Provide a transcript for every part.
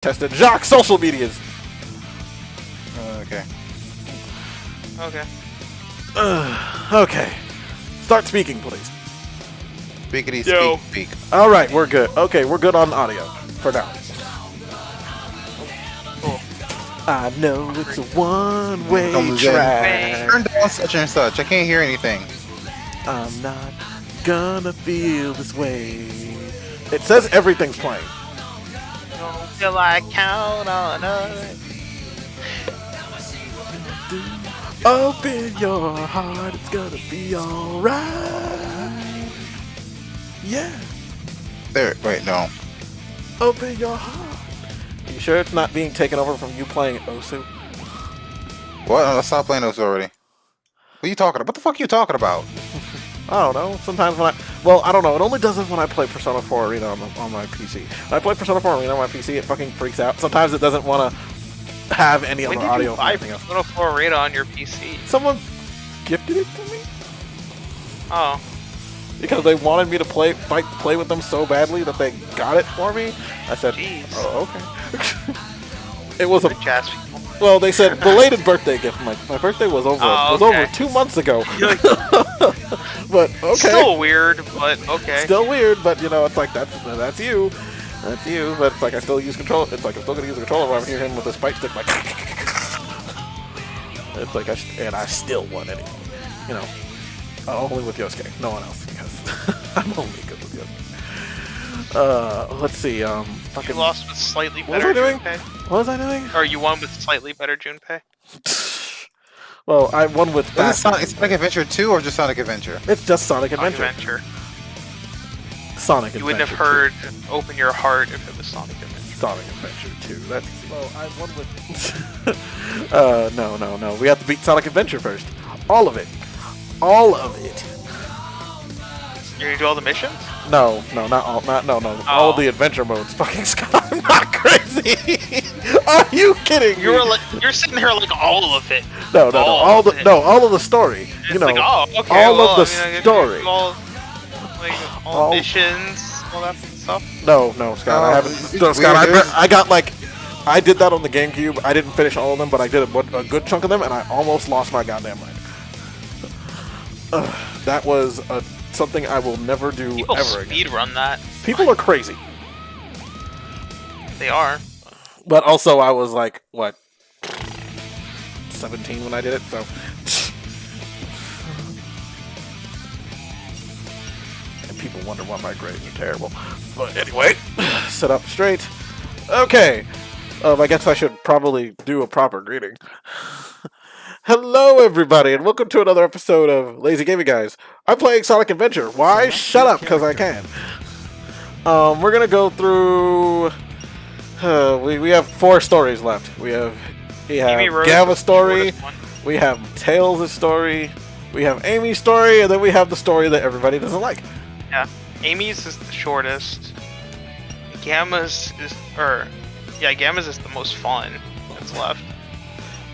tested Jacques' social medias. Okay. Okay. Okay. Start speaking, please. Speakity Yo. speak. All right, we're good. Okay, we're good on audio for now. Cool. I know it's a one-way track. Turn down such and such. I can't hear anything. I'm not gonna feel this way. It says everything's playing. Don't feel like count on us. Open your heart, it's gonna be alright. Yeah. There. Wait, no. Open your heart. Are you sure it's not being taken over from you playing Osu? What? I stopped playing those already. What are you talking about? What the fuck are you talking about? I don't know. Sometimes when I don't know. It only does it when I play Persona 4 Arena on my PC. When I play Persona 4 Arena on my PC, it fucking freaks out. Sometimes it doesn't want to have any other audio from anything else. Persona 4 Arena on your PC. Someone gifted it to me Oh. because they wanted me to play with them so badly that they got it for me. I said, Jeez. "Oh, okay." It was a Rich ass people. well. They said belated birthday gift. My birthday was over. Oh, Was okay. over 2 months ago. But okay. Still weird, but okay. Still weird, but you know, it's like that's you. That's you, but it's like I still use control. It's like I'm still gonna use the controller when I hear him with the spike stick, like. It's like I still won anyway. You know, only with Yosuke, no one else, because I'm only good with Yosuke. Let's see. You Fucking. lost with slightly What was better I doing? Junpei. What was I doing? Or you won with slightly better Junpei. Well, I won with Is fast. it Sonic Adventure 2 or just Sonic Adventure? It's just Sonic Adventure. Adventure. Sonic You Adventure. wouldn't have heard Open Your Heart if it was Sonic Adventure. Sonic Adventure 2. That's well, I won with. No. We have to beat Sonic Adventure first. All of it. All of it. You're gonna do all the missions? No, not all. No. All the adventure modes. Fucking Scott, I'm not crazy. Are you kidding me? You're sitting here like all of it. No. All of the story. It's You know, like, oh, okay, all well, of the I mean, I story. all missions, all that stuff. No, Scott. I haven't. No, Scott. I got like. I did that on the GameCube. I didn't finish all of them, but I did a good chunk of them, and I almost lost my goddamn mind. That was something I will never do People ever again. speedrun that. People are crazy. They are. But also, I was like, what, 17 when I did it, so. And people wonder why my grades are terrible. But anyway, sit up straight. Okay. I guess I should probably do a proper greeting. Hello, everybody, and welcome to another episode of Lazy Gaming Guys. I'm playing Sonic Adventure. Why? Shut up, because I can. We're gonna go through. We have 4 stories left. We have Gava's story. We have Tails' story. We have Amy's story, and then we have the story that everybody doesn't like. Yeah. Amy's is the shortest. Gamma's is the most fun that's left.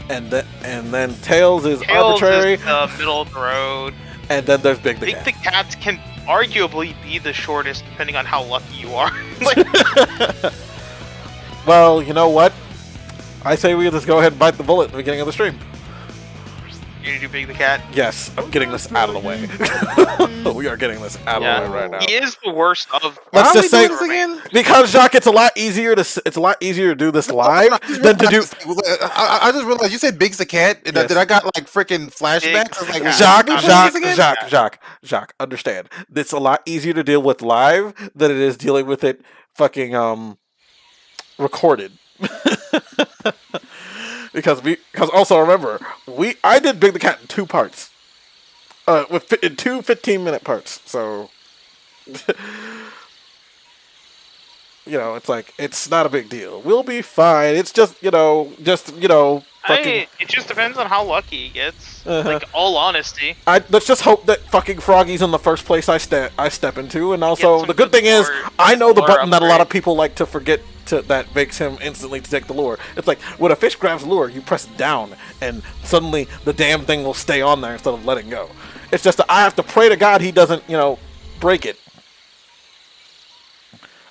And then Tails is Tails arbitrary. is the middle of the road. And then there's Big the Big Cat. the Cats can arguably be the shortest depending on how lucky you are. Like, Well, you know what? I say we just go ahead and bite the bullet at the beginning of the stream. you gonna do Big the Cat? Yes, I'm getting this out of the way. We are getting this out of the way right now. He is the worst of. Let's Why just are we say doing this again? because Jacques, it's a lot easier to do this live than to do. I just realized you said Big's the cat. And Yes. Did I got like freaking flashbacks? I was like, Big- Jacques, what are we doing this again? Jacques, understand. It's a lot easier to deal with live than it is dealing with it fucking recorded. Because also remember, I did Big the Cat in 2 parts. In 2 15-minute parts. So you know, it's like it's not a big deal. We'll be fine. It's just fucking. It just depends on how lucky he gets. Uh-huh. Like, all honesty. Let's just hope that fucking Froggy's in the first place I step into, and also some the good good thing is lore- I know the lore button that a lot of upgrade. people like to forget that makes him instantly detect the lure. It's like when a fish grabs lure, you press down, and suddenly the damn thing will stay on there instead of letting go. It's just that I have to pray to God he doesn't break it.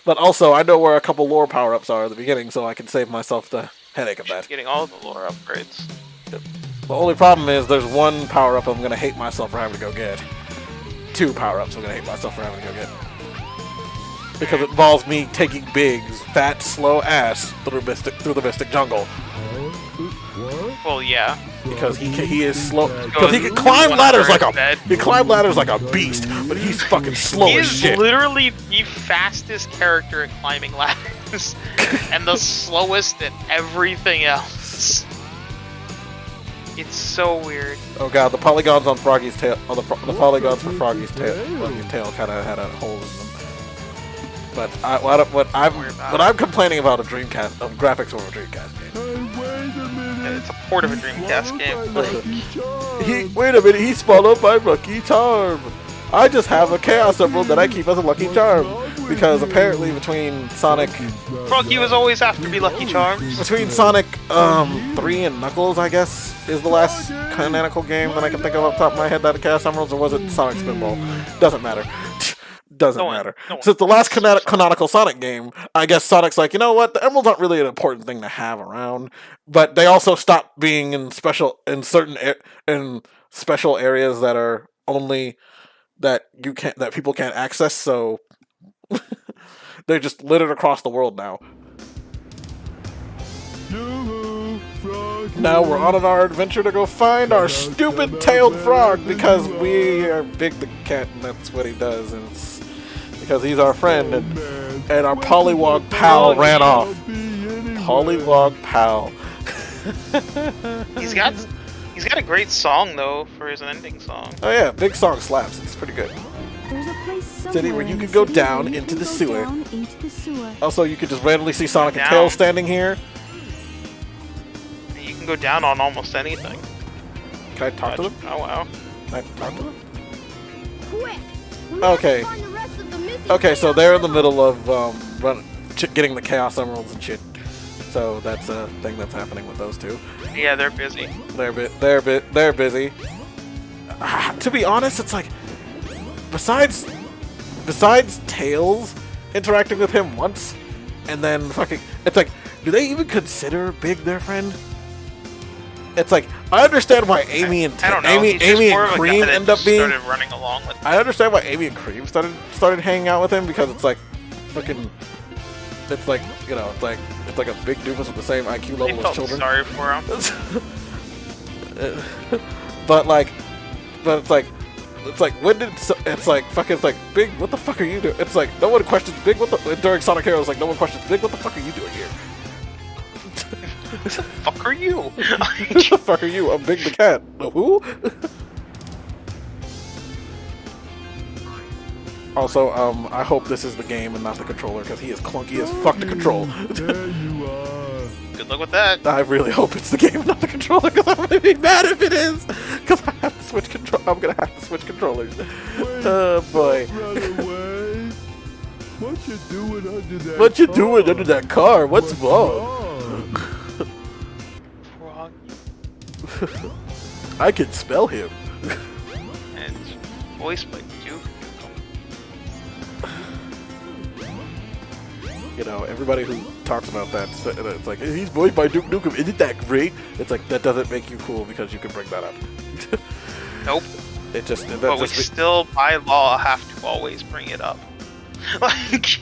But also, I know where a couple lore power-ups are at the beginning, so I can save myself the headache of that. Getting all the lore upgrades. The only problem is there's one power-up I'm gonna hate myself for having to go get. 2 power-ups I'm gonna hate myself for having to go get. Because it involves me taking Big's fat, slow ass through the Mystic Jungle. Well, yeah. Because he is slow. Because he can climb ladders like a beast, but he's fucking slow He as is shit. literally the fastest character at climbing ladders, and the slowest at everything else. It's so weird. Oh god, the polygons on Froggy's tail. Oh, the polygons for Froggy's tail kind of had a hole in them. But what I'm complaining about a Dreamcast of graphics over a Dreamcast game. It's a port of a Dreamcast game. Wait a minute, he spun up my lucky charm. I just have a Chaos Emerald that I keep as a lucky charm because apparently between Sonic, Froggy was always after me Lucky Charms. between Sonic 3 and Knuckles, I guess, is the last canonical game that I can think of off the top of my head that had Chaos Emeralds, or was it Sonic Spinball? Doesn't matter. Doesn't matter. Since the last canonical Sonic game, I guess Sonic's like, you know what? The emeralds aren't really an important thing to have around, but they also stopped being in special areas that are only that people can't access. So they're just littered across the world now. Now we're on our adventure to go find our stupid tailed frog because we are Big the Cat and that's what he does, and it's because he's our friend, and our Pollywog pal ran off. Pollywog pal. He's got a great song though for his ending song. Oh yeah, big song slaps. It's pretty good. There's a place City where you can go down into the sewer. Also, you could just randomly see Sonic and Down. Tails standing here. You can go down on almost anything. Can I talk to them? Oh wow. Can I talk to them? Quick! Okay. Okay, so they're in the middle of getting the Chaos Emeralds and shit. So that's a thing that's happening with those two. Yeah, they're busy. They're busy. To be honest, it's like besides Tails interacting with him once, and then fucking, it's like, do they even consider Big their friend? It's like, I understand why Amy and Cream end up being. Started running along with. I understand why Amy and Cream started hanging out with him because it's like, fucking, it's like, you know, it's like a big doofus with the same IQ level as children. Sorry for him. but it's like when did it's like fucking, it's like, Big, what the fuck are you doing? It's like no one questions Big. During Sonic Heroes, like no one questions Big. What the fuck are you doing here? What the fuck are you? What the fuck are you? I'm Big the Cat. Who? Also, I hope this is the game and not the controller because he is clunky as fuck to control. There you are. Good luck with that. I really hope it's the game and not the controller because I'm gonna be mad if it is because I have to switch control. I'm gonna have to switch controllers. Oh boy. What you doing under that? What you doing under that car? What's wrong? Frog. I can smell him. And voiced by Duke. You know, everybody who talks about that, it's like, he's voiced by Duke Nukem, isn't that great? It's like, that doesn't make you cool because you can bring that up. Nope. It just, But we still, by law, have to always bring it up. Like,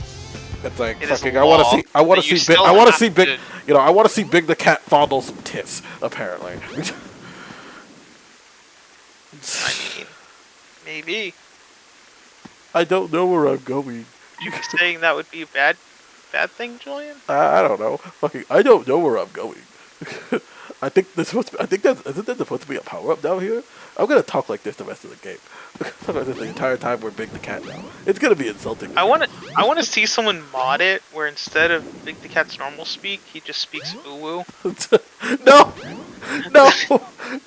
it's like, it is fucking, law I want to see Big, I want to see Big, to- you know, I want to see Big the Cat fondle some tits, apparently. I mean, maybe. I don't know where I'm going. You saying that would be a bad thing, Julian? I don't know. Fucking, I don't know where I'm going. I think that's isn't that supposed to be a power up down here? I'm gonna talk like this the rest of the game. Talk like this the entire time we're Big the Cat now. It's gonna be insulting. I want to see someone mod it where instead of Big the Cat's normal speak, he just speaks uwu.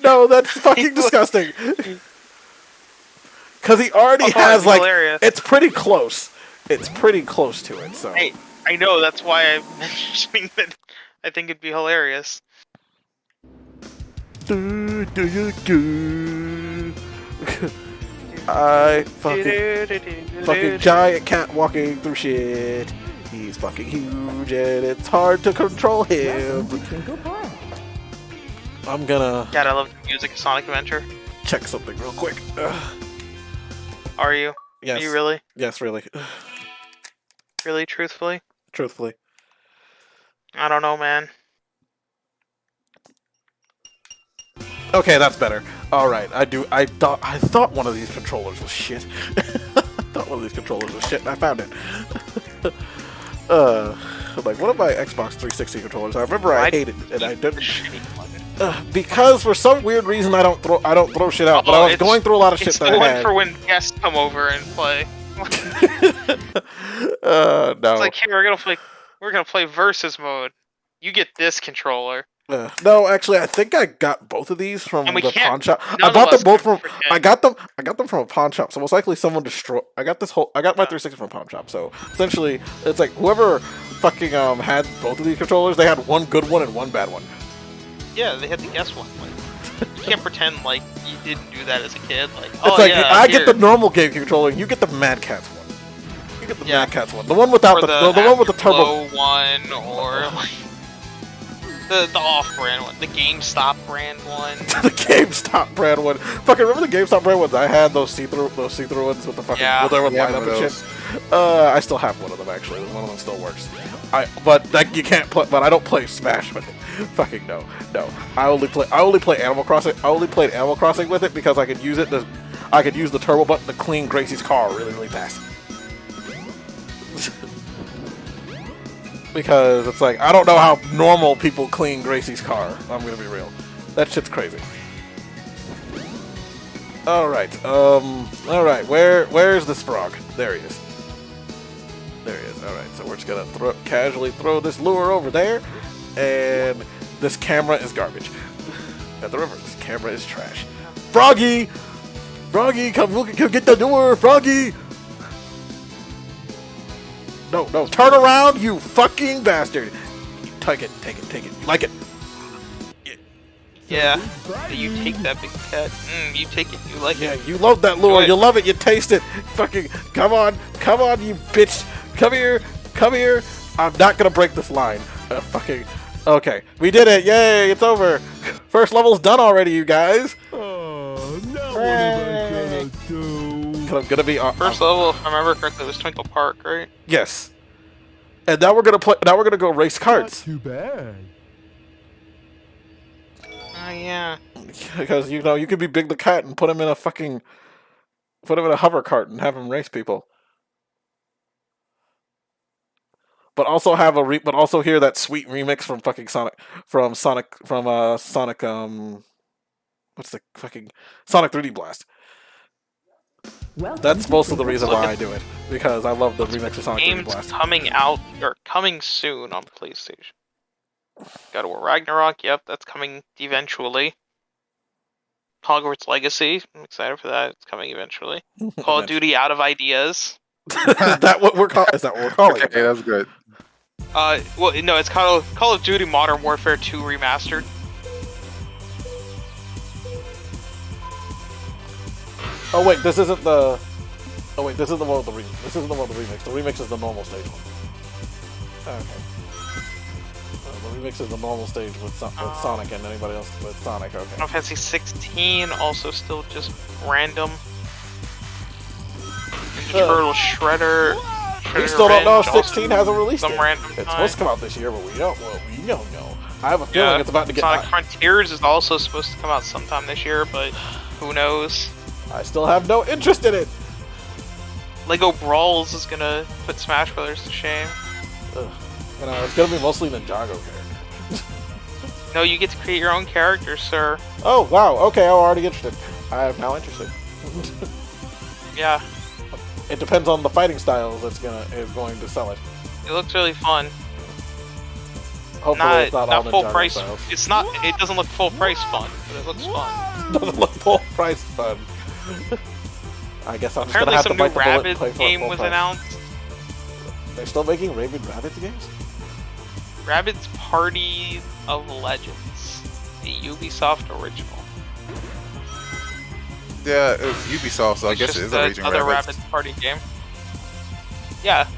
No, that's fucking disgusting. Because he already has like, hilarious. it's pretty close. It's pretty close to it. So Hey, I know, that's why I'm mentioning that. I think it'd be hilarious. I fucking giant cat walking through shit. he's fucking huge and it's hard to control him. Welcome to Twinkle Park. I'm gonna God, I love the music of Sonic Adventure. check something real quick. Are you? Yes. Are you really? Yes, really. Really, truthfully? Truthfully. I don't know, man. Okay, that's better. All right, I thought one of these controllers was shit. I thought one of these controllers was shit, and I found it. Like one of my Xbox 360 controllers. I remember I hated it, and I didn't. Because for some weird reason I don't throw shit out. But I was going through a lot of shit it's that the I one had. for when guests come over and play. No. It's like, here, we're gonna play versus mode. You get this controller. No, actually, I think I got both of these from And we the can't- pawn shop. I none bought of them us both from. can I pretend. got them from a pawn shop. So most likely someone destroyed. I got my 360 from a pawn shop. So essentially, it's like whoever fucking had both of these controllers, they had one good one and one bad one. Yeah, they had to guess one. Like, you can't pretend like you didn't do that as a kid. Like, It's oh like yeah, I here. get the normal game controller, you get the Mad Catz one. You get the Yeah. Mad Catz one, the one without or the one with the turbo. Afterglow one, or like the off-brand one, the GameStop brand one. The GameStop brand one. Fucking remember the GameStop brand ones? I had those see-through ones with the fucking with their Yeah, light up one and of shit. I still have one of them actually. One of them still works. But like you can't play. But I don't play Smash with it. Fucking no. I only play Animal Crossing. I only played Animal Crossing with it because I could use it. I could use the turbo button to clean Gracie's car really fast. Because it's like I don't know how normal people clean Gracie's car. I'm gonna be real. That shit's crazy. Alright, alright, where's this frog? There he is. There he is. Alright, so we're just gonna casually throw this lure over there, and this camera is garbage. At the river, this camera is trash. Froggy! Froggy, come get the lure, Froggy! No, turn around, you fucking bastard! Take it. You like it? Yeah, you take that big cat. You take it. You like Yeah, it. you love that lure. Good. You love it. You taste it. Fucking, come on, you bitch. Come here. I'm not gonna break this line. Fucking, okay. We did it. Yay, it's over. First level's done already, you guys. Oh, now what am I gonna do? 'Cause I'm gonna be First level, if I remember correctly, was Twinkle Park, right? Yes. And now we're gonna play. Now we're gonna go race Not carts. too bad. Oh yeah. Because you know you could be Big the Cat and put him in a hover cart and have him race people. But also hear that sweet remix from fucking Sonic what's the fucking Sonic 3D Blast. Welcome That's to most of the Twinkle reason Look why at- I do it, because I love the remix of Sonic 3D Games Blast. coming out or coming soon on PlayStation. God of War Ragnarok, yep, that's coming eventually. Hogwarts Legacy, I'm excited for that. It's coming eventually. Call of Duty Out of Ideas. Is that what we're calling? Is that what we're calling? Okay, that's good. Well, no, it's Call of Duty Modern Warfare 2 Remastered. Oh wait, this isn't the. Oh wait, this is the one with the remix. This isn't the one with the remix. The remix is the normal stage one. Okay. The remix is the normal stage with Sonic and anybody else with Sonic. Okay. Final Fantasy 16, also still just random. Ninja Turtle Shredder. We Shredder still don't know if Revenge, 16 also has a release some date. random It's time. supposed to come out this year, but we don't. Well, we don't know. I have a feeling Yeah, it's about to get. Sonic Frontiers is also supposed to come out sometime this year, but who knows? I still have no interest in it. Lego Brawls is gonna put Smash Brothers to shame. Ugh. You know, it's gonna be mostly Ninjago characters. No, you get to create your own character, sir. Oh wow. Okay, I'm already interested. I am now interested. Yeah, It depends on the fighting styles that's is going to sell it. it looks really fun. Hopefully, it's not all full Ninjago price. styles. It's not. It doesn't look full price fun, but it looks fun. Doesn't look full price fun. I guess I'm just gonna Apparently, have to some new bite the bullet and Rabbids play for game full was price. announced. They're still making Rabbids games? Rabbids Party of Legends, the Ubisoft original. Yeah, it was Ubisoft, so I It's guess just it is a Raging another Rabbids. Rabbids Party game. Yeah.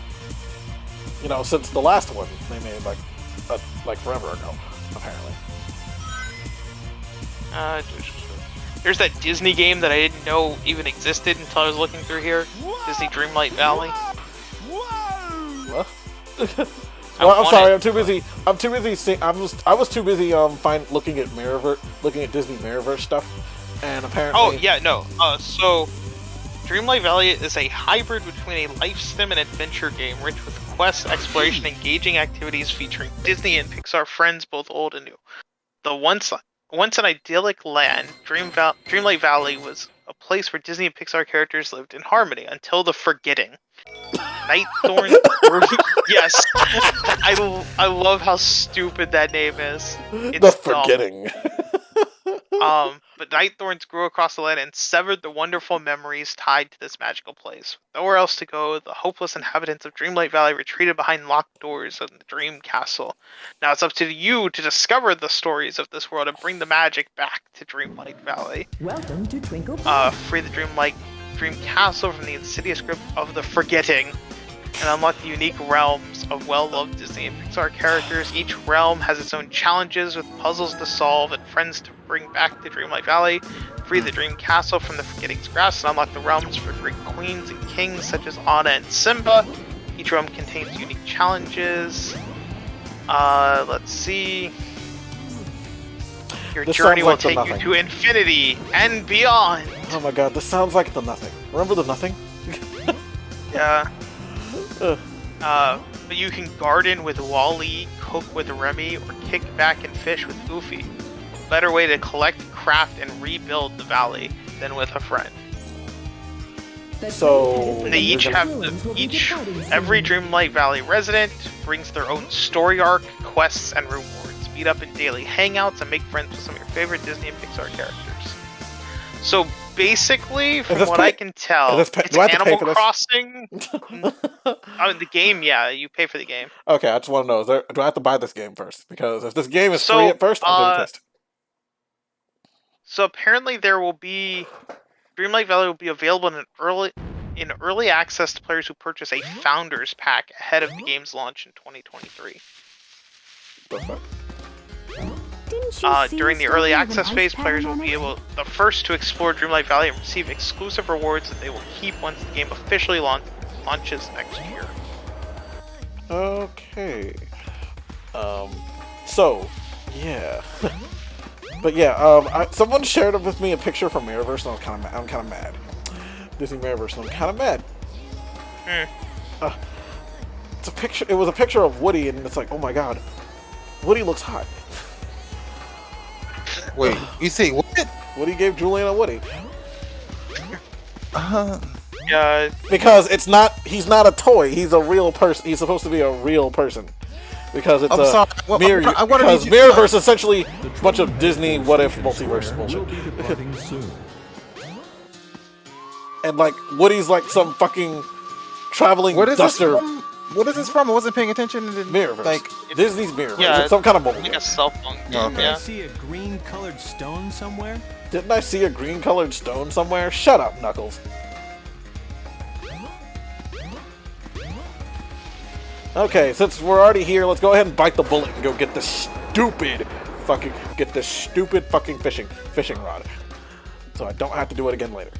You know, since the last one they made like forever ago, apparently. There's that Disney game that I didn't know even existed until I was looking through here. Disney Dreamlight Valley. What? Well, I'm sorry. I'm too busy. I was too busy looking at Disney Mirrorverse stuff, and apparently. Oh yeah, no. So Dreamlight Valley is a hybrid between a life sim and adventure game, rich with quests, exploration, engaging activities featuring Disney and Pixar friends, both old and new. The once an idyllic land, Dreamlight Valley was a place where Disney and Pixar characters lived in harmony until the forgetting. Nightthorn. Yes, I love how stupid that name is. It's the forgetting. But Nightthorns grew across the land and severed the wonderful memories tied to this magical place. Nowhere else to go, the hopeless inhabitants of Dreamlight Valley retreated behind locked doors of the Dream Castle. Now it's up to you to discover the stories of this world and bring the magic back to Dreamlight Valley. Welcome to Twinkle. Free the Dream Castle from the insidious grip of the forgetting, and unlock the unique realms of well-loved Disney and Pixar characters. Each realm has its own challenges with puzzles to solve and friends to bring back to Dreamlight Valley. Free the Dream Castle from the Forgetting's grasp and unlock the realms for great queens and kings such as Anna and Simba. Each realm contains unique challenges. Let's see. Your journey will take you to infinity and beyond. Oh my god, this sounds like The Nothing. Remember The Nothing? Yeah. But you can garden with Wall-E, cook with Remy, or kick back and fish with Goofy. A better way to collect, craft, and rebuild the valley than with a friend. So They every Dreamlight Valley resident brings their own story arc, quests, and rewards. Meet up in daily hangouts and make friends with some of your favorite Disney and Pixar characters. So basically, from what I can tell, it's Animal Crossing. The game, yeah, you pay for the game. Okay, I just want to know, do I have to buy this game first? Because if this game is free at first, I'm going to test. So apparently Dreamlight Valley will be available in early access to players who purchase a Founders Pack ahead of the game's launch in 2023. Perfect. During the early access phase, players will be the first to explore Dreamlight Valley and receive exclusive rewards that they will keep once the game officially launches next year. Okay. So, yeah. But yeah, someone shared with me a picture from Mirrorverse, and I'm kind of mad. Disney Mirrorverse, and I'm kind of mad. It's a picture. It was a picture of Woody, and it's like, oh my god, Woody looks hot. Wait, you see what? Woody gave Julian a Woody. Yeah. Because he's not a toy. He's a real person. He's supposed to be a real person. Because it's Mirrorverse is essentially a bunch of Disney what if multiverse bullshit. And like Woody's like some fucking traveling duster. What is this from? I wasn't paying attention to the Mirrorverse. Like Disney's Mirrorverse. Yeah, it's some kind of mobile like game. a cell phone game. Okay. Yeah. See a green-colored stone somewhere? Didn't I see a green-colored stone somewhere? Shut up, Knuckles. Okay, since we're already here, let's go ahead and bite the bullet and go get this stupid fucking fishing rod. So I don't have to do it again later.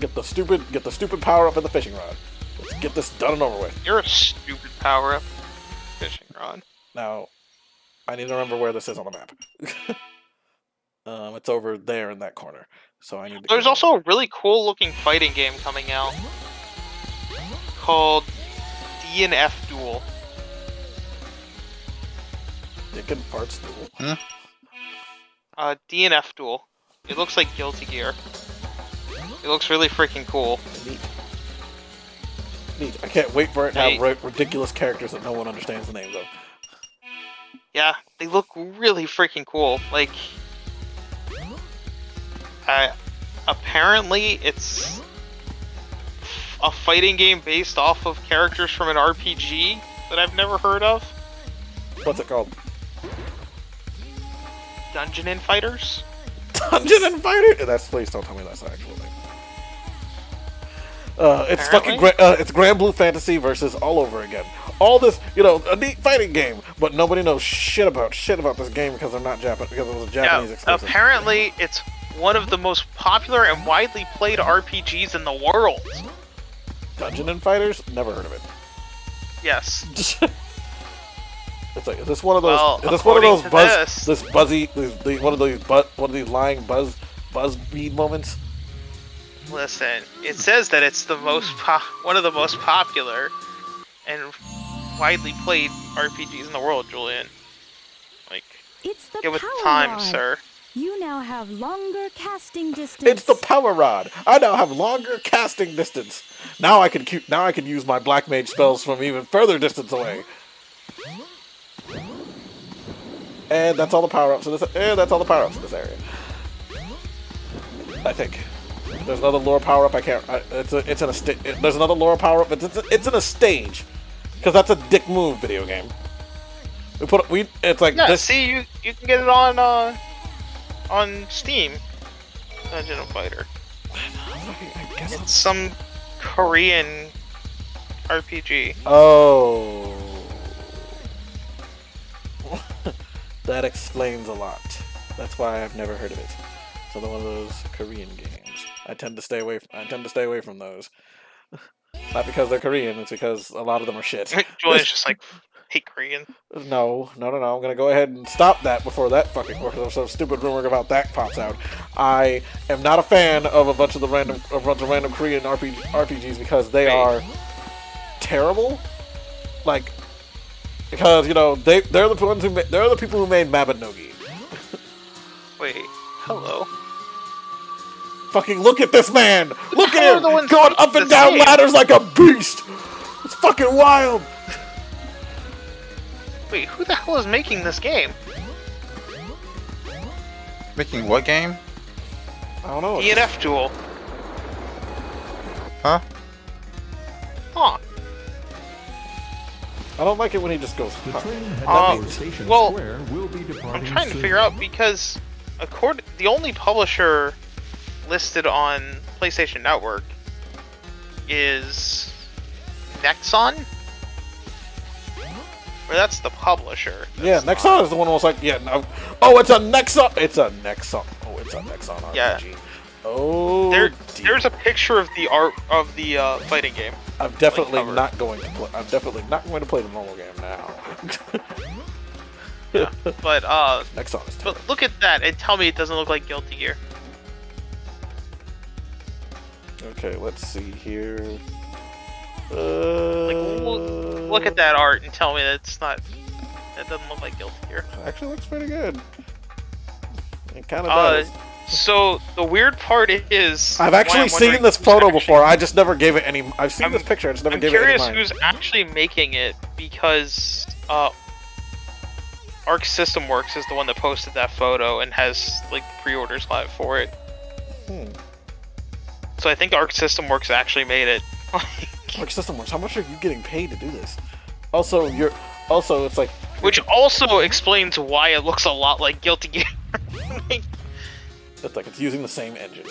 Get the stupid power up in the fishing rod. Let's get this done and over with. You're a stupid power-up fishing rod. Now, I need to remember where this is on the map. It's over there in that corner. So I need to. There's also a really cool-looking fighting game coming out called D&F Duel. Dick and Farts Duel. D&F Duel. It looks like Guilty Gear. It looks really freaking cool. Neat. I can't wait for it to have ridiculous characters that no one understands the names of. Yeah, they look really freaking cool. Like, apparently it's a fighting game based off of characters from an RPG that I've never heard of. What's it called? Dungeon and Fighters? Dungeon and Fighter? Please don't tell me that's the actual name. It's fucking it's Grand Blue Fantasy versus all over again. All this, a neat fighting game, but nobody knows shit about this game because they're not Japanese, because it was a Japanese exclusive. Apparently, it's one of the most popular and widely played RPGs in the world. Dungeon and Fighters? Never heard of it. Yes. It's like, is this one of those? Well, is this one of those one of these lying buzz bead moments? Listen, it says that it's the one of the most popular and widely played RPGs in the world, Julian. Like, give it the time, sir. You now have longer casting distance. It's the power rod. I now have longer casting distance. Now I can use my black mage spells from even further distance away. And that's all the power ups in this. And that's all the power ups in this area. I think there's another lore power up. I can't. It's in a there's another lore power up. It's in a stage, because that's a dick move video game. It's like this. See, you can get it on Steam. Dungeon and Fighter. It's some Korean RPG. Oh. That explains a lot. That's why I've never heard of it. It's another one of those Korean games. I tend to stay away from those. Not because they're Korean, it's because a lot of them are shit. Julian's just like, hate Korean. No. I'm gonna go ahead and stop that before some stupid rumor about that pops out. I am not a fan of a bunch of random Korean RPGs because they are terrible. Like, because they're the people who made Mabinogi. Wait, hello. Fucking look at this man! Look at him going up and down ladders like a beast! It's fucking wild! Wait, who the hell is making this game? Making what game? I don't know. DNF Duel. Huh? Huh. I don't like it when he just goes, The huh. train heading Well, for Station well, Square will be departing I'm trying to soon. figure out because the only publisher listed on PlayStation Network is Nexon. Or that's the publisher. Yeah, Nexon is the one who was like, oh, it's a Nexon! It's a Nexon. Oh, it's a Nexon RPG. Yeah. Oh, there's a picture of the art of the fighting game. I'm definitely not going to play. I'm definitely not going to play the normal game now. Yeah, but Nexon is but look at that and tell me it doesn't look like Guilty Gear. Okay, let's see here. Look at that art and tell me that that doesn't look like Guilty Gear. Actually, looks pretty good. It kind of does. So the weird part is, I've actually seen this photo before. I just never gave it any. I've seen this picture. I just never gave it any mind. I'm curious who's actually making it, because Arc System Works is the one that posted that photo and has like pre-orders live for it. So I think Arc System Works actually made it. Arc System Works. How much are you getting paid to do this? Also, it's like. Which also explains why it looks a lot like Guilty Gear. It's like it's using the same engine.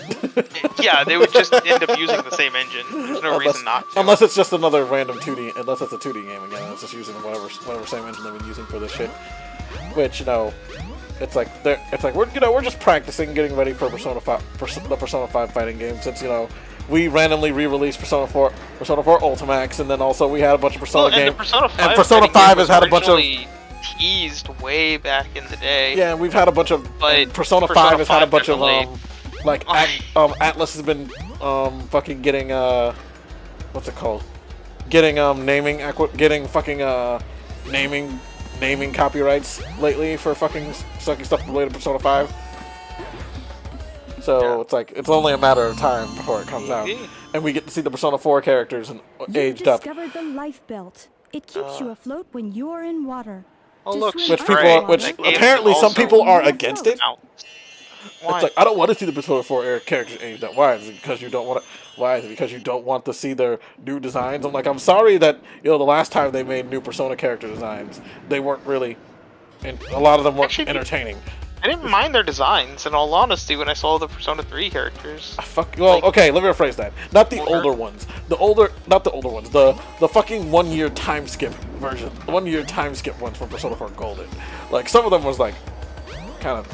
Yeah, they would just end up using the same engine. There's no reason not to. Unless it's just another random 2D. Unless it's a 2D game again. It's just using whatever same engine they've been using for this shit. Which it's like we're just practicing, getting ready for the Persona 5 fighting game. Since we randomly re-released Persona 4 Ultimax, and then also we had a bunch of Persona games. And Persona 5 has had a bunch of teased way back in the day. Yeah, we've had a bunch of. Persona 5 has had a bunch of Atlas has been fucking getting what's it called? Getting naming copyrights lately for fucking sucking stuff related to Persona 5. So it's like it's only a matter of time before it comes out, and we get to see the Persona 4 characters and aged up. You discovered the life belt. It keeps you afloat when you're in water. Oh look, Which apparently some people are against it. Why? It's like, I don't want to see the Persona 4 characters aged up. Why? Is it because you don't want to? Why is it because you don't want to see their new designs? I'm like, I'm sorry that the last time they made new Persona character designs, they weren't really, and a lot of them weren't entertaining. I didn't mind their designs, in all honesty, when I saw the Persona 3 characters. Well, Like- okay, let me rephrase that. Not the Older. older ones. Not the older ones. The fucking 1 year time skip version. 1 year time skip ones from Persona 4 Golden. Like, some of them was like, kind of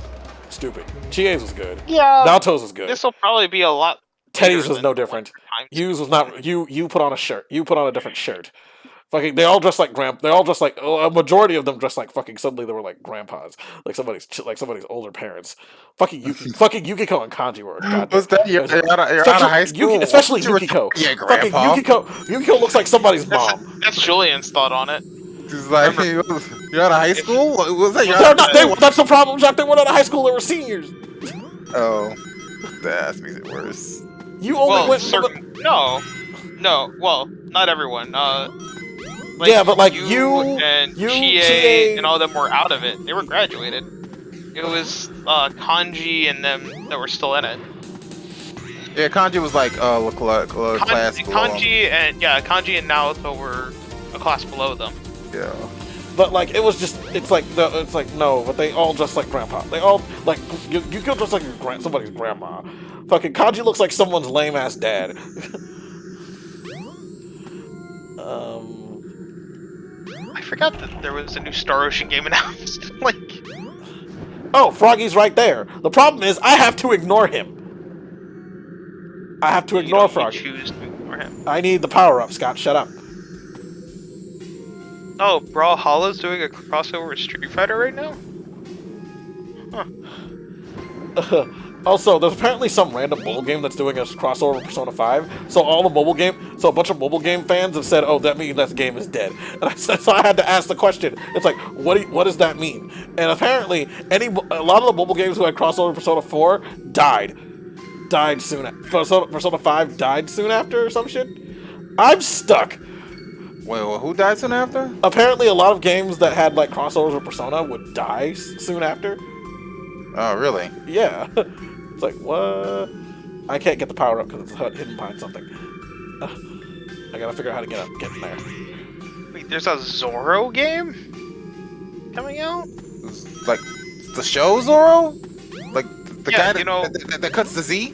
stupid. Chie's was good. Yeah. Naoto's was good. This will probably be a lot. Teddy's later was than no the different. one for time Yu's was not. You put on a shirt. You put on a different shirt. Fucking, they all dress like They all dress like. A majority of them dressed like fucking. Suddenly they were like grandpas, like somebody's older parents. Fucking Yukiko and Kanji were. What's that? You're out of high school. Especially You were- Yukiko. Yeah, Fucking grandpa. Yukiko looks like somebody's mom. That's Julian's thought on it. He's like, you're out of high school. What was that? You're They're out not, that's the problem, Jack. They weren't out of high school. They were seniors. Oh, that makes it worse. You only Well, went. no. Well, not everyone. Yeah, but, like, you, and Chie- Chie and all of them were out of it. They were graduated. It was Kanji and them that were still in it. Yeah, Kanji was like class below him. Kanji and Naoto were a class below them. Yeah. But like it was just, it's like no, but they all dress like grandpa. They all like Yukiko dress like somebody's grandma. Fucking Kanji looks like someone's lame ass dad. I forgot that there was a new Star Ocean game announced. Like, oh, Froggy's right there. The problem is I have to ignore him. I have to ignore you Froggy. choose to ignore him. I need the power up, Scott. Shut up. Oh, Brawlhalla's doing a crossover with Street Fighter right now? Huh. Also, there's apparently some random mobile game that's doing a crossover with Persona 5. So a bunch of mobile game fans have said, "Oh, that means that game is dead." And so I had to ask the question. It's like, what does that mean? And apparently, a lot of the mobile games who had crossover with Persona 4 died soon. Persona 5 died soon after or some shit. I'm stuck. Wait, who died soon after? Apparently, a lot of games that had like crossovers with Persona would die soon after. Oh, really? Yeah. It's like, what? I can't get the power up because it's hidden behind something. I gotta figure out how to get in there. Wait, there's a Zoro game coming out? Like the show Zoro? Like the Yeah, guy you know- that cuts the Z?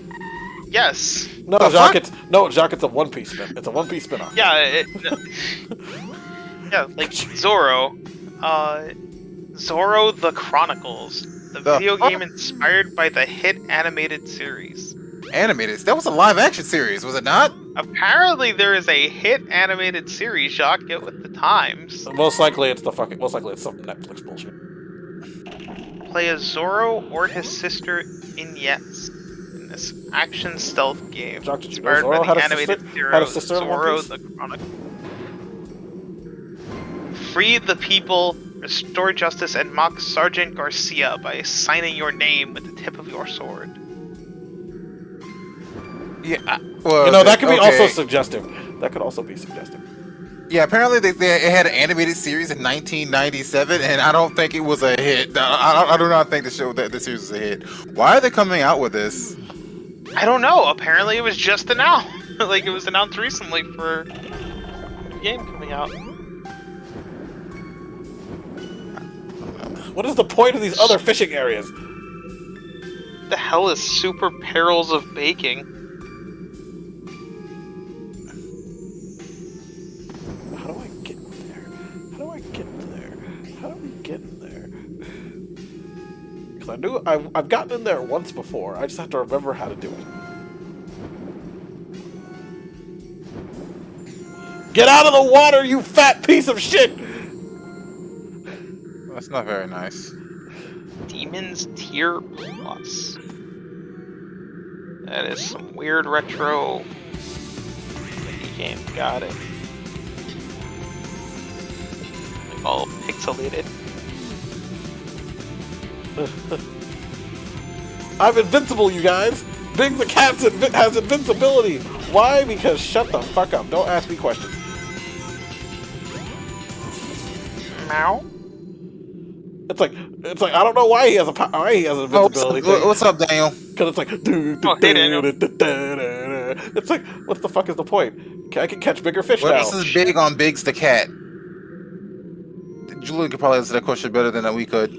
Yes. No, The Jacques, fuck? it's a One Piece spin. It's a One Piece spin-off. Yeah, yeah, like Zoro. Zoro the Chronicles. The video fuck? game inspired by the hit animated series. Animated. That was a live action series, was it not? Apparently there is a hit animated series, Jacques, get with the times. Most likely it's some Netflix bullshit. Play as Zoro or his sister Ines in this action stealth game. Jacques, did you know Inspired Zoro by had the a animated sister? Had a series sister in One Zoro Piece? the Chronicle. Free the people, restore justice, and mock Sergeant Garcia by signing your name with the tip of your sword. Yeah. Well, You know, that could be okay. also suggestive. That could also be suggestive. Yeah, apparently it had an animated series in 1997, and I don't think it was a hit. I do not think the series was a hit. Why are they coming out with this? I don't know. Apparently, it was just announced. Like, it was announced recently for a game coming out. What is the point of these other fishing areas? What the hell is Super Perils of Baking? How do I get there? How do I get there? How do we get in there? Because I've gotten in there once before. I just have to remember how to do it. Get out of the water, you fat piece of shit! That's not very nice. Demons Tier Plus. That is some weird retro indie game. Got it. Like all pixelated. I'm invincible, you guys! Big the cat has invincibility! Why? Because shut the fuck up. Don't ask me questions. Meow. It's like I don't know why he has invincibility. What's up, Daniel? Because it's like Oh, hey, Daniel. It's like, what the fuck is the point? I can catch bigger fish Well, now. this is big on Biggs the cat. Julian could probably answer that question better than we could.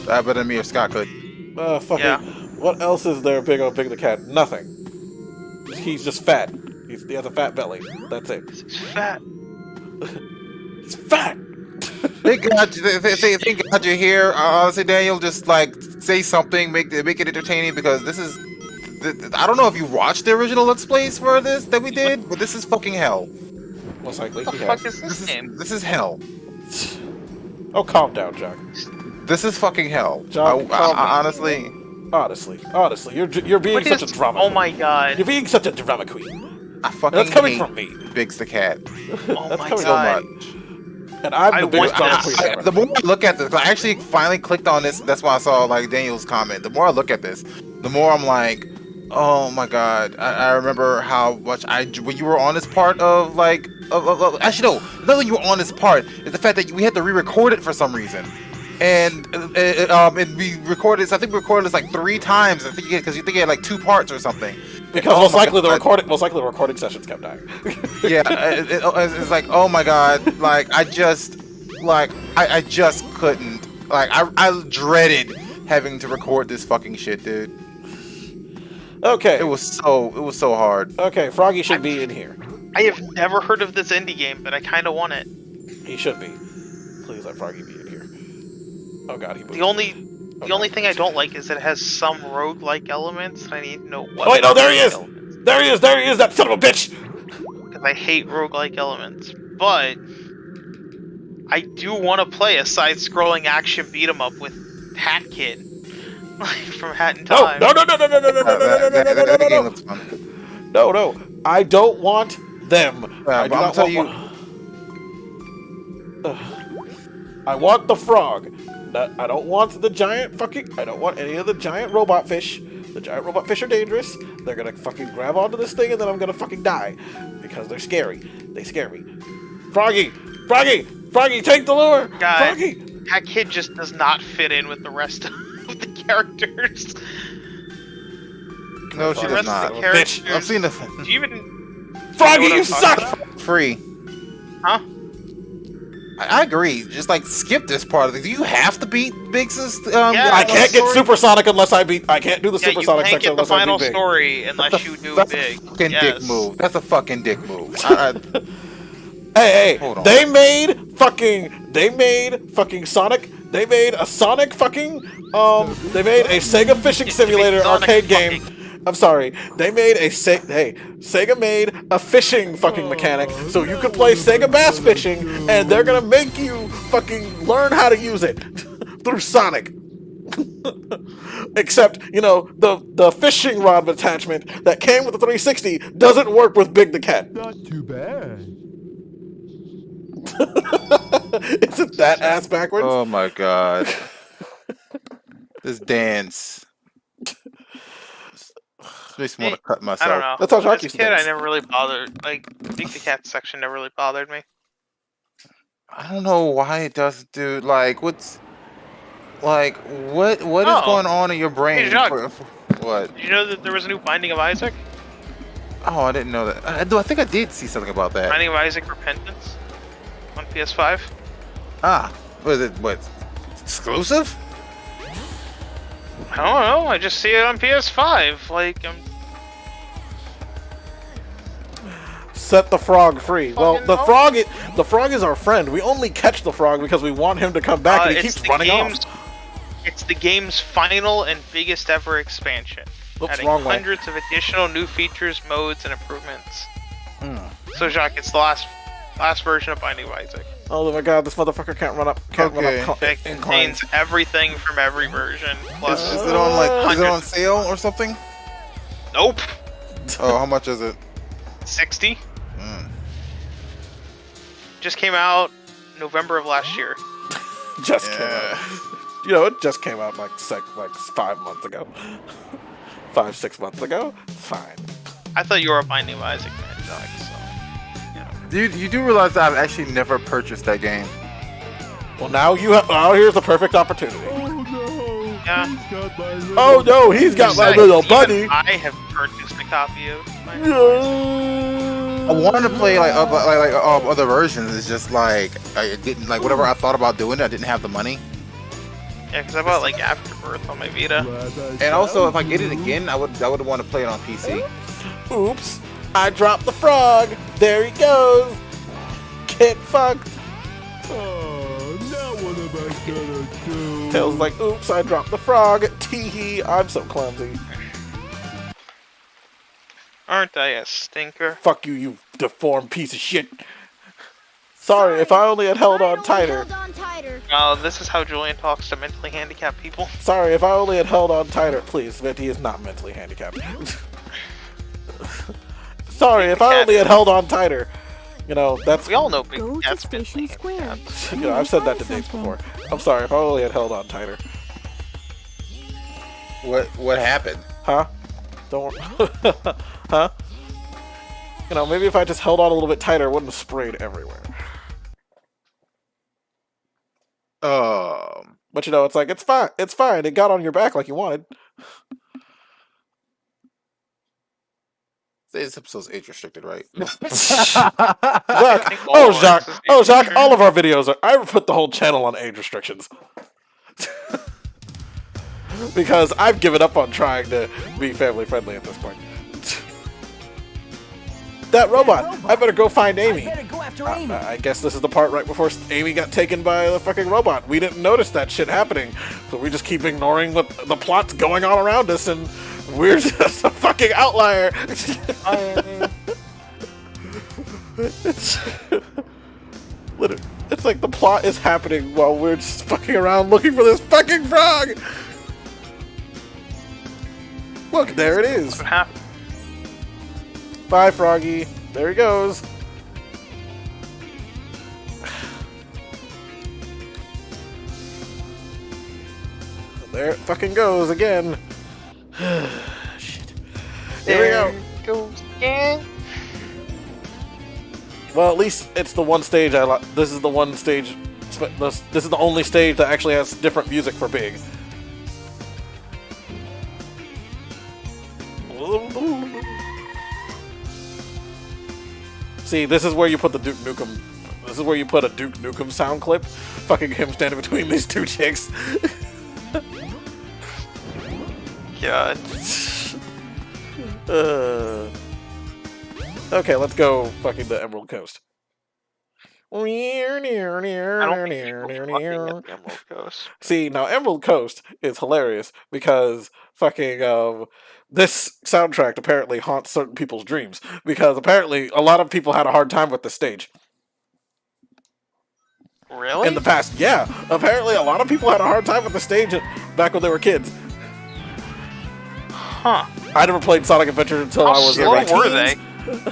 Better than me if Scott could. Fucking. Yeah. What else is there big on Big the Cat? Nothing. He's just fat. He has a fat belly. That's it. He's fat. He's fat. Thank God you're here. Honestly, Daniel, just like say something, make it entertaining because this is. I don't know if you watched the original Let's Plays for this that we did, but this is fucking hell. Most likely. What the fuck is this game? This is hell. Oh, calm down, Jock. This is fucking hell. Jock, honestly. Honestly, you're being such a drama. Oh my god. You're being such a drama queen. I fucking That's coming hate from me. Biggs the Cat. Oh That's my coming god. So much. And I'm I the biggest want drama this. queen ever. The more I look at this, I actually finally clicked on this. That's why I saw like Daniel's comment. The more I look at this, the more I'm like, oh my god. I remember how much when you were on this part of like, actually no, not when you were on this part is the fact that we had to re-record it for some reason. And we recorded. I think we recorded this like 3 times. I think because you think it had like 2 parts or something. Because Oh most my likely God. the recording sessions kept dying. Yeah, it's like, oh my god, like I just couldn't, like I dreaded having to record this fucking shit, dude. Okay. It was so hard. Okay, Froggy should be in here. I have never heard of this indie game, but I kind of want it. He should be. Please let Froggy be in here. Oh god, he moved. The only thing I don't like is that it has some roguelike elements, and I need to know what. Oh wait, no, there he is! There he is, that son of a bitch! Because I hate roguelike elements. But I do want to play a side-scrolling action beat-em-up with Hat Kid. From Hat in Time. No. That game looks fun. No. I don't want them. I do I'm not telling want you. I want the frog. I don't want the giant fucking. I don't want any of the giant robot fish. The giant robot fish are dangerous. They're gonna fucking grab onto this thing and then I'm gonna fucking die. Because they're scary. They scare me. Froggy, take the lure! God, Froggy! Hat Kid just does not fit in with the rest of the characters. No, she The does rest not. of the characters. I've seen the Do you even... Froggy, You know you what I'm talking suck! free. Huh? I agree. Just like skip this part of it. Do you have to beat Biggs's? Yeah, I can't get story? Supersonic unless I can't do the Yeah, you Supersonic can't section get the unless I final beat Big. story unless you do That's big. a fucking Yes. dick move. That's a fucking dick move. Hey, Hold on. they made fucking Sonic. They made a Sonic fucking they made a Sega Fishing Simulator Sonic arcade game. fucking- I'm sorry. They made a Sega made a fishing fucking mechanic so you could play Sega Bass Fishing, and they're gonna make you fucking learn how to use it through Sonic. Except, you know, the fishing rod attachment that came with the 360 doesn't work with Big the Cat. Not too bad. Isn't that ass backwards? Oh my god. This dance. This makes me want to cut myself. I don't know. That's how As Sharky a kid, stands. I never really bothered. Like, Big the Cat section never really bothered me. I don't know why it doesn't, dude. Like, what is Oh. going on in your brain? Hey, Jacques. What? Did you know that there was a new Binding of Isaac? Oh, I didn't know that. I think I did see something about that. Binding of Isaac Repentance on PS5. Ah, was it what? Exclusive? I don't know. I just see it on PS5. Like, Set the frog free. Well, Fucking the no. frog is our friend. We only catch the frog because we want him to come back, and he it's keeps the running game's, off. It's the game's final and biggest ever expansion, Oops, adding wrong way. hundreds of additional new features, modes, and improvements. Hmm. So, Jacques, it's the last version of Binding of Isaac. Oh my god, this motherfucker can't run up. Can't Okay. run up. It contains everything from every version. Plus, Is it on like? Is it on hundreds. sale or something? Nope. Oh, how much is it? 60. Mm. Just came out November of last year. Just came out. You know, it just came out like 5 months ago. 5-6 months ago. Fine. I thought you were a Binding of Isaac fan, Jacques. So, you know. Dude, you do realize that I've actually never purchased that game. Well, now you have. Now here's the perfect opportunity. Oh no! Yeah. He's got my little Oh no, he's got my Besides, little even buddy. I have purchased a copy of Binding of Isaac. I wanted to play like other versions. It's just like I didn't like whatever I thought about doing. I didn't have the money. Yeah, because I bought like Afterbirth on my Vita. And also, if I get it again, I would want to play it on PC. Oops! I dropped the frog! There he goes! Get fucked! Oh, now what am I gonna do? Tails like, oops, I dropped the frog! Teehee, I'm so clumsy. Aren't I a stinker? Fuck you, you deformed piece of shit! Sorry, if I only had held on tighter. Oh, this is how Julian talks to mentally handicapped people. Sorry, if I only had held on tighter. Please, Venti is not mentally handicapped. Sorry, if I only had held on tighter. You know, that's... We all know Big Go to Cat's Station mentally Square. handicapped. You know, I've said that to Dave before. I'm sorry, if I only had held on tighter. What happened? Huh? Don't... Huh? You know, maybe if I just held on a little bit tighter, it wouldn't have sprayed everywhere. But you know, it's like, it's fine. It's fine. It got on your back like you wanted. This episode's age restricted, right? Jacques, oh, Jacques, all of our videos are... I put the whole channel on age restrictions. Because I've given up on trying to be family friendly at this point. That robot! I better go find Amy. I guess this is the part right before Amy got taken by the fucking robot. We didn't notice that shit happening, so we just keep ignoring what the plot's going on around us, and we're just a fucking outlier. It's literally, it's like the plot is happening while we're just fucking around looking for this fucking frog. Look, there it is. What happened? Bye, Froggy. There he goes. There it fucking goes again. Shit. Here we go. Goes again. Well, at least it's the one stage I like. This is the one stage. This is the only stage that actually has different music for Big. See, this is where you put the Duke Nukem. This is where you put a Duke Nukem sound clip. Fucking him standing between these two chicks. God. Okay, let's go fucking to Emerald Coast. I don't think people fucking at the Emerald Coast. See, now Emerald Coast is hilarious because fucking this soundtrack apparently haunts certain people's dreams because apparently a lot of people had a hard time with the stage. Really? In the past, yeah. Apparently a lot of people had a hard time with the stage back when they were kids. Huh. I never played Sonic Adventure until I was in my slow were teens. they?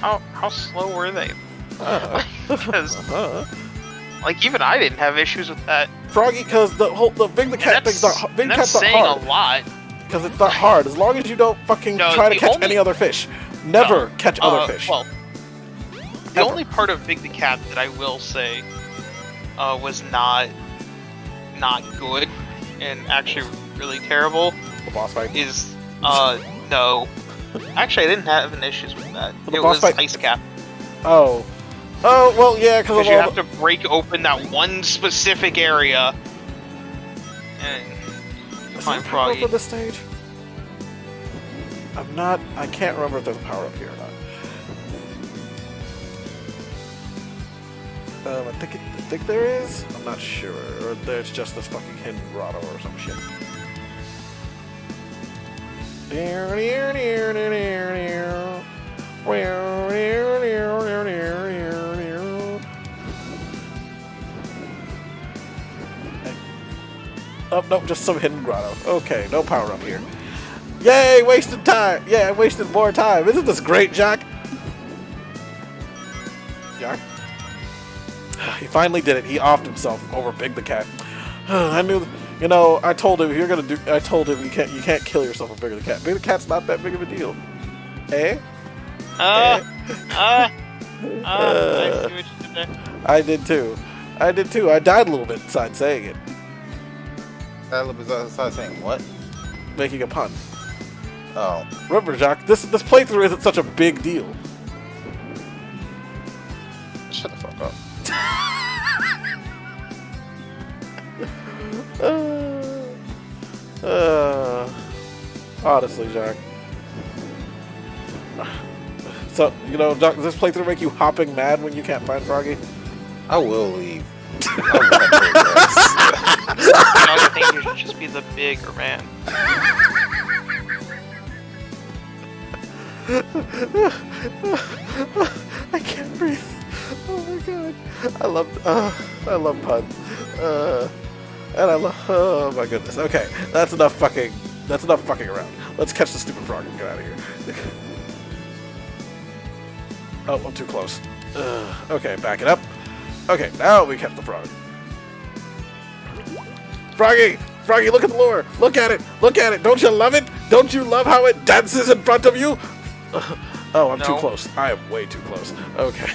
How slow were they? Because, like, even I didn't have issues with that. Froggy, because the Big the Cat thing's not Big Cat's not saying hard. a lot. Because it's not hard. As long as you don't fucking try to catch any other fish. Never catch other fish. Well, the only part of Big the Cat that I will say was not good and actually really terrible The boss fight is no. Actually, I didn't have an issues with that. The It boss was fight- Ice Cap. Oh, well, yeah, because You have to break open that one specific area and find Froggy. for the stage. I can't remember if there's a power up here or not. I think there is. I'm not sure. Or there's just this fucking hidden grotto or some shit. Oh, nope, just some hidden grotto. Okay, no power up here. Yay, wasted time! Yeah, I wasted more time. Isn't this great, Jack? Jack? He finally did it. He offed himself over Big the Cat. I knew, you know, I told him if you're gonna do. I told him you can't kill yourself with Big the Cat. Big the Cat's not that big of a deal. Eh? I see what you did there. I did too. I died a little bit inside saying it, That was saying what? making a pun. Oh. Remember, Jacques, this playthrough isn't such a big deal. Shut the fuck up. Honestly, Jack. So, you know, Jack, does this playthrough make you hopping mad when you can't find Froggy? I will leave. I think you should just be the bigger man. I can't breathe. Oh my god. I love puns. And I love, oh my goodness. Okay, that's enough fucking around. Let's catch the stupid frog and get out of here. Oh, I'm too close. Okay, back it up. Okay, now we catch the frog. Froggy! Froggy, look at the lure! Look at it! Look at it! Don't you love it? Don't you love how it dances in front of you? Oh, I'm too close. I am way too close. Okay.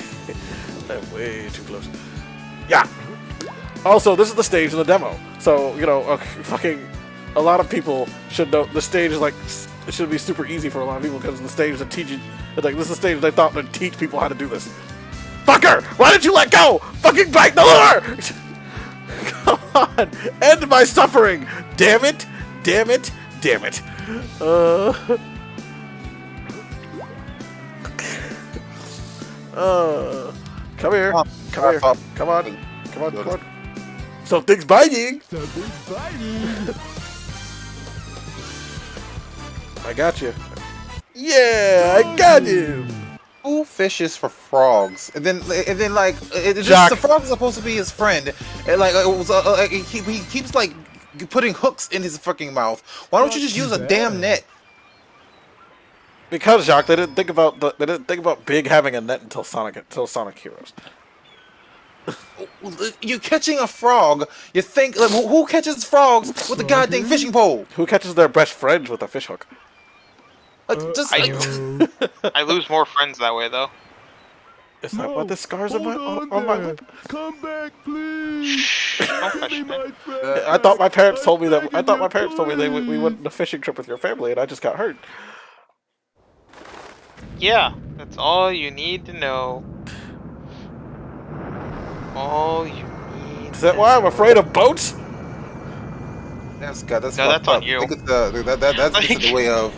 I'm way too close. Yeah! Also, this is the stage in the demo. So, you know, fucking a lot of people should know the stage is like, it should be super easy for a lot of people because the stage is teaching, like, this is the stage they thought would teach people how to do this. Fucker! Why did you let go? Fucking bite the lure! Come on! End my suffering! Damn it! Damn it! Damn it! Come here! Come here! Come on! Come on! Come on! Something's biting! Something's biting! I got you. Yeah, I got you. Who fishes for frogs? And then like it's Jack. just the frog is supposed to be his friend, and like it was he keeps like putting hooks in his fucking mouth. Why don't you just use a damn net? Because Jacques, they didn't think about Big having a net until Sonic Heroes. You're catching a frog. You think like, who catches frogs with a goddamn fishing pole? Who catches their best friends with a fishhook? I lose more friends that way, though. Is that what the scars on my lip? Come back, please. Don't question it. I thought my parents told me that. I thought my parents told me we went on a fishing trip with your family, and I just got hurt. Yeah, that's all you need to know. All you need. Is that why I'm afraid of boats? That's God. That's No, fucked that's on up. you. I think that's gets in the way of.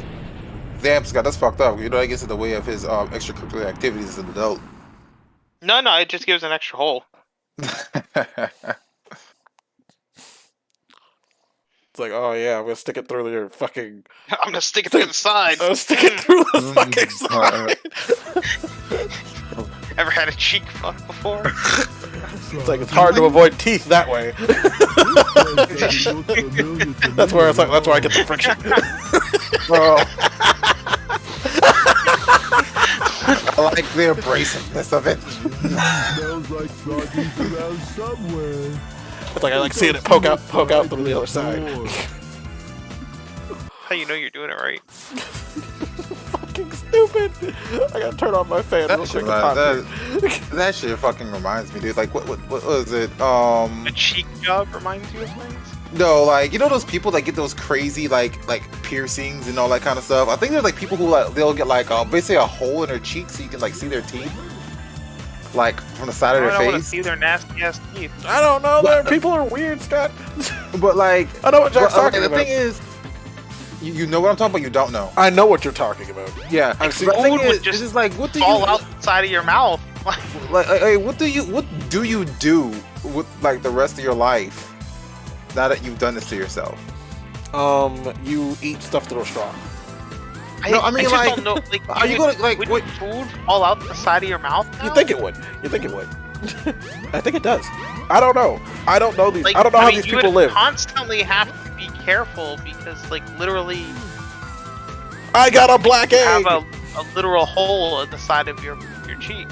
Damn, Scott, that's fucked up. You know, that gets in the way of his extracurricular activities as an adult. No, it just gives an extra hole. It's like, oh yeah, I'm gonna stick it through your fucking. I'm gonna stick it to the side. I'm gonna stick it through the fucking side. Ever had a cheek fuck before? It's like it's hard to avoid teeth that way. That's where it's like. That's where I get the friction. Bro. I like the abrasiveness of it. Smells like froggies around somewhere. It's like I like seeing it poke out through the other side. How you know you're doing it right? Fucking stupid! I gotta turn on my fan real quick. That shit fucking reminds me, dude. Like, what was it? A cheek job reminds you of things? No, like, you know those people that get those crazy like piercings and all that kind of stuff. I think there's like people who like they'll get like basically a hole in their cheek so you can like see their teeth, like from the side of their I don't want to face. see their nasty ass teeth. I don't know. People are weird, Scott. But like, I know what Jack's talking the about. thing is, you know what I'm talking about. You don't know. I know what you're talking about. Yeah, I've seen. the thing Food would is, just it's like, what do Fall you outside of your mouth. like? What do you do with like the rest of your life now that you've done this to yourself? You eat stuff through a straw. No, I mean, just like, don't know, like, are you gonna like would what? food fall out the side of your mouth? You now? think it would? You think it would? I think it does. I don't know. I don't know these. Like, I don't know how mean, these you people would live. Constantly have to be careful because, like, literally, I got a black you egg. have a literal hole in the side of your cheek.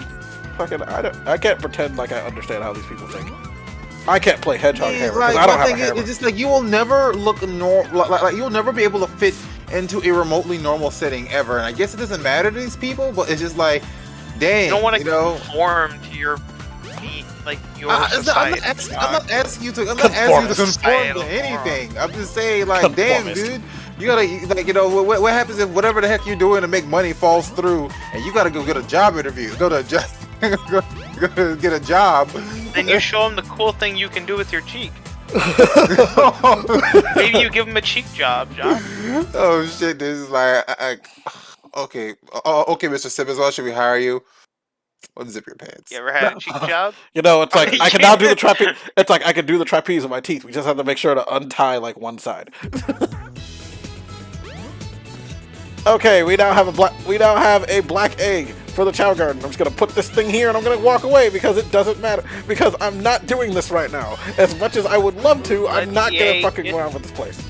Fucking, I can't pretend like I understand how these people think. I can't play hedgehog hammer Like, because I don't my have a thing hammer. it's just like you will never look like you'll never be able to fit into a remotely normal setting ever. And I guess it doesn't matter to these people, but it's just like, dang, You don't want to you know. conform to your like your I'm society. not asking you to conform to Societal anything. I'm just saying, like, damn, Conformist. dude, you gotta, like, you know, what happens if whatever the heck you're doing to make money falls through, and you gotta go get a job interview, go to a job, go get a job. Then you show them the cool thing you can do with your cheek. Maybe you give him a cheek job, Jock. Oh shit! This is like, okay, okay, Mr. Simmons, why should we hire you? Unzip your pants. You ever had a cheek job? You know, it's like mean, I can now do the trapeze. It's like I can do the trapeze with my teeth. We just have to make sure to untie like one side. Okay, we now have a black egg for the Chow Garden. I'm just gonna put this thing here and I'm gonna walk away because it doesn't matter. Because I'm not doing this right now. As much as I would love to, I'm not gonna fucking go out with this place.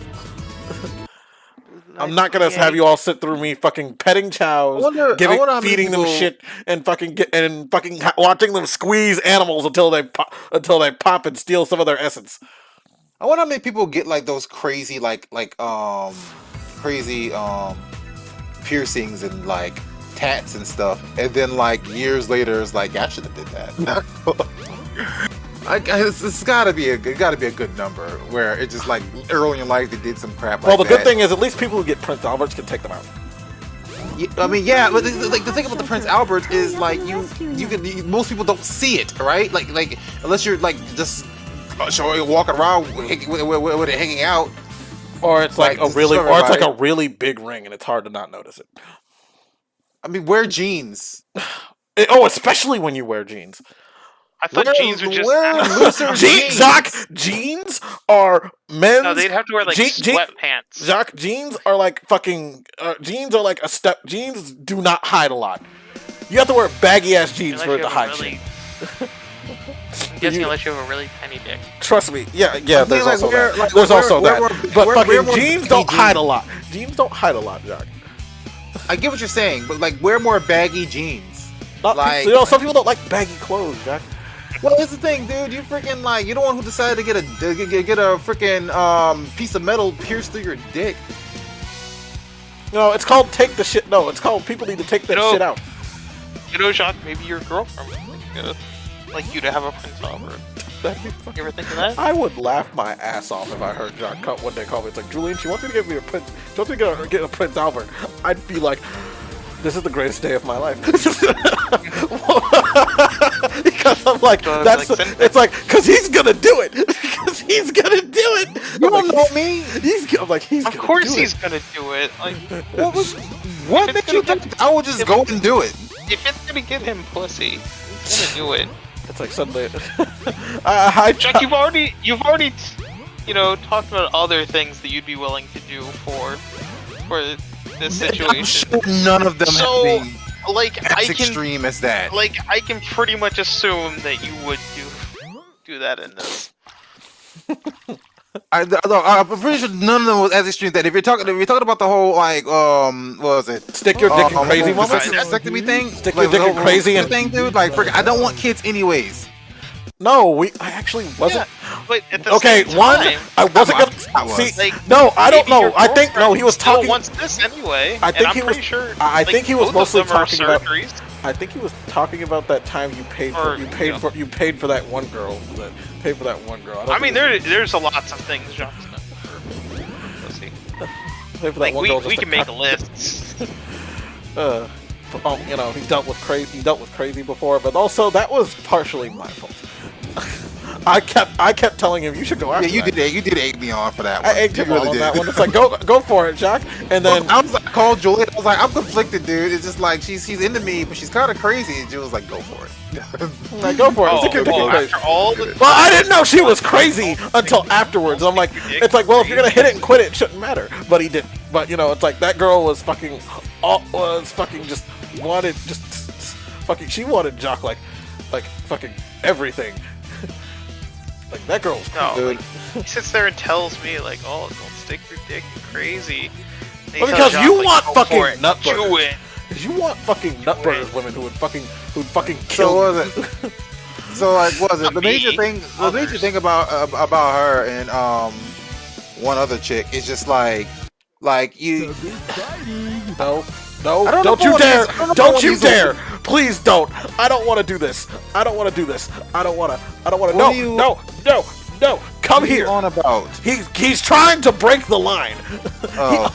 I'm not gonna have you all sit through me fucking petting chows, feeding them shit, and fucking watching them squeeze animals until they pop and steal some of their essence. I wonder how many people get like those crazy piercings and like tats and stuff, and then like years later it's like I should have did that. It's gotta be a good number where it's just like early in life they did some crap. Well, like the good thing is at least people who get Prince Alberts can take them out. I mean, yeah, but like the thing about the Prince Albert is like most people don't see it, right? Like unless you're like just walking around with it hanging out. Or it's like a really big ring, and it's hard to not notice it. I mean, wear jeans. Especially when you wear jeans. I thought jeans were just looser jeans. Zach, jeans are men's. No, they'd have to wear like sweatpants. Zach, jeans are like fucking. Jeans are like a step. Jeans do not hide a lot. You have to wear baggy ass jeans for it to hide shit. I'm guessing unless you have a really tiny dick. Trust me, yeah. There's also that. There's also that. But fucking jeans don't hide a lot. Jeans don't hide a lot, Jack. I get what you're saying, but like wear more baggy jeans. Some people don't like baggy clothes, Jack. Well, here's the thing, dude. You freaking like you're the one who decided to get a freaking piece of metal pierced through your dick. No, it's called take the shit. No, it's called people need to take that shit out. You know, Jacques, maybe your girlfriend would like you to have a Prince Albert. That'd be fucking... You ever think of that? I would laugh my ass off if I heard Jacques one day call me. It's like, Julian, she wants me to give me a Prince. She wants me to get a Prince Albert. I'd be like, this is the greatest day of my life. Because I'm like, it's like, because he's gonna do it. Because he's gonna do it. You don't know me. Of course he's gonna do it. Like, what makes you think I will just go and do it? If it's gonna get him pussy, he's gonna do it. It's like suddenly, Chuck, you've already, talked about other things that you'd be willing to do for this situation. I'm sure none of them have been as extreme as that. Like, I can pretty much assume that you would do that in this. I'm pretty sure none of them was as extreme as that. If you're talking about the whole like what was it? Stick your dick in crazy moment. Vasectomy thing. Stick your dick in crazy and thing, dude. Like, I don't want kids anyways. No, I actually wasn't. Yeah, but at the same time, I wasn't gonna see. Like, no, I don't know. I think he was talking. Wants this anyway. I think he was. Sure, I think he was mostly talking about. Surgeries. I think he was talking about that time you paid for that one girl. I mean, there's a lots of things John's done. Let's see. Like we can make lists. He dealt with crazy before, but also that was partially my fault. I kept telling him you should go after. Yeah, you did egg me on for that one. I egged him on that one. It's like go for it, Jacques. And then I was like, called Julian. I was like, I'm conflicted, dude. It's just like she's into me, but she's kind of crazy. And Jules was like, go for it. Like, go for it. Well, I didn't know she was crazy until afterwards. I'm like, it's like, well, if you're gonna hit it and quit it, it shouldn't matter. But he didn't. But it's like that girl was fucking she wanted Jacques like fucking everything. Like, that girl's cool. No, like, he sits there and tells me, like, oh, don't stick your dick in crazy. Well, because you want fucking nutburgers. Do it. Because you want fucking nutburgers women who'd fucking kill you. So, like, what was it? The major thing about her and one other chick is just like you. No, don't you dare! Don't you dare! Please don't! I don't want to do this. I don't want to. No! Come here! What are you on about? He's trying to break the line. Oh.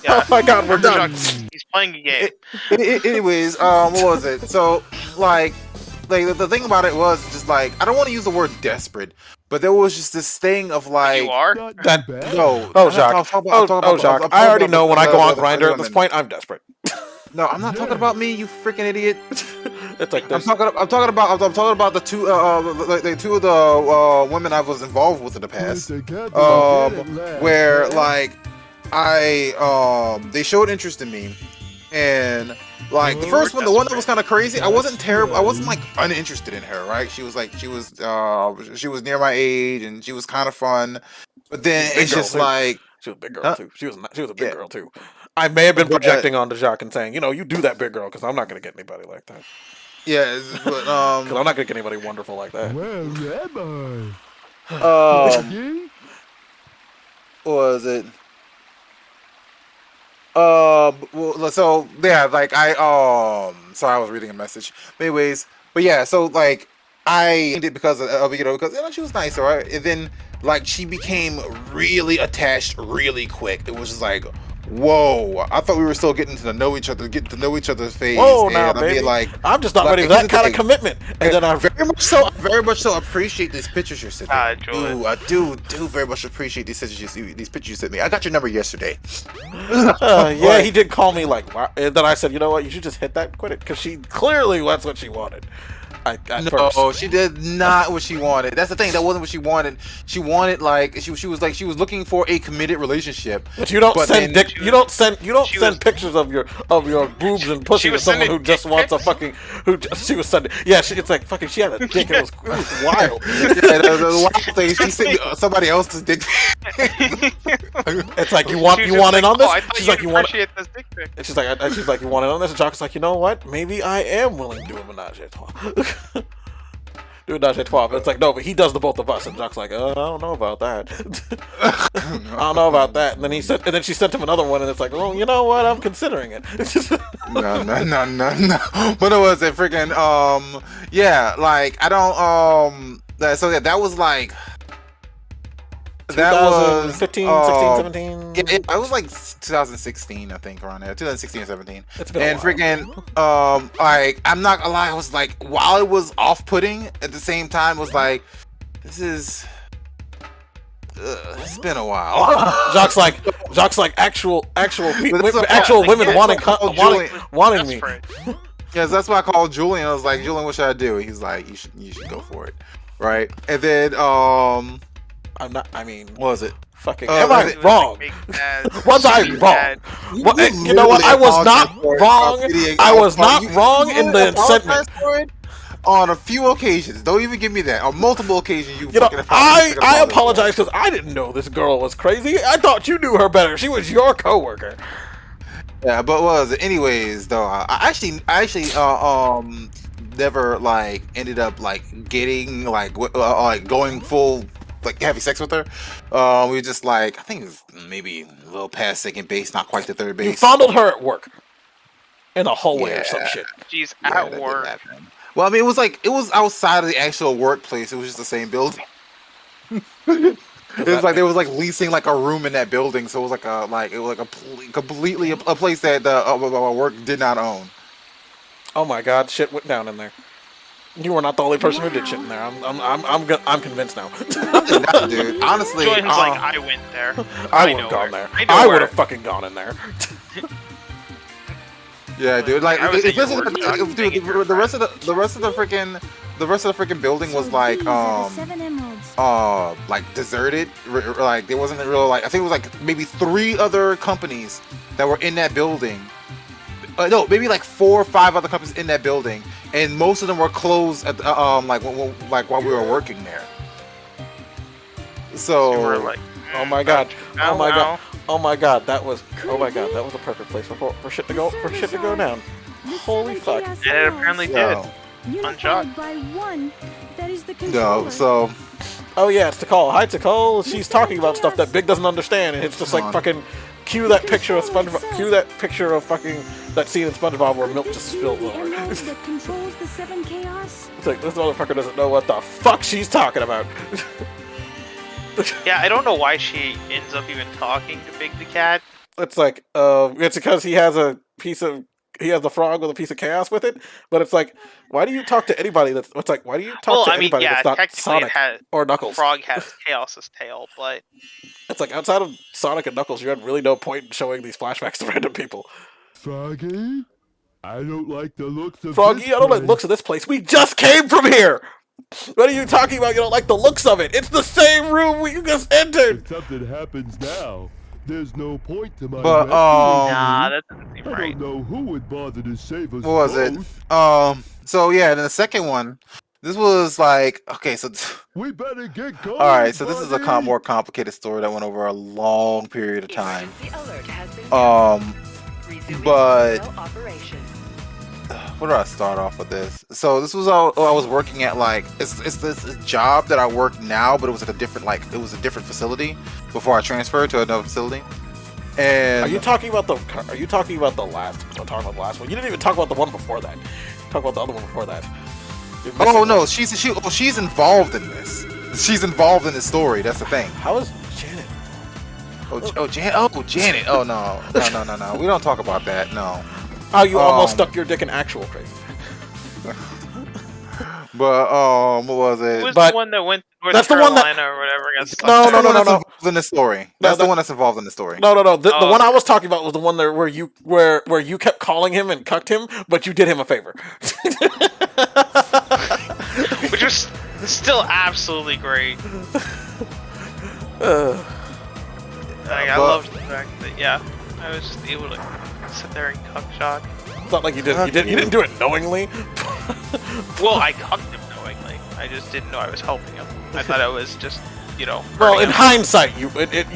Yeah, oh my God, we're done. He's playing a game. Anyways, what was it? So, like the thing about it was just like I don't want to use the word desperate, but there was just this thing of like You are? Not too That- bad. no. Oh, I'm Jacques. talking Oh, about the- Jacques. I'm I talking already about know the- when I go on the Grindr. At this women. point, I'm desperate. No, I'm not talking about me, you freaking idiot. It's like I'm this. talking about the two the two of the women I was involved with in the past. Yes, I got to get it last, Where man. like they showed interest in me, and like the You first were one, the one that was desperate. kind of crazy, I wasn't That's terrible. I wasn't right. like uninterested in her, right? She was near my age, and she was kind of fun. But then Big it's girl, just too. like, She was a big girl Huh? too. She was a big Yeah. girl too. I may have been But- projecting onto Jacques and saying, you do that, big girl, because I'm not gonna get anybody like that. yeah, but Because I'm not gonna get anybody wonderful like that. Where am I? um, Ye? what was it? Well, so yeah, like sorry, I was reading a message. But anyways, but yeah, so like I did because of because she was nice, alright, and then like she became really attached really quick. It was just like, whoa! I thought we were still getting to know each other's phase. Whoa, and now, I mean, baby. like, I'm just not like, ready for here's that the kind of thing. commitment. And then I very much so appreciate these pictures you sent me. Julian. I do very much appreciate these pictures you sent me. I got your number yesterday. yeah, he did call me like, wow. And then I said, you know what, you should just hit that and quit it, because she clearly that's what she wanted. At No, first. she did not what she wanted. That's the thing. That wasn't what she wanted. She wanted like she was looking for a committed relationship. But you don't But send then- dick. You don't send she was- pictures of your boobs and pussy She to was someone sending who just dick wants a pics? fucking she was sending. Yeah, it's like fucking. She had a dick. It was wild. Yeah, the wild thing. She sent me somebody else's dick. It's like She you was want just in on this. I thought She's you'd like you want. appreciate this dick pic. And she's like you want in on this. And Jock's like, you know what? Maybe I am willing to do a menage a trois. Do a menage a trois. But it's like no, but he does the both of us. And Jock's like, I don't know about that. I don't know about that. And then she sent him another one, and it's like, well, you know what? I'm considering it. No. But it was a freaking yeah, like I don't so yeah, that was like that was 2015, 16, 17. Yeah, it was like 2016, I think, around there, 2016 or 17. It's been a And while. freaking like I'm not gonna lie, I was like, while it was off-putting, at the same time was like, it's been a while. Jock's like actual But that's what- actual women yeah, wanting that's what Julian- wanting me. Desperate. Yes, that's why I called Julian. I was like, Julian, what should I do? He's like, you should go for it, right? And then I'm not. I mean, what was it? fucking. Oh, Am was I it- wrong? Was I Big wrong? bad. What, you know what? I was not wrong. I was not wrong in the sentiment. On a few occasions, don't even give me that. On multiple occasions, you You know, fucking I apologize because I didn't know this girl was crazy. I thought you knew her better. She was your coworker. Yeah, but what was it? Anyways, though, I actually never like ended up like getting like like going full like having sex with her. We were just like, I think it was maybe a little past second base, not quite the third base. You fondled her at work in a hallway or some Yeah. shit. She's Yeah, that at did work. happen. Well, I mean, it was outside of the actual workplace. It was just the same building. It was like they was like leasing like a room in that building, so it was like completely a place that the work did not own. Oh my god, shit went down in there. You were not the only person who did shit in there. I'm convinced now. Nah, dude, honestly, Julian's like, I went there. I I would know have gone where. there. I know I would where. have fucking gone in there. yeah, dude. Like, I was at your especially work, like, John, dude, banging your the rest of the freaking building was So like these are the 7 emeralds. like deserted. Like there wasn't real like I think it was like maybe 3 other companies that were in that building. No, maybe like 4 or 5 other companies in that building, and most of them were closed at like while we were working there. So You were like, Oh my god. Oh my god. ow. Oh my god. That was a perfect place for shit to go down. Holy fuck. And it apparently did. no, Unshot. By one, that is the controller. no. So Oh yeah, it's Nicole. Hi Nicole. She's talking about stuff that Big doesn't understand, and it's just like fucking cue that picture of SpongeBob. Cue that picture of fucking that scene in SpongeBob where milk just spilled over. Emerald It's that controls the 7 chaos. like this motherfucker doesn't know what the fuck she's talking about. Yeah, I don't know why she ends up even talking to Big the Cat. It's like it's because he has a piece of the frog with a piece of chaos with it. But it's like, why do you talk to anybody that's? It's like, why do you talk to anybody that's not technically Sonic it has or Knuckles? Frog has Chaos's tail, but It's like outside of Sonic and Knuckles, you had really no point in showing these flashbacks to random people. Froggy? I don't like the looks of Froggy, this I don't like place. looks of this place. We just came from here. What are you talking about? You don't like the looks of it? It's the same room we just entered. If something happens now, there's no point to my But, rescuing nah, you. that doesn't seem I right. don't know who would bother to save us what was it? both. So yeah, then the second one. This was like okay, so We better get going. all right, so this is a buddy. more complicated story that went over a long period of time. Emergency alert has been Resuming but terminal operation. where do I start off with this? So this was all I was working at. Like it's this job that I work now, but it was at a different facility before I transferred to another facility. And Are you talking about the last? I'm talking about the last one. You didn't even talk about the one before that. Talk about the other one before that. You're missing oh no, one. she's involved in this. She's involved in this story. That's the thing. How is Janet? Janet. Oh no. We don't talk about that. No. Oh, you almost stuck your dick in actual crazy. But what was it? Who was But the one that went to North that's the one that- Carolina or whatever? and got stuck No, there? no, no, no, That's no. involved in the story. No, That's the that- one that's involved in the story. No. The Oh, one I okay. was talking about was the one there where you kept calling him and cucked him, but you did him a favor. Which was still absolutely great. I but- loved the fact that I was just able to sit there and cuck Shock. It's not like you didn't do it knowingly. Well, I cucked him knowingly. I just didn't know I was helping him. I thought I was just, Well, hurting in him. hindsight, you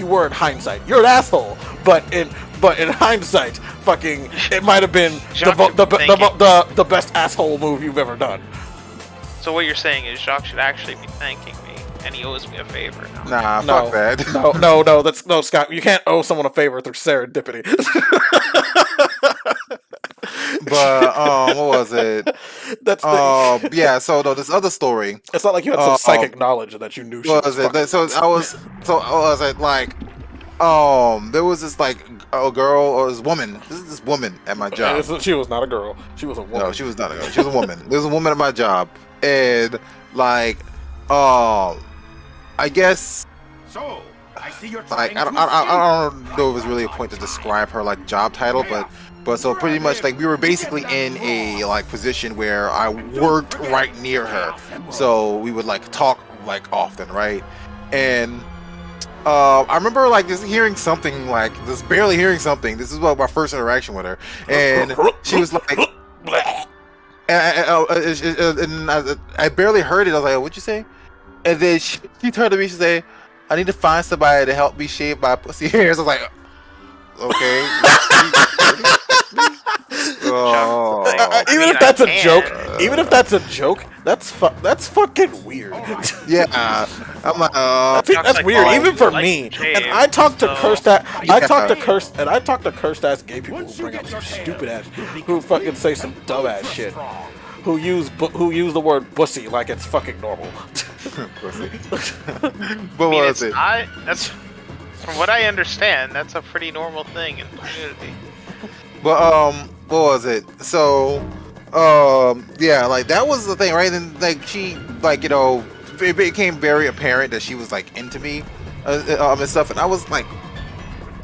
were in hindsight. You're an asshole, but in hindsight, fucking, it might have been Jacques should be thanking- the best asshole move you've ever done. So what you're saying is Jacques should actually be thanking me, and he owes me a favor now. Nah, No, fuck that. no, Scott. You can't owe someone a favor through serendipity. But what was it? That's Yeah. So no, this other story. it's not like you had some psychic knowledge that you knew. She What was was it? fucking- So I was at like there was this like a girl or this woman. This woman at my job. She was not a girl. She was a woman. No, she was not a girl. She was a woman. There was a woman at my job, and like, I guess So, I see you're like trying I don't know if it was really a point to describe her like job title, but so pretty much like we were basically in a like position where I worked right near her, so we would like talk like often, right? And I remember like just hearing something like just barely hearing something. This is what my first interaction with her, and she was like. And I barely heard it. I was like, "What'd you say?" And then she turned to me. She said, "I need to find somebody to help me shave my pussy hairs." I was like, "Okay." Oh. Even if that's a joke, that's fucking weird. Yeah, I'm like, That's like, weird, oh, even you for like me. to shave, And I talk to so- cursed ass. I Yeah. talk to cursed ass gay people who bring up some stupid ass, who fucking say some dumb ass shit, who use the word pussy like it's fucking normal. but I what mean, was it's it? not. That's from what I understand. That's a pretty normal thing in the community. But what was it? So, yeah, like that was the thing, right? And like she, like it became very apparent that she was like into me, and stuff. And I was like,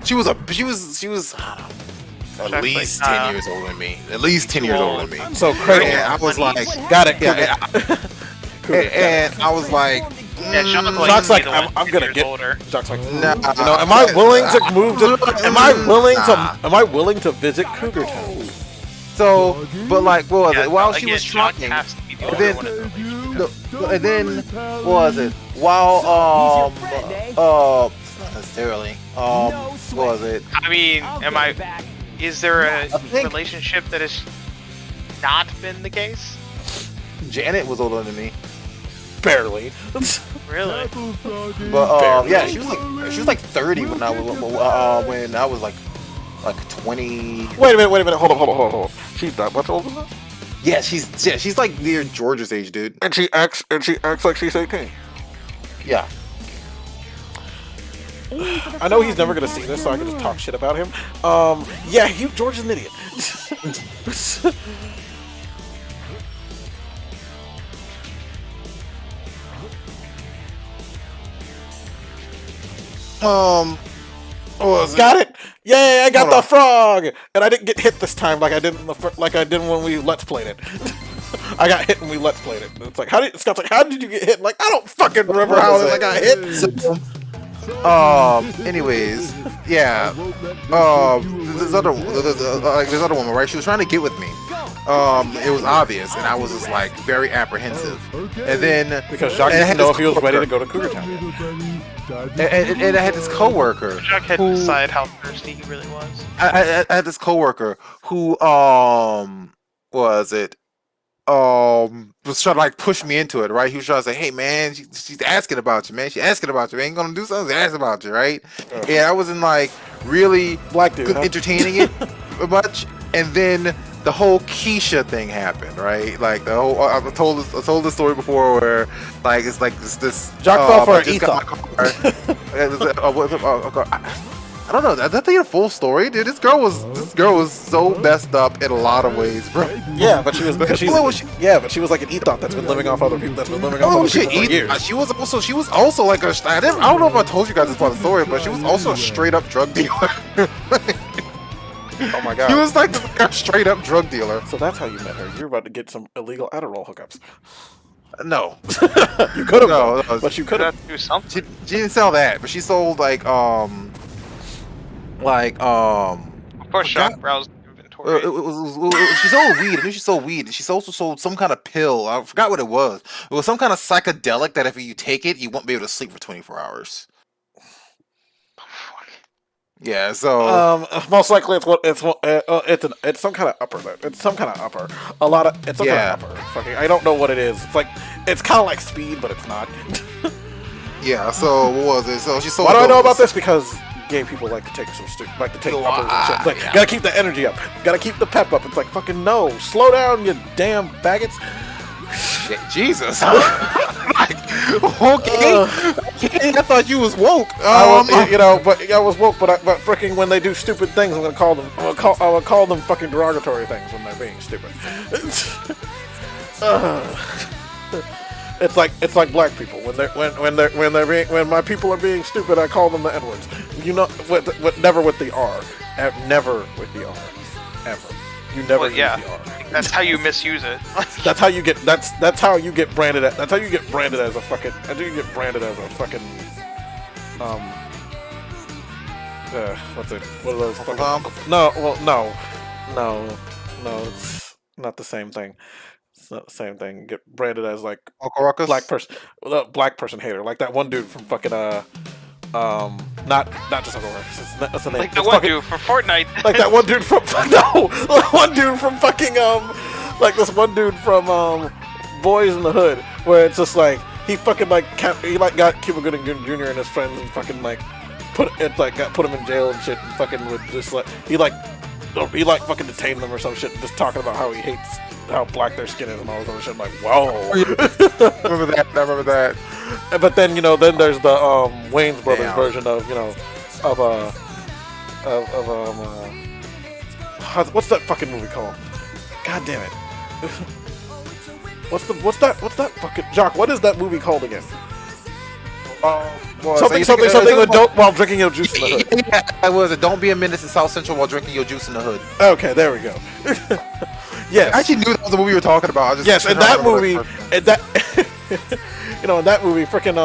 she was I don't know, at Jack's least like, 10 years older than me. At least 10 years older than me. So crazy. And I was like, Got it. yeah, and I was like, Yeah, Jacques Jock's like, the one I'm 10 gonna years get. older. Jock's like, Nah. am I willing to move to? Am Nah. I willing to visit Cougar Town? so, but like, what was Yeah, it? While again, she was Jacques talking, has to be the and older then- one in the relationship. no, and then what was it? While not necessarily. What was it? I mean, is there a think- relationship that has not been the case? Janet was older than me. Barely. Really? But yeah, she was like 30 when I was like 20. Wait a minute. Hold on. She's that much older than that? Yeah, she's like near George's age, dude. And she acts like she's 18. Yeah. aiming for the I know he's frog never and gonna see this, so I can just capture talk shit about him. Yeah, George is an idiot. What was it? Got it! Yay! I got Hold the on. frog, and I didn't get hit this time like I did like I did when we let's played it. I got hit when we let's played it. It's like Scott's like, how did you get hit? I'm like, I don't fucking remember how I got hit. Anyways, yeah. This other woman, right? She was trying to get with me. It was obvious, and I was just like very apprehensive. And then Because Jacques and I didn't had know this if he was ready to coworker- go to Cougar Town yet. and I had this coworker. Jack had to who- decide how thirsty he really was. I had this coworker who was it was trying to like push me into it, right? He was trying to say, "Hey man, she's asking about you, man. She's asking about you. Ain't gonna do something. She's asking about you, right?" And I wasn't like really Black dude, huh? entertaining it much. And then the whole Keisha thing happened, right? Like the whole I told this story before where like it's like this Jacques fell for I an just got my car. I don't know. That's the full story, dude. This girl was so messed up in a lot of ways, bro. Yeah, but she was because Well, was she- but she was like an ethot that's been living off other people. That's been living off Oh other shit! people for years. She was also like a. I don't know if I told you guys this part of the story, but she was also a straight up drug dealer. Oh my He god. was like a straight up drug dealer. So that's how you met her. You're about to get some illegal Adderall hookups. No, You could have, No, but you could Could have. have to do something. she didn't sell that, but she sold like Of course, Shock browsed inventory. she sold weed. I knew she sold weed. She also sold some kind of pill. I forgot what it was. It was some kind of psychedelic that if you take it, you won't be able to sleep for 24 hours. Yeah, so Most likely it's some kind of upper. It's some kind of upper. A lot of it's some Yeah. kind of upper. Fucking, I don't know what it is. It's like it's kind of like speed, but it's not. yeah, so what was it? So she sold. Why do I know those. about this? Because gay people like to take like to take uppers and shit. It's like Yeah. gotta keep the energy up, gotta keep the pep up. It's like fucking no, slow down, you damn faggots. Jesus. Like, okay. I thought you was woke. I was, but I was woke. But freaking when they do stupid things, I'm gonna call them. I will call them fucking derogatory things when they're being stupid. It's like black people when my people are being stupid, I call them the N-words. You know, never with the R, never with the R, ever. You never Well, yeah. use the R. That's how you misuse it. That's how you get. That's how you get branded. That's how you get branded as a fucking. That's how you get branded as a fucking. What's it? What are those? Uncle Fucking, Tom? no. Well, no. It's not the same thing. It's not the same thing. Get branded as like Uncle Ruckus? black person hater, like that one dude from fucking not just Uncle Ruckus. What's the name? Like the It's one fucking- dude from Fortnite. like that one dude from one dude from fucking like this one dude from Boys in the Hood, where it's just like he fucking like he like got Cuba Gooding Jr. and his friends and fucking like put him in jail and shit and fucking with just like he fucking detained them or some shit and just talking about how he hates how black their skin is and all this other shit. I'm like, whoa. I remember that. But then then there's the Wayne's Brothers Damn. version of what's that fucking movie called? God damn it! What's that fucking Jock? What is that movie called again? Something while drinking your juice in the hood. Yeah, that was it. Don't be a menace in South Central while drinking your juice in the hood. Okay, there we go. Yes. I actually knew that was the movie you were talking about. I just Yes, in couldn't that remember movie, what it in that, in that movie, freaking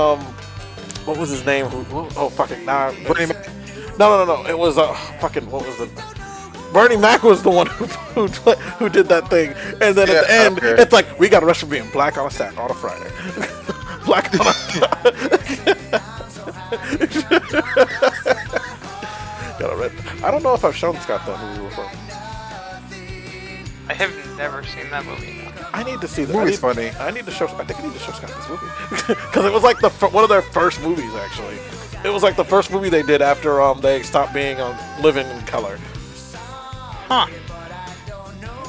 what was his name? Fucking nah. Bernie Mac. No. It was fucking what was it? Bernie Mac was the one who did that thing, and then at the end, okay. it's like we got arrested for being black on a Saturday, on a Friday, black on a. Got arrested. I don't know if I've shown Scott that movie before. I have never seen that movie. I need to see that. Movie's funny. I think I need to show Scott this movie because it was like one of their first movies. Actually, it was like the first movie they did after they stopped being living in color. Huh.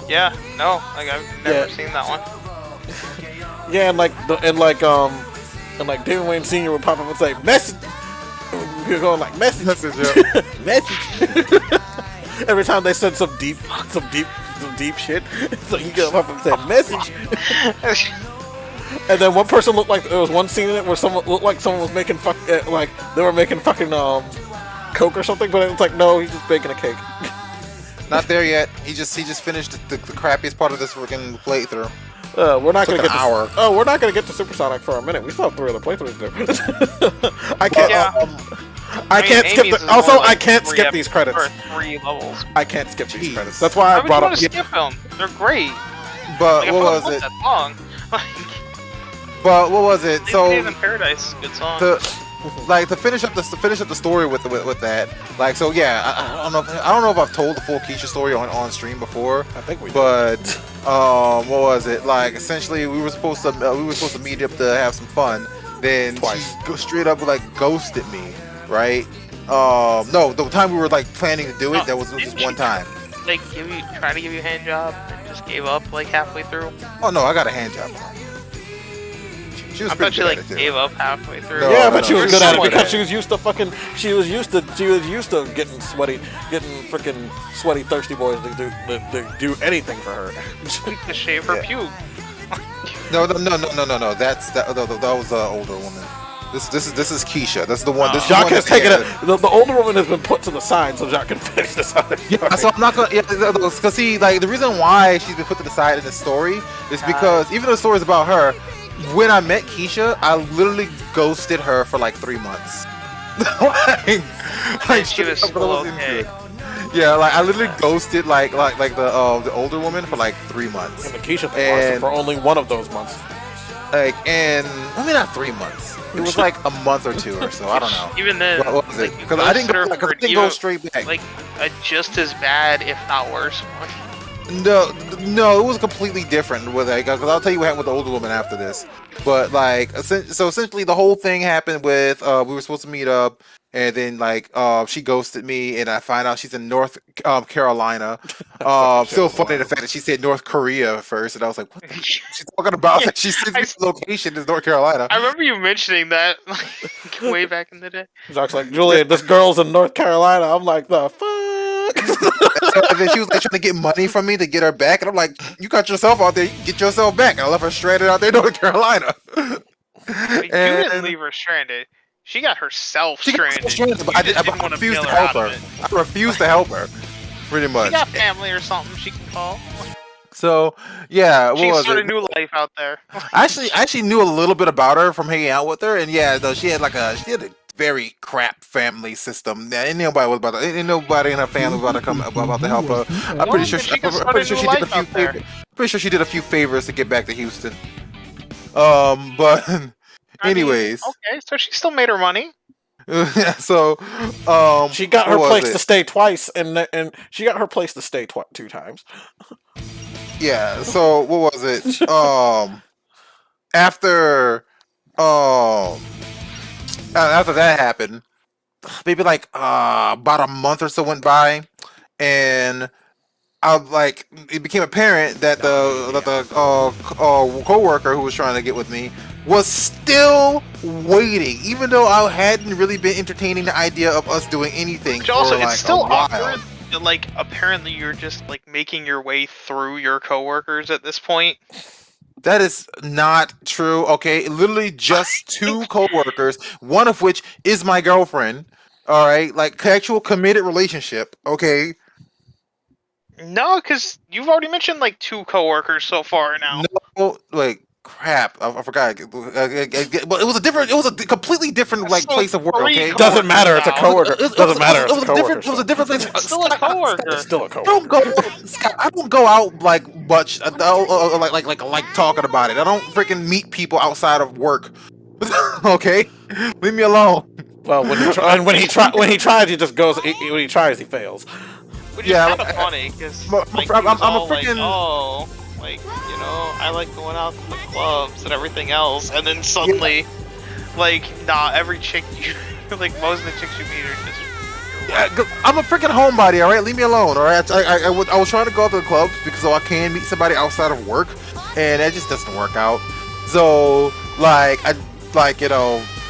Yeah, no, like I've never Yeah. seen that one. Yeah, and like David Wayne Sr. would pop up and say, You're going like message, message. Every time they said some deep shit, so you go up and say message. And then one person looked like there was one scene in it where someone looked like someone was making like they were making fucking coke or something, but it's like no, he's just baking a cake. Not there yet. He just finished the crappiest part of this freaking playthrough. We're not gonna Took get an hour. Oh, we're not gonna get to Supersonic for a minute. We still have 3 other playthroughs to do. I can't. I can't skip. Also, I can't skip these credits. For 3 levels. I can't skip these credits. That's why I brought up. Skip them. They're great. But like, what was it? That song. But what was it? So in Paradise, good song. To finish up the story with that. Like, so yeah, I don't know if I've told the full Keisha story on stream before. I think we did. But what was it? Like, essentially, we were supposed to meet up to have some fun. Then Twice. She straight up like ghosted me, right? No, the time we were like planning to do it, that was just one time. Like, try to give you a hand job and just gave up like halfway through. Oh no, I got a hand job. She was I thought she good like at it, too. gave up halfway through. No, Yeah, but she was good at it somewhat because she was used to getting freaking sweaty, thirsty boys to do anything for her. To shave her puke. No. That was the older woman. This is Keisha. That's the one. This is the Jacques one has that's- taken it. The older woman has been put to the side so Jacques can finish this other story. Yeah, so I'm not gonna. Yeah, because see, like the reason why she's been put to the side in this story is because even though the story is about her, when I met Keisha, I literally ghosted her for like 3 months. like She was still okay. Yeah, like I literally ghosted like the older woman for like 3 months. And the Keisha thing lasted for only one of those months. Like, and I mean not 3 months. It was like a month or 2 or so. I don't know. Even then, What was it? like, Because I didn't ghosted her go for straight back. like a just as bad, if not worse one. No, it was completely different with like, because I'll tell you what happened with the older woman after this. But like, so essentially, the whole thing happened with we were supposed to meet up, and then like she ghosted me, and I find out she's in North Carolina. Still funny the fact that she said North Korea first, and I was like, what the she's talking about? Like, she said this location is North Carolina. I remember you mentioning that like, way back in the day. Jacques like, Julian, this girl's in North Carolina. I'm like, the fuck? And then she was like trying to get money from me to get her back, and I'm like, you got yourself out there, you can get yourself back. And I left her stranded out there in North Carolina. Like, you didn't leave her stranded. She got herself stranded. But I refused to help her. I refused to help her, pretty much. She got family or something she can call. So yeah, what She was started it? a new life out there. I actually knew a little bit about her from hanging out with her, and yeah, though she had a very crap family system. Ain't nobody in her family was about to help her. I'm pretty sure she did a few favors to get back to Houston. But anyways, Okay, so she still made her money. yeah. So She got her what was place it? to stay twice, and she got her place to stay 2 times. Yeah, so what was it? After that happened, maybe like about a month or so went by, and it became apparent that the coworker who was trying to get with me was still waiting, even though I hadn't really been entertaining the idea of us doing anything. Which also, for, like, it's still a while. awkward. That, like, apparently you're just like making your way through your coworkers at this point. That is not true. Okay, literally just 2 coworkers, one of which is my girlfriend. All right, like actual committed relationship. Okay. No, because you've already mentioned like 2 coworkers so far now. No, like crap. I forgot. But it was a completely different like So place of work. 3 Okay. coworkers Doesn't matter. It's a now. coworker. Doesn't matter. It's a coworker. It was a different place. It's still a coworker. It's still a I coworker. don't go. Scott, I don't go out like much. Like talking about it. I don't freaking meet people outside of work. Okay, leave me alone. Well, when he tries, he just goes. When he tries, he fails. Which is kind of funny, because like, I'm a all freaking- like, I like going out to the clubs and everything else, and then suddenly, like, every chick like, most of the chicks you meet are just... I'm a freaking homebody, all right? Leave me alone, all right? I was trying to go out to the clubs because I can meet somebody outside of work, and that just doesn't work out. So,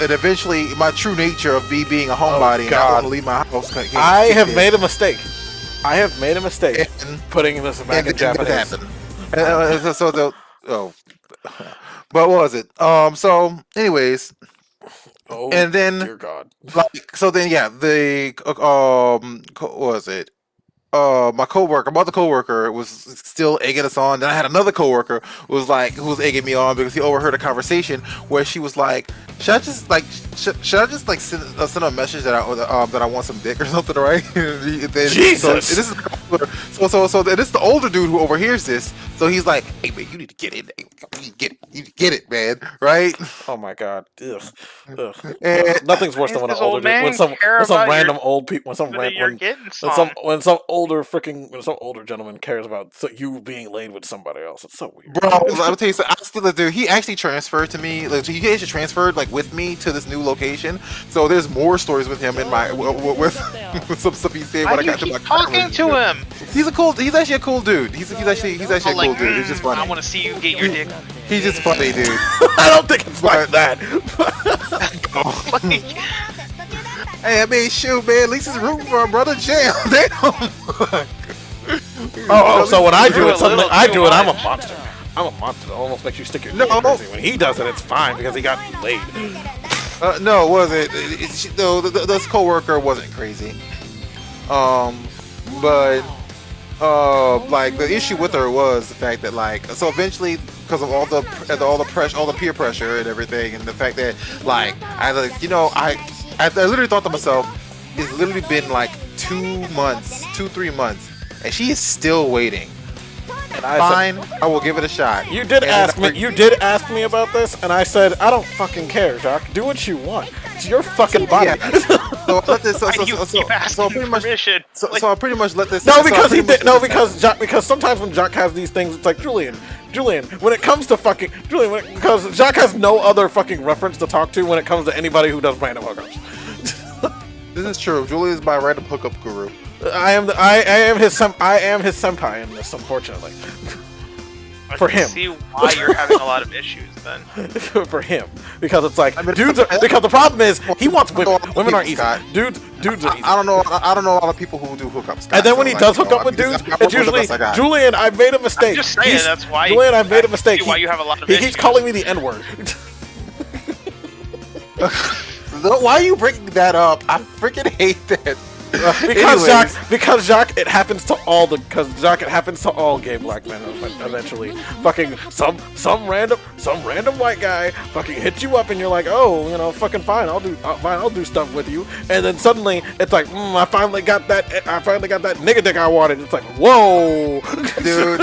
and eventually my true nature of me being a homebody and not God. want to leave my house. I have made a mistake. I have made a mistake And- putting this back in and then what Japanese. happened? But what was it? So, anyways, Oh, and then dear God. like, so then yeah, what was it? My coworker, my other coworker was still egging us on. Then I had another coworker who was egging me on because he overheard a conversation where she was like, "Should I just send a message that I want some dick or something, right?" And then, Jesus! So this is the older dude who overhears this. So he's like, "Hey man, you need to get in. You need to get it, man, right?" Oh my God. Ugh. Ugh. And Nothing's worse than when an Does this older old dude, when man some care when some about random old people, when some whether you're random getting when some older gentleman cares about you being laid with somebody else. It's so weird. Bro, I'll tell you something. I still do. He actually transferred to me. Like, he actually transferred like with me to this new location. So there's more stories with him in my with some stuff he said Why when I do you got to my keep talking to him? He's actually a cool dude. He's actually a cool dude. He's just funny. I want to see you get your dick. He's just funny, dude. I don't think it's like that. Like, Hey, I mean, shoot, man. At least it's room for a brother jail. Damn. So when I do You're it, a suddenly little I too do it. I'm a much. monster. I'm a monster. It almost makes you stick your No. dick in crazy. When he does it, it's fine because he got laid. No, it wasn't. No, this coworker wasn't crazy. But like the issue with her was the fact that like so eventually because of all the pressure, all the peer pressure and everything, and the fact that like I literally thought to myself, it's literally been like 3 months, and she is still waiting. And I Fine, I will give it a shot. You did And ask then me. You did ask me about this, and I said I don't fucking care, Jacques. Do what you want. It's your fucking body. Yeah. So I let this. why do you keep asking pretty much. permission? So Like, I pretty much let this. No, so I because he pretty did. much- No, because sometimes when Jacques has these things, it's like Julian. When it comes to fucking because Jacques has no other fucking reference to talk to when it comes to anybody who does random hookups. This is true. Julie is my random hookup guru. I am his senpai in this, unfortunately. I For can him. see why you're having a lot of issues then. For him, because it's like I mean, dudes. Because the problem is he wants women. Women aren't easy. Scott. Dudes are easy. I don't know a lot of people who do hookups. And then when he does hook up with dudes, it's usually Julian. I made a mistake. just saying, that's why. Julian, I made a I mistake. see why you have a lot of He keeps issues. calling me the N-word. Why are you bringing that up? I freaking hate that. Because Jacques, it happens to all gay black men eventually. Fucking some random white guy fucking hits you up and you're like, oh, fucking fine, I'll do stuff with you. And then suddenly it's like, I finally got that nigga dick I wanted. It's like, whoa, dude,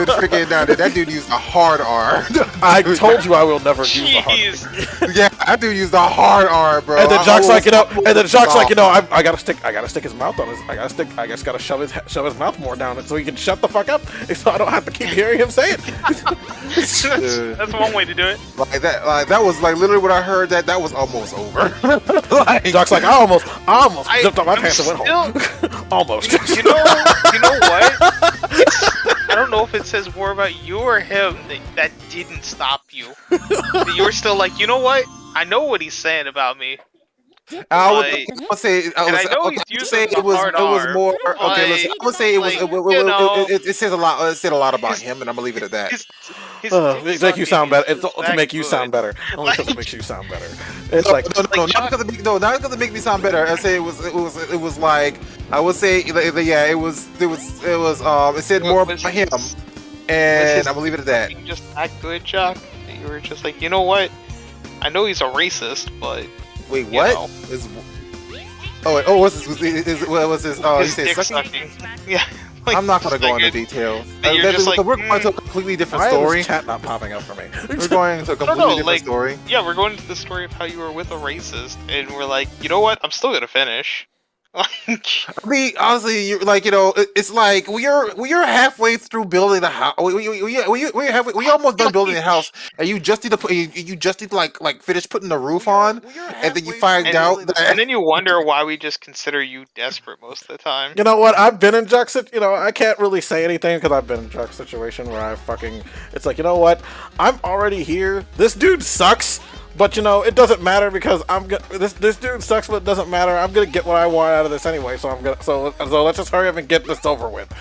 freaking that dude used a hard R. I told you I will never use the hard. Jeez. Yeah, that dude used a hard R, bro. And then Jacques like, I gotta stick his mouth on his. I just gotta shove his mouth more down it so he can shut the fuck up, so I don't have to keep hearing him say it. That's one way to do it. Like that was like literally what I heard. That was almost over. Jacques like, I almost zipped up my pants and went home. Almost. You know what? I don't know if it says more about you or him that didn't stop you. That you were still like, you know what? I know what he's saying about me. I Like, would say and I know he's using the hard it was R, more okay. Listen, I would say it was like, it says a lot. It said a lot about him, and I'm gonna leave it at that. His To make you sound better. It's to that make you good. sound better. Only because it Like- makes you sound better. It's like No, not because it make me sound better. I say it was like I would say yeah, it said more Was about him, his- and I'm gonna leave it at that. You just that good, Jock. That you were just like, you know what? I know he's a racist, but Wait, you what? know. What's this? Oh, he his said dick sucking. sucking. Yeah. Like, I'm not gonna go like into it- details. and you're just like, we're going to a completely different why story. is chat not popping up for me? We're going to a completely different like- story. Yeah, we're going into the story of how you were with a racist, and we're like, you know what? I'm still gonna finish. Like, I mean, honestly, you're like, it's like we're halfway through building the house. We almost done building the house, and you just need to like finish putting the roof on, and then you find out and that then you wonder why we just consider you desperate most of the time. You know what? I've been in Jacques. I can't really say anything because I've been in Jacques' situation where it's like, you know what? I'm already here. This dude sucks. But you know, it doesn't matter because this dude sucks, but it doesn't matter. I'm gonna get what I want out of this anyway, so so let's just hurry up and get this over with.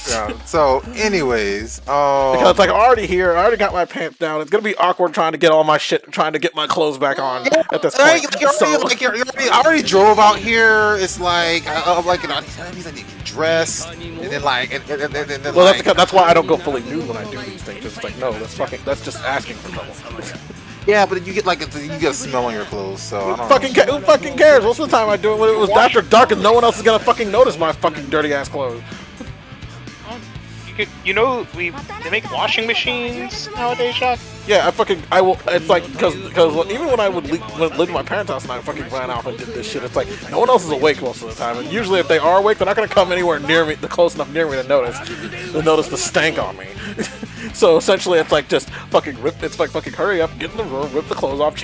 Yeah. So, anyways, because like I'm already here, I already got my pants down. It's gonna be awkward trying to get all my shit, trying to get my clothes back on at this point. I already drove out here. It's like, like, you know, he's like dressed, and then like, and then well, like, that's why I don't go fully nude when I do these things. It's like, no, that's just asking for trouble. yeah, but you get like you get a smell on your clothes, so I don't Who fucking cares? Most of the time I do it when it was after dark and no one else is gonna fucking notice my fucking dirty ass clothes. You know, they make washing machines nowadays, Chuck. Yeah, I will. It's like because even when I would live in my parents' house and I fucking ran off and did this shit, it's like no one else is awake most of the time. And usually, if they are awake, they're not gonna come anywhere near me, close enough near me to notice the stank on me. So essentially, it's like just fucking rip. It's like fucking hurry up, get in the room, rip the clothes off,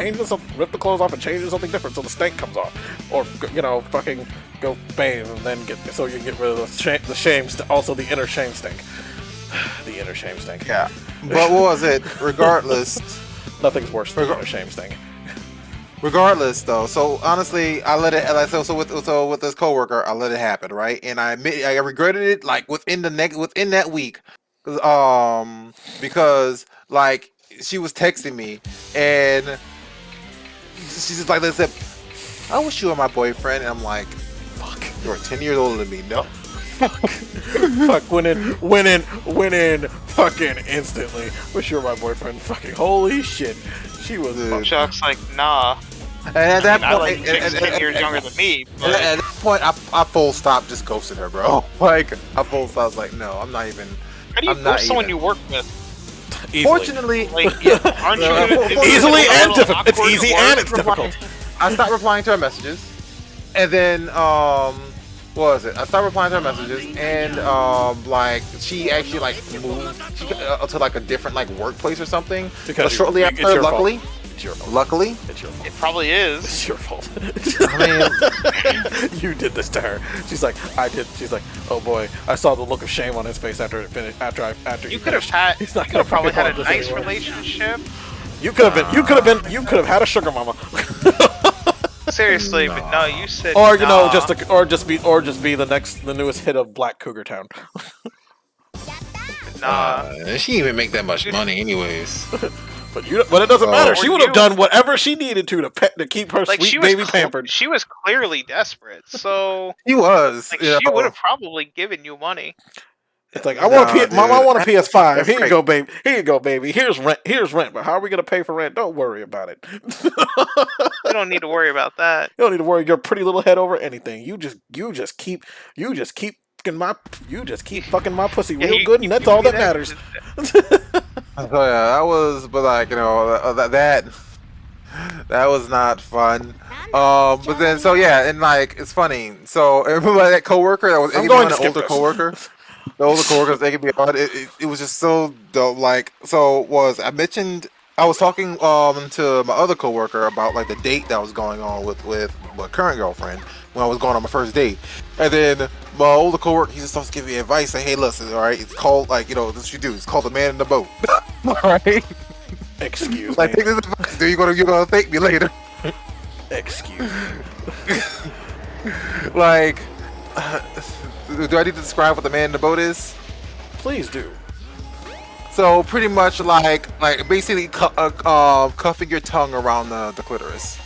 rip the clothes off, and change into something different so the stank comes off. Or you know, fucking go bathe and then so you get rid of the shame, also the inner shame stink. The inner shame stink. Yeah. But what was it? Regardless, nothing's worse than the inner shame stink. Regardless, though, so honestly, I let it. Like, so with this coworker, I let it happen, right? And I admit I regretted it like within that week, because like she was texting me and she's just like, "Listen, I wish you were my boyfriend," and I'm like, "Fuck, you're 10 years older than me, no." Fuck, went in, fucking instantly. Wish you were my boyfriend. Fucking holy shit, she was. Chuck's like, nah. And at that point, I like 10 years younger than me. But at that point, I full stop just ghosted her, bro. Like I full stop. I was like, no, I'm not even. How do you ghost someone you work with? Easily. Fortunately, Like, aren't you? Easily and difficult. It's easy and it's difficult. I stopped replying to her messages, and then what was it? I started replying to her messages, and like she actually like moved to like a different like workplace or something. Because shortly after, luckily, it's your fault. Luckily, it's your fault. It probably is. It's your fault. I mean, you did this to her. She's like, I did. She's like, oh boy, I saw the look of shame on his face after it finished. After you could have had. He's not could have probably had a this nice anymore. relationship. You could have had a sugar mama. Seriously, but no, you said. Or you know, nah. just be the newest hit of Black Cougar Town. Nah. she didn't even make that much money, anyways. But it doesn't matter. She would have you- done whatever she needed to keep her Like, sweet baby pampered. She was clearly desperate, so He was. like, you know. she would have probably given you money. It's like I want Mom, I want a PS5. That's Here you great. go, baby. Here you go, baby. Here's rent. But how are we gonna pay for rent? Don't worry about it. You don't need to worry about that. You don't need to worry your pretty little head over anything. You just keep fucking my pussy real good, and that's all that matters. So yeah, that was, but like, you know, that was not fun. But then, so yeah, and like, it's funny. So remember that coworker that was I'm going to the older coworker. The older coworkers they could be on. It was just so dope. Like, so I mentioned I was talking to my other coworker about like the date that was going on with my current girlfriend when I was going on my first date, and then my older coworker he just starts giving me advice. Like, hey, listen, all right, it's called like, you know, this is what you do. It's called the man in the boat. All right. Excuse Like, me. take this advice. Dude, you're gonna thank me later. Excuse me. Like, do I need to describe what the man in the boat is? Please do. So pretty much like basically cuffing your tongue around the clitoris.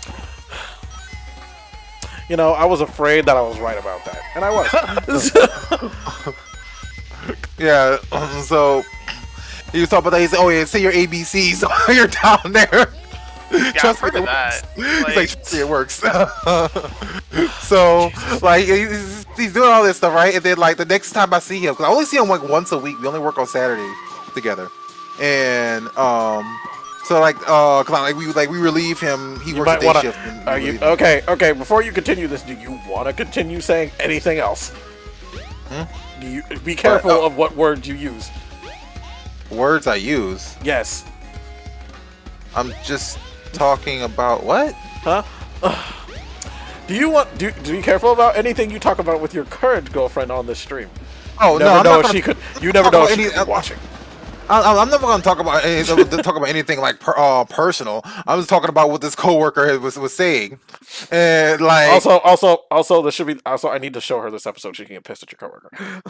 You know, I was afraid that I was right about that, and I was. Yeah. So he was talking about that. He said, "Oh yeah, say your ABCs while you're down there." Yeah, Trust I've heard me, of that. He's like, trust me, it works. So like he's doing all this stuff, right? And then like the next time I see him, because I only see him like once a week. We only work on Saturday together, and so like cause we relieve him. He works a day shift. and we Are you relieve him. okay? Before you continue this, do you want to continue saying anything else? Do you be careful of what words you use? Words I use? Yes. I'm just talking about what? Huh? Do you be careful about anything you talk about with your current girlfriend on this stream? Oh You no, never I'm know not if gonna, she could. You never know if she could be watching. I'm never gonna talk about anything like personal. I'm just talking about what this coworker was saying, and like Also, this should be. Also, I need to show her this episode. She can get pissed at your coworker.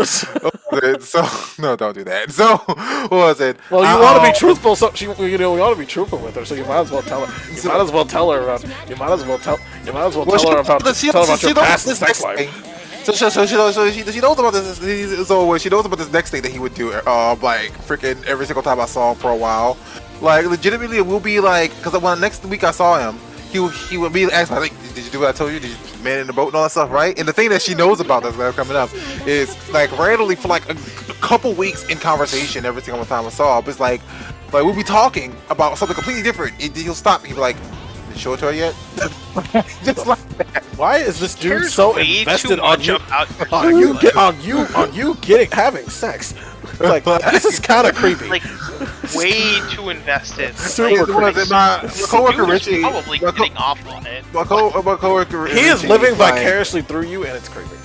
so no, don't do that. So what was it? Well, you want to be truthful, so we want to be truthful with her. So you might as well tell her. You might as well tell her about. You might as well tell her about your past sex life. So she knows about this. So she knows about this next thing that he would do, like freaking every single time I saw him for a while. Like legitimately, it will be like because when next week I saw him, he would be asking like, "Did you do what I told you? Did you man in the boat and all that stuff?" Right? And the thing that she knows about that's coming up is like randomly for like a couple weeks in conversation every single time I saw him, it's like we'll be talking about something completely different. He'll stop. He'll be like, "Did you show it to her yet?" Just like that. Why is this dude There's so way invested too on much you? about On you having sex? Like this is kind of creepy. like way too invested. Super creepy. My coworker Dude is Richie, probably getting off on it. my coworker. He is Richie, living like, vicariously through you, and it's creepy.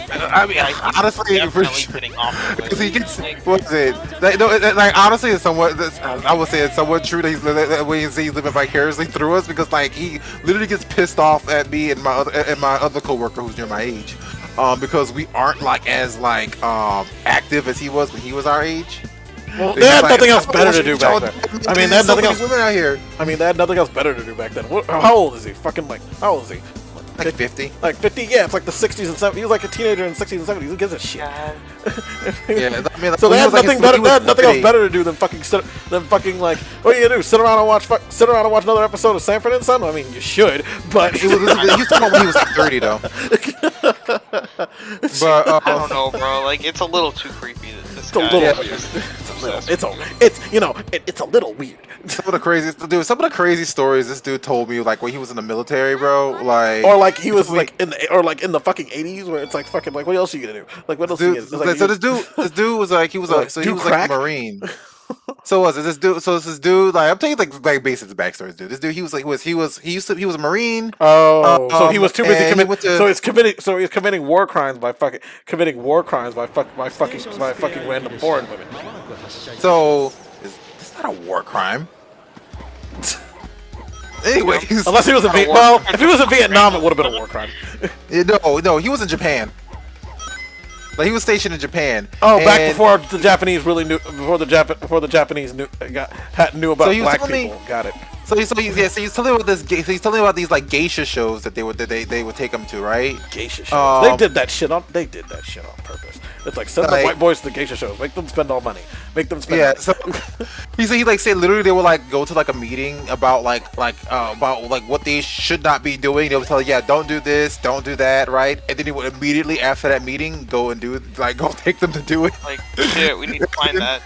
I mean, honestly, for Definitely sure. getting off on Because it. he gets, what is it? Like, no, like honestly, it's somewhat. I would say it's somewhat true that that way he's living vicariously through us because like he literally gets pissed off at me and my other coworker who's near my age, because we aren't like as like active as he was when he was our age. Well, they had nothing else better to do back then. I mean, they had so nothing many else. women out here. I mean, they had nothing else better to do back then. How old is he? Fucking like, how old is he? Like 50. Like 50? Yeah, it's like the 60s and 70s. He was like a teenager in the 60s and 70s. Who gives a shit? Yeah, I mean, So they had nothing better. They had nothing else better. better to do than fucking like. What are you gonna do? Sit around and watch another episode of Sanford and Son? I mean, you should, but He was talking about when he was like 30 though. But I don't know, bro. Like it's a little too creepy. That this it's a guy little is weird. just It's a little weird. some of the crazy stories this dude told me, like when he was in the military, bro. Like, Or like he was like in the fucking 80s, where it's like fucking like what else are you gonna do? Like what else? dude, It's like, so this dude was like he was Like, so do he was crack? like a Marine. So was it this dude? So this dude, like I'm taking like basic backstories, dude. This dude, he was a Marine. Oh, so he was too busy and he committing. went to- So he's committing war crimes by fucking random foreign women. So it's not a war crime. Anyways, Unless he was in Not a war Well, crime. if he was in Vietnam, it would have been a war crime. no, he was in Japan. Like he was stationed in Japan. Oh, back And- before the Japanese really knew, before the Japanese knew about So he was black telling me- people. Got it. So he's telling me about this. So he's telling me about these like geisha shows that they would take him to, right? Geisha shows. They Um, did that shit on. They did that shit on purpose. It's like send the Like- white boys to the geisha shows. Make them spend all money. Make them spend. Yeah. money. So he said literally they would like go to like a meeting about about what they should not be doing. They would tell you, yeah, don't do this, don't do that, right? And then he would immediately after that meeting go take them to do it. like shit. We need to find that.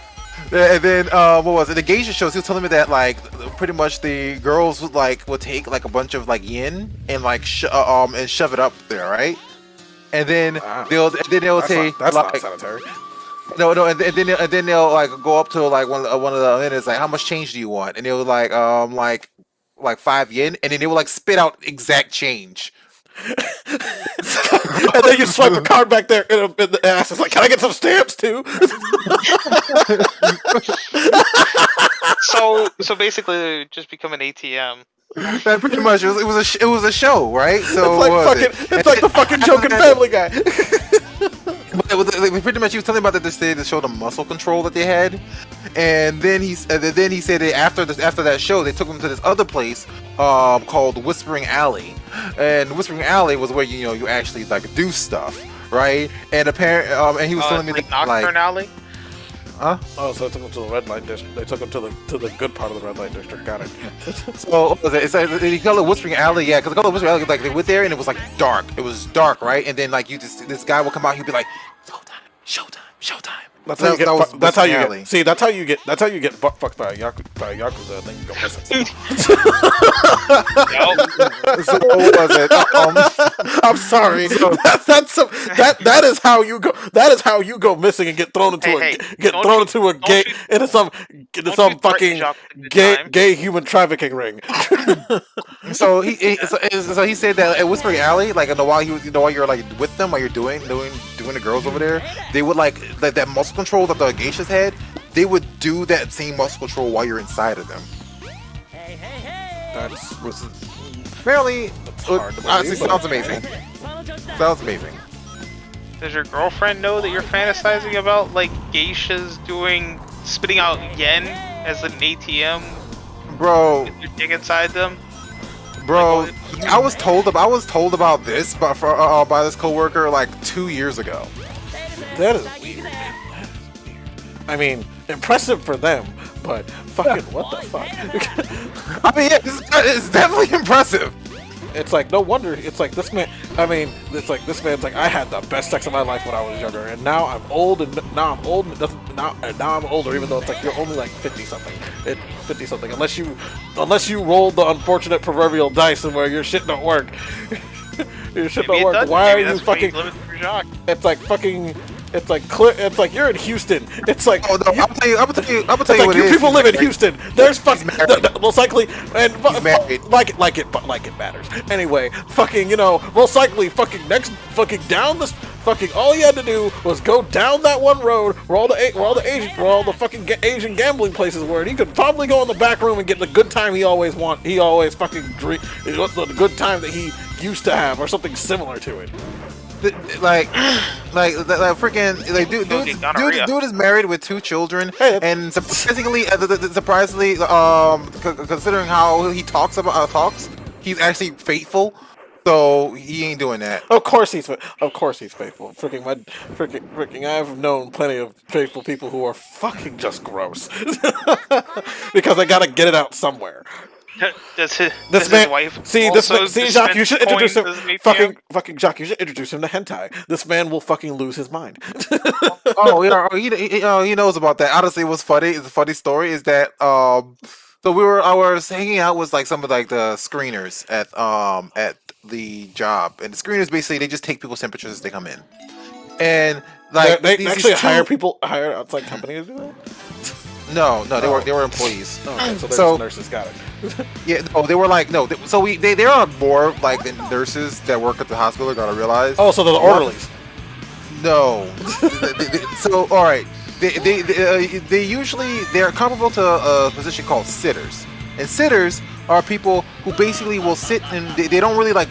And then what was it? The geisha shows. He was telling me that like pretty much the girls would take like a bunch of like yin and like and shove it up there, right? And then Wow. they'll say That's like, not sanitary. no, and then they'll like go up to like one of the and it's like how much change do you want? And they'll like 5 yen, and then they will like spit out exact change. And then you swipe a card back there in the ass. It's like, can I get some stamps too? So basically, just become an ATM. That pretty much it was a show, right? So It's like what was fucking. It's like the fucking joking Family Guy. But it was, like, pretty much, he was telling me about that this day to show the muscle control that they had, and then he said that after that show, they took him to this other place called Whispering Alley, and Whispering Alley was where you actually like do stuff, right? And apparently, and he was telling me like that Nocturne Alley. huh? Oh, so they took him to the red light district. They took him to the good part of the red light district. Got it. So what was it? It's like, they call it Whispering Alley, yeah, because they call it Whispering Alley. Like they went there and it was like dark. It was dark, right? And then like this guy will come out. He'll be like, Showtime. That's how you get. That was That's how you Whispering Alley. get. See, that's how you get. That's how you get butt fucked by a yakuza. Then you go missing. Nope. So what was it? I'm sorry. That is how you go. That is how you go missing and get thrown into Hey, a gay into some threaten fucking Jacques at the time. gay human trafficking ring. So he said that at Whispering Alley, like while you're like with them, while you're doing doing the girls over there, they would like that muscle control that the geishas had. They would do that same muscle control while you're inside of them. That's Was apparently hard to believe, honestly but sounds okay. amazing. Sounds amazing, Does your girlfriend know that you're fantasizing about like geishas spitting out yen as an ATM bro. with your dick inside them? Bro, I was told about this, but by this coworker like 2 years ago. That is weird. I mean, impressive for them, but fucking what the fuck? I mean, yeah, it's definitely impressive. It's like no wonder. It's like this man. I mean, it's like this man's like I had the best sex of my life when I was younger, and now I'm old, and now I'm old, and now I'm older. Even though it's like you're only like 50 something, 50 something. Unless you rolled the unfortunate proverbial dice and where your shit don't work. Your shit Maybe don't it work. does. Why are Maybe you that's why fucking? limit your jock. It's like fucking. It's like clear. It's like you're in Houston. It's like Oh no, I'm gonna tell you it's what like it you is. people live in Houston. There's fucking most likely and married. like it matters. Anyway, fucking most likely fucking next fucking down this fucking all he had to do was go down that one road where all the fucking Asian gambling places were, and he could probably go in the back room and get the good time he always fucking dream the good time that he used to have or something similar to it. Like freaking like dude is married with 2 children, Hey, and surprisingly, considering how he talks, he's actually faithful. So he ain't doing that. Of course he's faithful. Freaking I've known plenty of faithful people who are fucking just gross because they gotta get it out somewhere. Does his wife See, also Jacques, you should introduce him. dispense coins as an ATM? Fucking Jacques, you should introduce him to hentai. This man will fucking lose his mind. Oh yeah, he knows about that. Honestly, what's funny is a funny story is that so I was hanging out with like some of like the screeners at the job, and the screeners basically they just take people's temperatures as they come in, and like they these actually two- hire outside companies to do that. No, they were employees. Oh, okay, so they're So- just nurses. Got it. Yeah, no, they were like no. They're on more like the nurses that work at the hospital. Gotta realize. Oh, so they're the orderlies. No. So all right, they usually they're comparable to a position called sitters, and sitters are people who basically will sit and they don't really like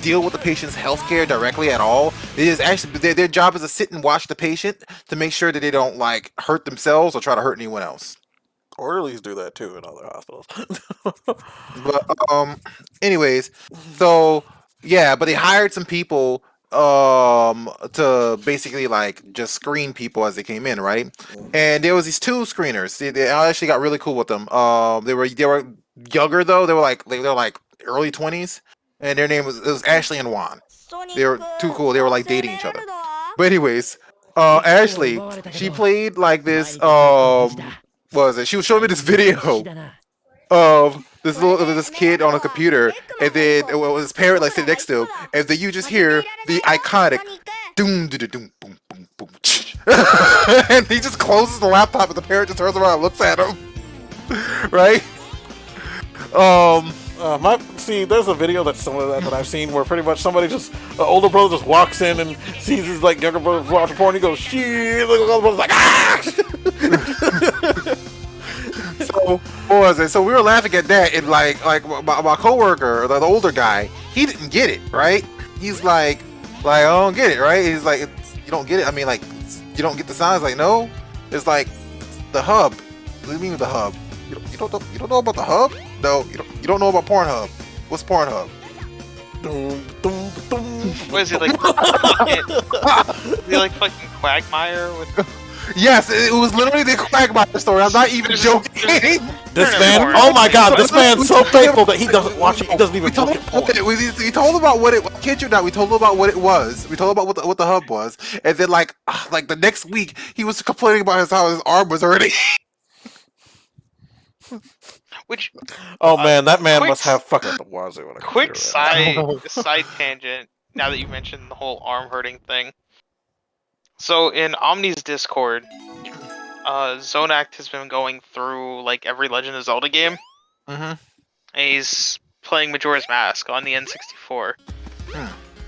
deal with the patient's healthcare directly at all. It is actually their job is to sit and watch the patient to make sure that they don't like hurt themselves or try to hurt anyone else. Orderlies do that too in other hospitals. But anyways, so yeah, but they hired some people to basically like just screen people as they came in, right? And there was these 2 screeners. I actually got really cool with them. They were younger though. They were like early 20s, and their name was Ashley and Juan. They were too cool. They were like dating each other. But anyways, Ashley, she played like this what was it? She was showing me this video of this kid on a computer, and then his parent like sitting next to him, and then you just hear the iconic doom doom doom boom boom boom, and he just closes the laptop, and the parent just turns around and looks at him, right? There's a video that's similar to that I've seen where pretty much somebody an older brother just walks in and sees his like younger brother watching porn. And he goes, "Shit!" The older brother's like, "Ah!" So what was it? So we were laughing at that, and like my coworker, the older guy, he didn't get it, right? He's like I don't get it, right? He's like, you don't get it. I mean, like you don't get the signs. Like no, it's like the hub. What do you mean with the hub? You don't know about the hub? No, you don't know about Pornhub. What's Pornhub? What is he like? Is he like fucking Quagmire with? Yes, it was literally the Quagmire story. I'm not even joking. This man, oh my god, this man's so faithful that he doesn't watch it. He doesn't even look at porn. We told him about what it. Kid you not, we told him about what it was. We told him about what the hub was, and then like the next week he was complaining about how his arm was hurting. Which Oh man, that man quick must have fuck up the wazoo. When I quick consider it. side tangent. Now that you mentioned the whole arm hurting thing, so in Omni's Discord, Zonact has been going through like every Legend of Zelda game. Mm-hmm. And he's playing Majora's Mask on the N64.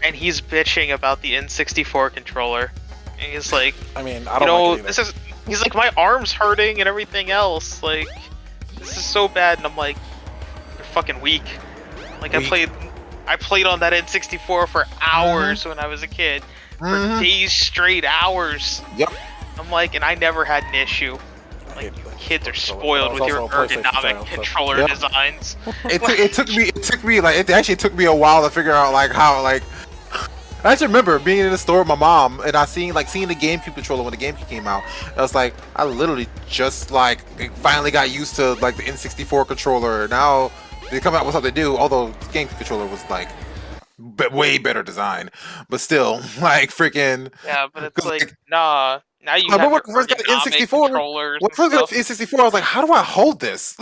and he's bitching about the N64 controller. And he's like, I mean, I you don't know, like it either. he's like, my arm's hurting and everything else. Like, this is so bad. And I'm like, you're fucking weak. Like, Weak. I played on that N64 for hours when I was a kid. For days straight, hours. Yep. I'm like, and I never had an issue. Like, you kids are spoiled with your ergonomic controller designs. It took me like it actually took me a while to figure out like how like I actually remember being in the store with my mom and I seeing the GameCube controller when the GameCube came out. I was like, I literally just like finally got used to like the N64 controller. Now they come out with something new. Although the GameCube controller was like way better design, but still like freaking. Yeah, but it's 'cause, like, nah. Now you I have remember your when I first got the ergonomic N64. controllers When I and first got stuff. the N64, I was like, how do I hold this?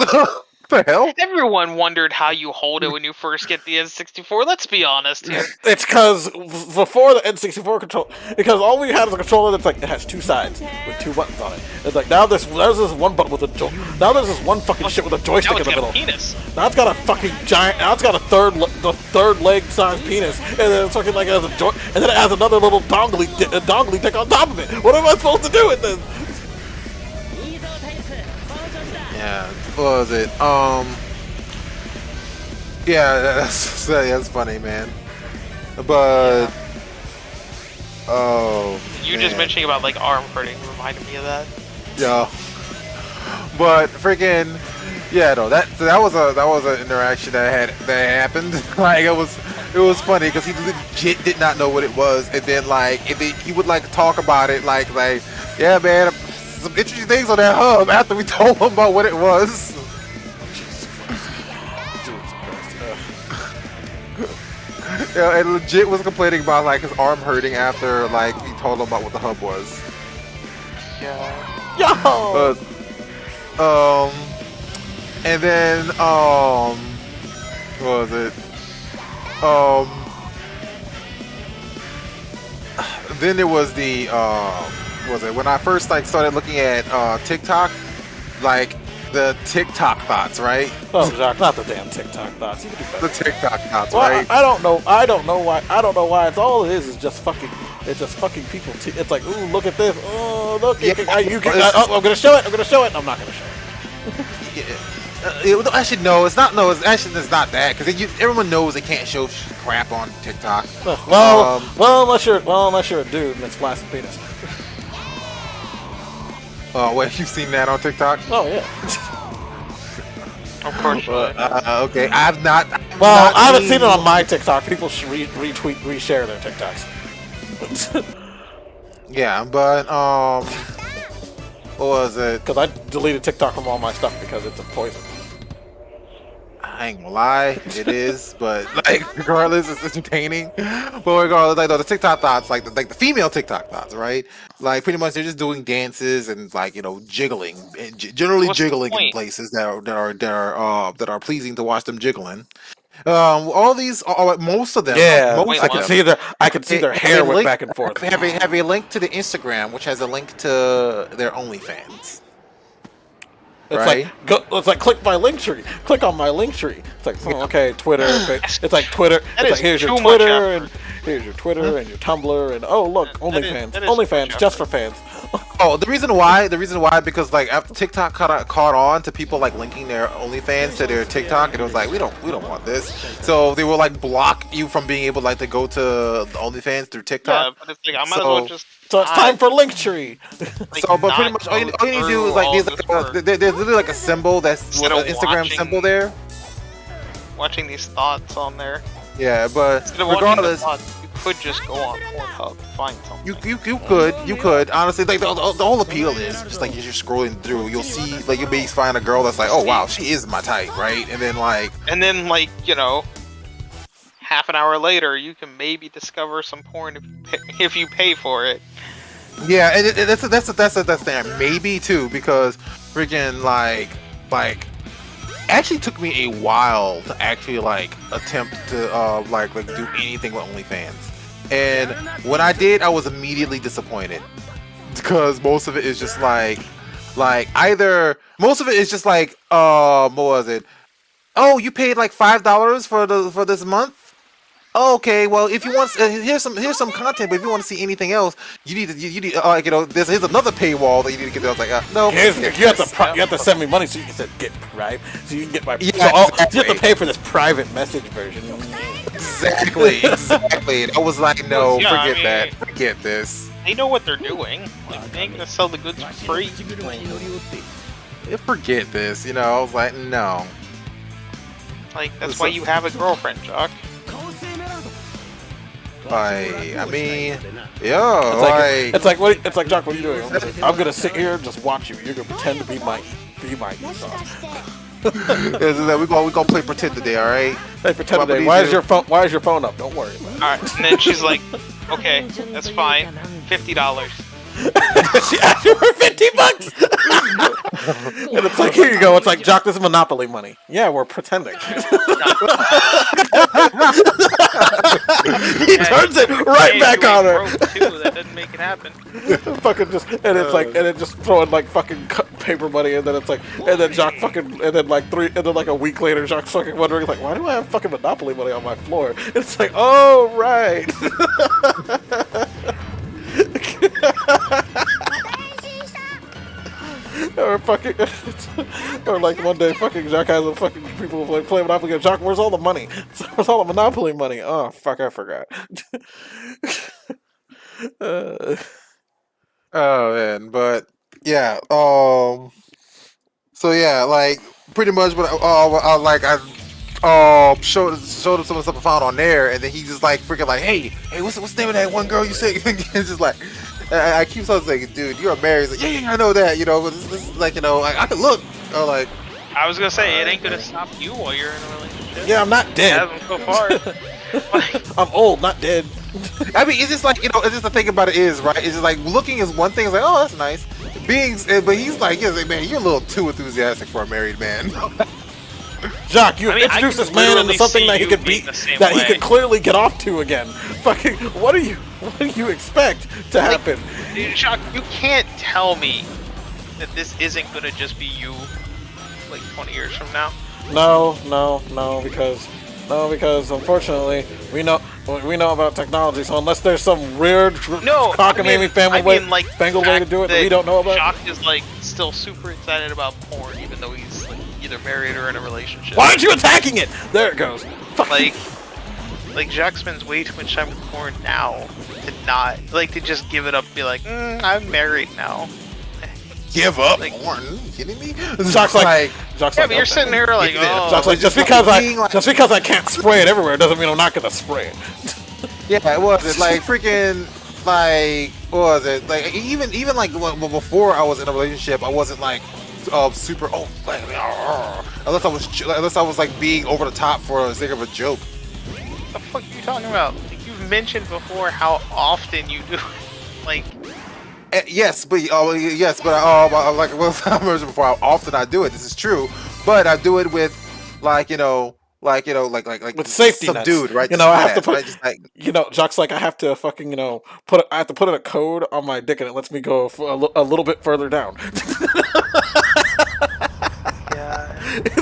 What the hell? Everyone wondered how you hold it when you first get the N64. Let's be honest here. It's because before the N64 control, because all we had was a controller that's like it has two sides with two buttons on it. It's like now there's this one button with a now there's this one fucking shit with a joystick Now in it's the got a middle. penis. Now it's got a fucking giant. Now it's got the third leg sized penis, and then it's fucking like it has a and then it has another little dongly dick on top of it. What am I supposed to do with this? Yeah, what was it? Yeah, that's funny, man. But You just mentioning about like arm hurting reminded me of that. yeah. But freaking yeah, no, that was an interaction that happened. Like it was funny because he legit did not know what it was, and then he would like talk about it like yeah, man, some interesting things on that hub after we told him about what it was. Yeah, and legit was complaining about like his arm hurting after like we told him about what the hub was. Yeah. Yo. And then what was it? Then there was the what was it when I first like started looking at TikTok, like the TikTok thoughts, right? Oh, Jacques, not the damn TikTok thoughts. You can do better. The TikTok thoughts, Well, right? I don't know. I don't know why. It's all it is just fucking. It's just fucking people. It's like, ooh, look at this. Oh, look. Yeah, I'm gonna show it. I'm gonna show it. I'm not gonna show it. Actually, no, it's not. No, it's not that because everyone knows they can't show crap on TikTok. Well, unless you're a dude and it's flaccid penis. Wait, you've seen that on TikTok? Oh yeah. Of course. Okay, I've not. Well, I haven't seen it on my TikTok. People should retweet, reshare their TikToks. Yeah, but what was it? Because I deleted TikTok from all my stuff because it's a poison. I ain't gonna lie, it is, but like regardless, it's entertaining. But regardless, like the TikTok thoughts, like the female TikTok thoughts, right? Like pretty much they're just doing dances and like jiggling, and generally What's the jiggling in point? places that are pleasing to watch them jiggling. All these, most of them, Yeah, most I of can them. see their hair went back and forth. Have a link to the Instagram, which has a link to their OnlyFans. It's right? it's like click my link tree. Click on my link tree. It's like okay, Twitter. It's like Twitter. That It's is like here's your too much Twitter effort. and here's your Twitter and your Tumblr and oh look, That is OnlyFans. too much OnlyFans just for effort. fans. Oh, the reason why, because like after TikTok caught on to people like linking their OnlyFans to their TikTok, and it was like we don't want this, so they will like block you from being able like to go to the OnlyFans through Yeah, TikTok. but it's like I might as well So- just. So it's time for link tree. like, So, but pretty not much all you go need to do through is like all there's this like work. there's literally like a symbol that's Instead an of Instagram watching- symbol there. Watching these thoughts on there. Yeah, but Instead of watching the regardless, thoughts, you could just go on Pornhub and find something. you could honestly like the whole appeal is just like you're just scrolling through, you'll see like you'll maybe find a girl that's like, oh wow, she is my type, right? And then like And then half an hour later, you can maybe discover some porn if you pay for it. yeah, and that's the thing maybe too because freaking like actually took me a while to actually like attempt to like do anything with OnlyFans, and when I did, I was immediately disappointed because most of it is just like either most of it is just like what was it? Oh, you paid like $5 for this month? oh, okay, well, if you want, here's some content, but if you want to see anything else, you need to like, here's another paywall that you need to get. I was like, no, You have to send me money so you can get right, so you can get my. Yeah, so you have to pay for this private message version. Exactly. I was like, no, Yeah, forget this. They know what they're doing. Like, they ain't gonna sell the goods for free. Yeah, forget this. I was like, no. Like, that's why you have a girlfriend, Jock. I mean, yeah, It's like Jock, what are you doing? I'm gonna sit here and just watch you. You're gonna pretend to be my Esau. we gonna play pretend today, all right? Hey, pretend today. Why is your phone up? Don't worry. All right, and then she's like, "Okay, that's fine. $50." She asked you for $50. And it's like, here you go. It's like, Jock, this is Monopoly money. Yeah, we're pretending. He turns it right back on her. Too, that doesn't make it happen. Fucking just, and it's like, and it just throwing like fucking paper money, and then it's like, and then Jock fucking, and then like a week later, Jock's fucking wondering like, why do I have fucking Monopoly money on my floor? And it's like, oh right. Or fucking, or like one day, fucking Jock has a fucking people play Monopoly. Jock, where's all the money? Where's all the Monopoly money? Oh fuck, I forgot. Oh man, but yeah, so yeah, like pretty much what I showed him some of the stuff I found on there, and then he just like freaking like, hey, what's the name of that one girl you say? It's just like, I keep saying, dude, you're married. He's like, yeah, I know that, but this is like, I can look. Like, I was gonna say, it ain't gonna stop you while you're in a relationship. Yeah, I'm not dead. It hasn't so far. I'm old, not dead. I mean, it's just like, it's just the thing about it is, right? It's just like looking is one thing. It's like, oh, that's nice. But he's like, man, you're a little too enthusiastic for a married man. Jock, you introduced this man into something that he could beat, that he could clearly get off to again. Fucking, what do you expect to happen? Jock, you can't tell me that this isn't gonna just be you, like 20 years from now. No, because unfortunately we know about technology. So unless there's some weird cockamamie fangled way to do it that we don't know about, Jock is like still super excited about porn, even though he's like either married or in a relationship. Why aren't you attacking it? There it goes. Like Jock spends way too much time with porn now to just give it up and be like, I'm married now. Give up porn? Are you kidding me? Jock's like, but you're sitting here like, oh. Jock's like, just because I can't spray it everywhere doesn't mean I'm not gonna spray it. Yeah, it was like freaking like what was it? Like even like before I was in a relationship, I wasn't like super unless I was like being over the top for the sake of a joke. What the fuck are you talking about? Like, you've mentioned before how often you do it. Like. Yes, but like I mentioned before, how often I do it. This is true, but I do it with like with safety some nuts. Dude, right? I have to put. Jock's like, I have to fucking put in a code on my dick and it lets me go a little bit further down.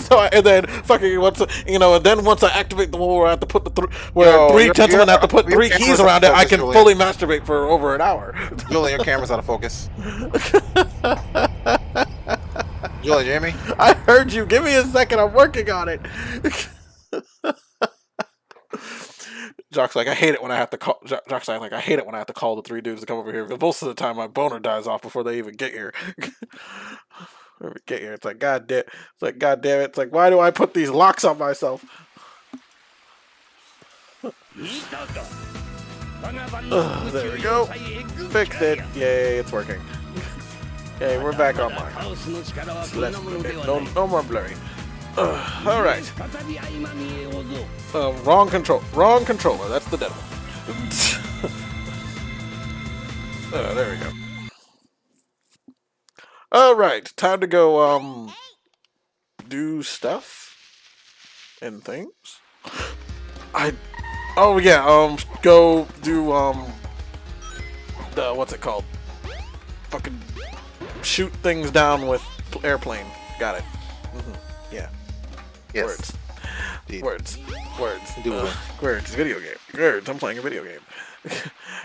So and then fucking once I activate the one where I have to put three gentlemen have to put three keys around it, I can fully masturbate for over an hour. Julian, your camera's out of focus. Julian, Jamie, I heard you. Give me a second. I'm working on it. Jock's like, I hate it when I have to call. Jock's like, I hate it when I have to call the three dudes to come over here. Because most of the time, my boner dies off before they even get here. It's like, God damn it. It's like, why do I put these locks on myself? There we go. Fixed it. Yay, it's working. Okay, we're back online. It's less blurry. No more blurry. Alright. Wrong controller. That's the dead one. There we go. Alright, time to go, do stuff and things. Go do, what's it called? Fucking shoot things down with airplane. Got it. Yeah. Yes. Words. Words. Do it. Words. Video game. Words. I'm playing a video game.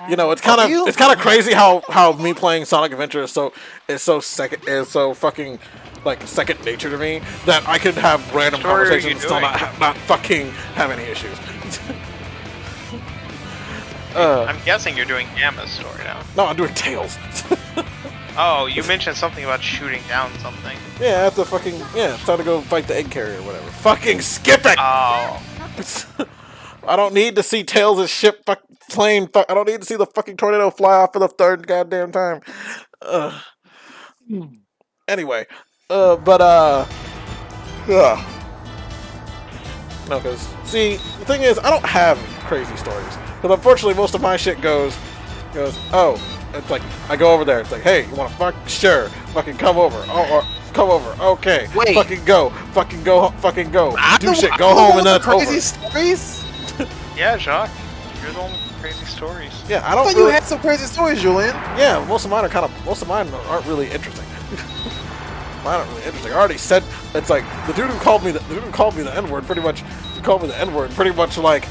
You know, it's kind Are you? of crazy how me playing Sonic Adventure is so fucking like second nature to me that I could have random What story are conversations you and still doing? not fucking have any issues. I'm guessing you're doing Gamma's story now. No, I'm doing Tails. Oh, you mentioned something about shooting down something. Yeah, I have to fucking it's time to go fight the egg carrier or whatever. Fucking skip it. Oh, I don't need to see Tails' ship plane. I don't need to see the fucking tornado fly off for the third goddamn time. Anyway, yeah. No, because see, the thing is, I don't have crazy stories. Because unfortunately, most of my shit goes. Oh, it's like I go over there. It's like, hey, you want to fuck? Sure, fucking come over. Oh, or come over. Okay, Wait. fucking go. I Do don't- shit. I Go don't home know and then the it's crazy over. stories. yeah, Jacques. You're the one with the crazy stories. Yeah, I I don't thought really. you had some crazy stories, Julian. Yeah, most of mine aren't really interesting. Mine aren't really interesting. I already said it's like the dude who called me the N-word pretty much. He called me the N-word pretty much like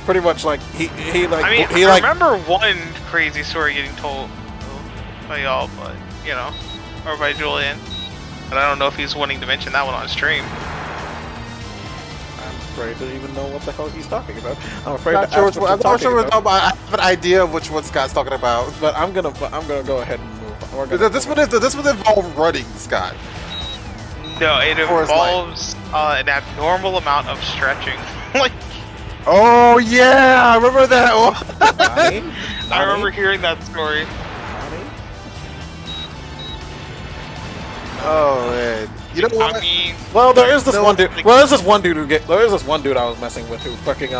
he like I mean, he I like remember one crazy story getting told by y'all, but you know, or by Julian. But I don't know if he's wanting to mention that one on stream. I'm afraid to even know what the hell he's talking about. I'm afraid Not to sure ask which what one. you're I'm not sure talking what about. I have an idea of which one Scott's talking about. But I'm gonna go ahead and move. We're gonna- This one involves running, Scott. No, it Or his life. involves an abnormal amount of stretching. Like, Oh yeah, I remember that one. Nani? I remember hearing that story. Nani? Oh man, you know what? I mean, Well, there is this No, one dude. Well, there's this one dude I was messing with who fucking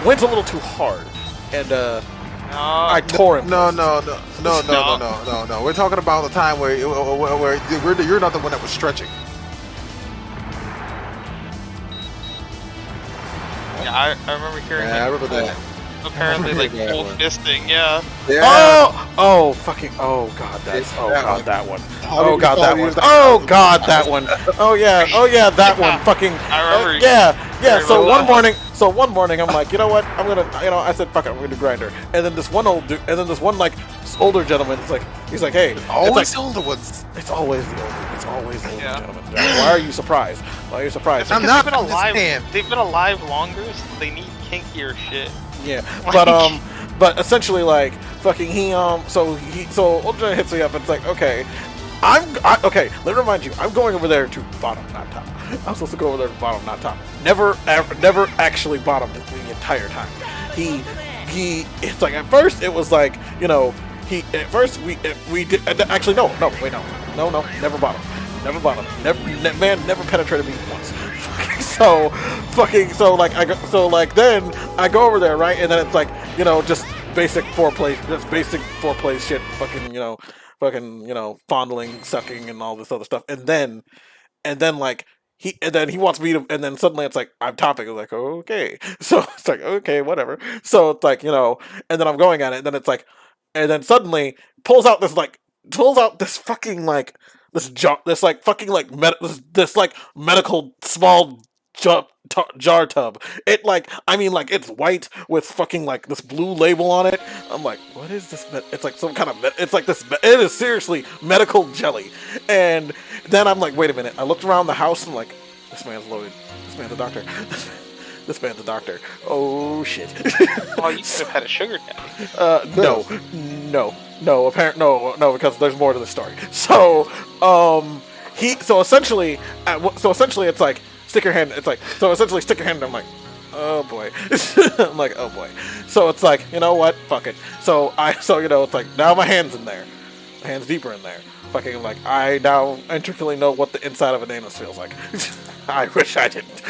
went a little too hard, and I tore him. No. We're talking about the time where you're not the one that was stretching. yeah, I remember hearing Yeah, I like, remember that. apparently like that full one. fisting, yeah. Yeah. Oh fucking oh god that one. How Oh did god you that call one. you Oh god that one. Oh yeah that one. Fucking I remember yeah. very So well. one morning I'm like, you know what? I'm gonna I said fuck it, I'm gonna do grinder. And then this one like older gentleman is like he's like, hey, Always it's the older ones. like, it's always the older Yeah. gentleman. Why are you surprised? I'm Because not they've been alive. understand. They've been alive longer, so they need kinkier shit. Yeah, Like- but essentially like fucking so Ultra hits me up and it's like okay, okay. Let me remind you, I'm going over there to bottom, not top. I'm supposed to go over there to bottom, not top. Never actually bottomed the entire time. He it's like at first it was like we did actually no never bottomed. Never penetrated me once. Then I go over there, right, and then it's like just basic foreplay shit, fondling, sucking, and all this other stuff, and then he wants me to, and then suddenly it's like I'm topping. It's like okay, so it's like okay, whatever. So it's like and then I'm going at it, and then it's like, and then suddenly pulls out this fucking like this medical small jar tub. It's white with fucking like this blue label on it. I'm like, what is this? It's like some kind of it's like this. It is seriously medical jelly. And then I'm like, wait a minute. I looked around the house and I'm like, this man's loaded. This man's a doctor. This man's a doctor. Oh shit. Oh, you could have had a sugar daddy. No, because there's more to the story. So, essentially it's like stick your hand. It's like essentially stick your hand. And I'm like, oh boy. I'm like, oh boy. So it's like, you know what? Fuck it. It's like now my hand's in there. My hand's deeper in there. Fucking like I now intricately know what the inside of an anus feels like. I wish I didn't.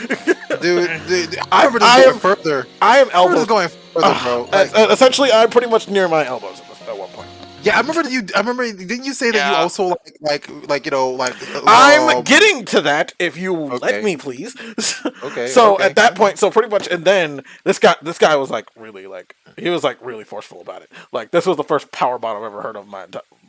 Dude, I remember this going further. I am I remember elbows. this going further, bro. Like, Essentially, I'm pretty much near my elbows at one point. yeah, I remember. Didn't you say that you Yeah. also like I'm getting to that. If you let okay. me, please. Okay, So okay. at that point, so pretty much, and then this guy was like really like he was like really forceful about it. Like this was the first power bottom I've ever heard of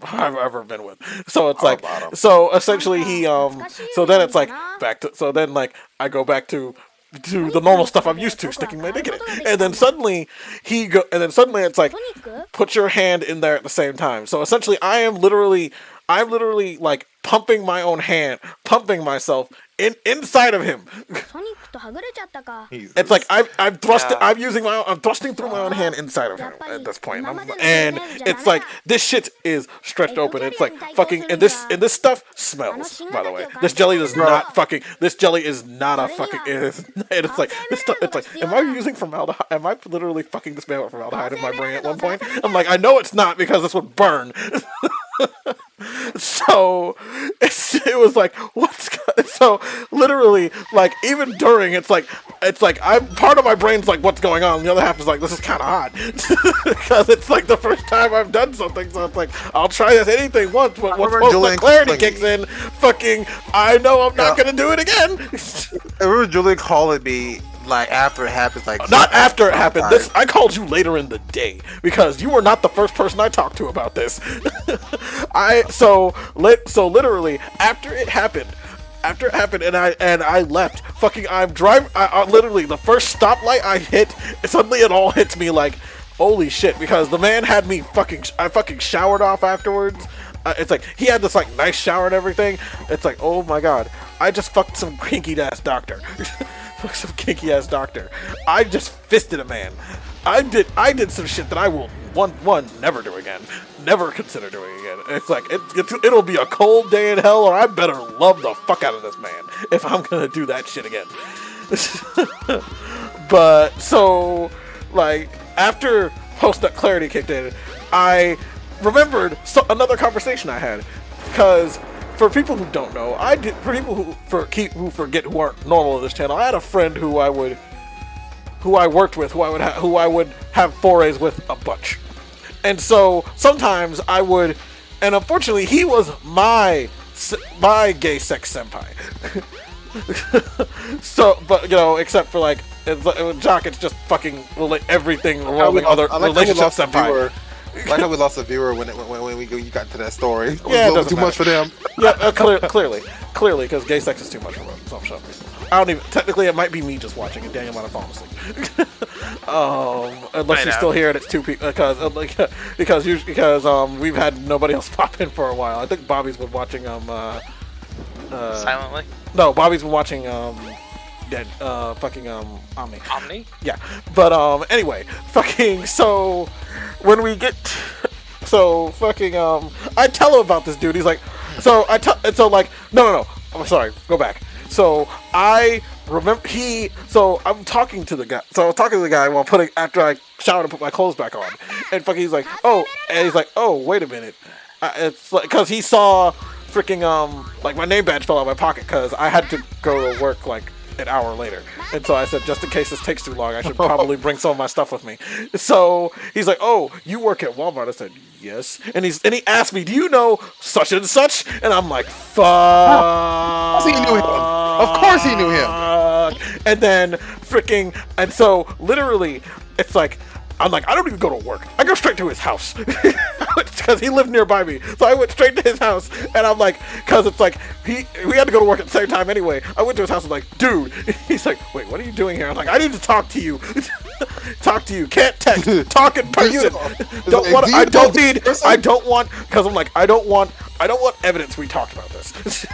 I've ever been with. So it's Oh, like, bottom. so essentially he so then it's like back to, so then like I go back to the normal stuff I'm used to, sticking my dick in it, and then suddenly it's like, put your hand in there at the same time. So essentially I'm literally like pumping my own hand, pumping myself inside of him. Jesus. It's like I'm thrusting. Yeah. I'm thrusting through my own hand inside of him at this point, and it's like this shit is stretched open. It's like fucking, and this stuff smells. By the way, this jelly does not fucking. This jelly is not a fucking. It's like this stuff. It's like, am I using formaldehyde? Am I literally fucking this man with formaldehyde in my brain at one point? I'm like, I know it's not, because this would burn. So it was like, so literally, like, even during, it's like I'm part of my brain's like, what's going on, the other half is like, this is kind of hot. Because it's like the first time I've done something, so it's like, I'll try this anything once, but once post clarity kicks in, fucking, I know I'm not gonna do it again. I remember Julian calling me like after it happened, like not after it happened. This, I called you later in the day because you were not the first person I talked to about this. So literally after it happened, and I left. Fucking, I'm driving. I literally, the first stoplight I hit, suddenly it all hits me like, holy shit! Because the man had me I fucking showered off afterwards. It's like he had this like nice shower and everything. It's like, oh my god, I just fucked some kinky ass doctor. Some kinky ass doctor. I just fisted a man. I did some shit that I will never do again. Never consider doing again. It's like it'll be a cold day in hell, or I better love the fuck out of this man if I'm gonna do that shit again. But so, like, after post nut clarity kicked in, I remembered another conversation I had, because for people who don't know, for people who forget, who aren't normal in this channel, I had a friend who I worked with, who I would have forays with a bunch. And so sometimes I would, and unfortunately he was my gay sex senpai. So, but you know, except for like, with Jock, it's just fucking everything revolving other relationship senpai. Like how we lost a viewer when you got to that story. It was Yeah, a little too much for them. Yeah, clearly, because gay sex is too much for some show. I don't even. Technically, it might be me just watching, and Daniel might have fallen asleep. Unless she's still here and it's two people, because we've had nobody else pop in for a while. I think Bobby's been watching Silently. No, Bobby's been watching fucking Omni. Omni? Yeah, but anyway, fucking, so when we get so fucking I tell him about this dude. He's like, so no, I'm sorry, go back. So I remember I'm talking to the guy. So I was talking to the guy after I showered and put my clothes back on, and fucking he's like, oh, wait a minute. It's like, because he saw freaking like my name badge fell out of my pocket because I had to go to work like an hour later, and so I said, just in case this takes too long, I should probably bring some of my stuff with me. So he's like, oh, you work at Walmart? I said, yes. And he asked me, do you know such and such? And I'm like, fuck. Of course he knew him. Of course he knew him. And then freaking, and so literally, it's like, I'm like, I don't even go to work. I go straight to his house. Because he lived nearby me. So I went straight to his house. And I'm like, because it's like, we had to go to work at the same time anyway. I went to his house and I'm like, dude. He's like, wait, what are you doing here? I'm like, I need to talk to you. Talk to you. Can't text. Talk in person. I don't want, because I'm like, I don't want evidence we talked about this.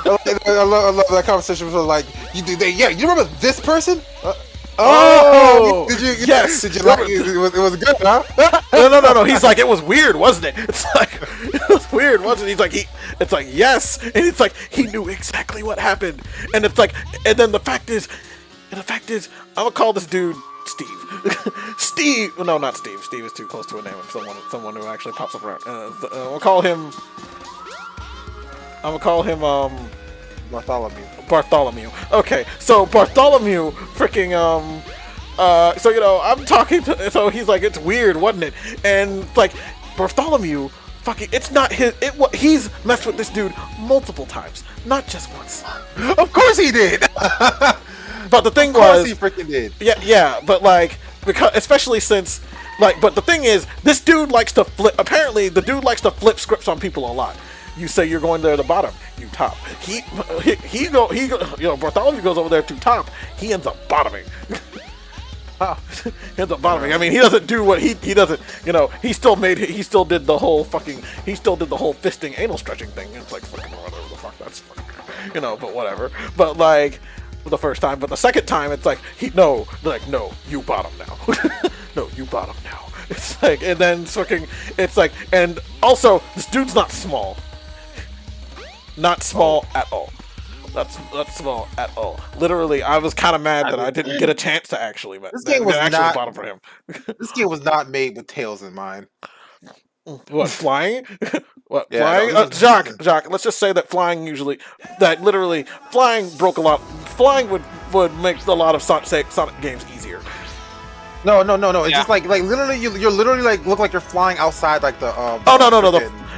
I love that conversation. Was like, you remember this person? Did you? Yes. Did you like it? It was good, huh? No. He's like, it was weird, wasn't it? It's like, it was weird, wasn't it? It's like, yes. And it's like, he knew exactly what happened. And it's like, and then the fact is, I'm gonna call this dude Steve. Steve. No, not Steve. Steve is too close to a name of someone who actually pops up around. I'm gonna call him Bartholomew. Okay, so Bartholomew freaking so you know, I'm talking to, so he's like, it's weird, wasn't it? And like, Bartholomew fucking, it's not he's messed with this dude multiple times, not just once. Of course he did. But the thing of course was, he freaking did. Yeah, but like, because especially since Like, but the thing is, this dude likes to flip. Apparently, the dude likes to flip scripts on people a lot. You say you're going there to the bottom, you top. He Bartholomew goes over there to top. He ends up bottoming. He ends up bottoming. I mean, he doesn't do what he doesn't. He still did the whole fisting anal stretching thing. It's like fucking whatever the fuck that's fucking. But whatever. But like the first time, but the second time, it's like no, you bottom now. No, you bottom now. It's like, and then fucking, it's like, and also this dude's not small. Not small at all. That's not small at all. Literally, I was kind of mad that I didn't get a chance to actually. This game was not bottom for him. This game was not made with tails in mind. What, flying? What, Yeah, flying? no, Jacques, let's just say that flying flying broke a lot. Flying would make a lot of Sonic games easier. No. It's Yeah. just like literally, you're literally like look like you're flying outside like the.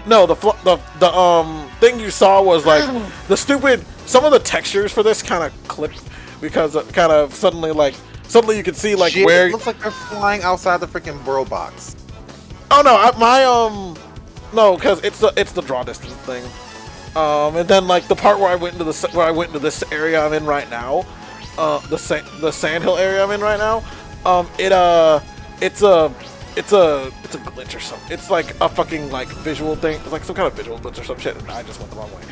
The thing you saw was like the stupid. Some of the textures for this kind of clipped because it kind of suddenly you can see like Shit, where. it looks like they're flying outside the freaking world box. Oh no, no, because it's the draw distance thing. And then like the part where I went into this area I'm in right now, the sandhill area I'm in right now. It's a glitch or something. It's like a fucking like visual thing. It's like some kind of visual glitch or some shit. And I just went the wrong way.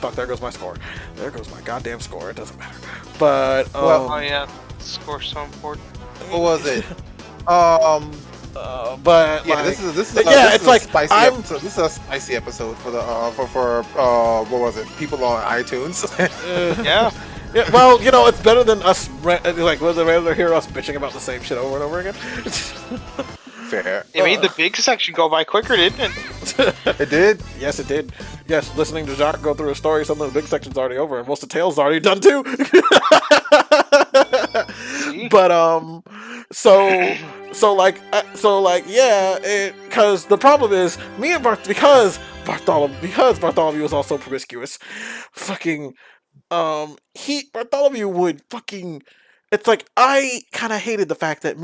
Fuck, there goes my score. There goes my goddamn score. It doesn't matter. But Oh yeah, score's so important. What was it? but Yeah, like, this is yeah, this it's is like a spicy I'm. episode. This is a spicy episode for the for what was it? People on iTunes. Yeah. Yeah, well, it's better than us. Like, would they rather hear us bitching about the same shit over and over again? Fair. It made the big section go by quicker, didn't it? It did. Yes, it did. Yes, listening to Jacques go through a story, some of the big section's already over, and most of the tail's already done too. But yeah, because the problem is because Bartholomew is also promiscuous, fucking. Bartholomew would fucking. It's like I kind of hated the fact that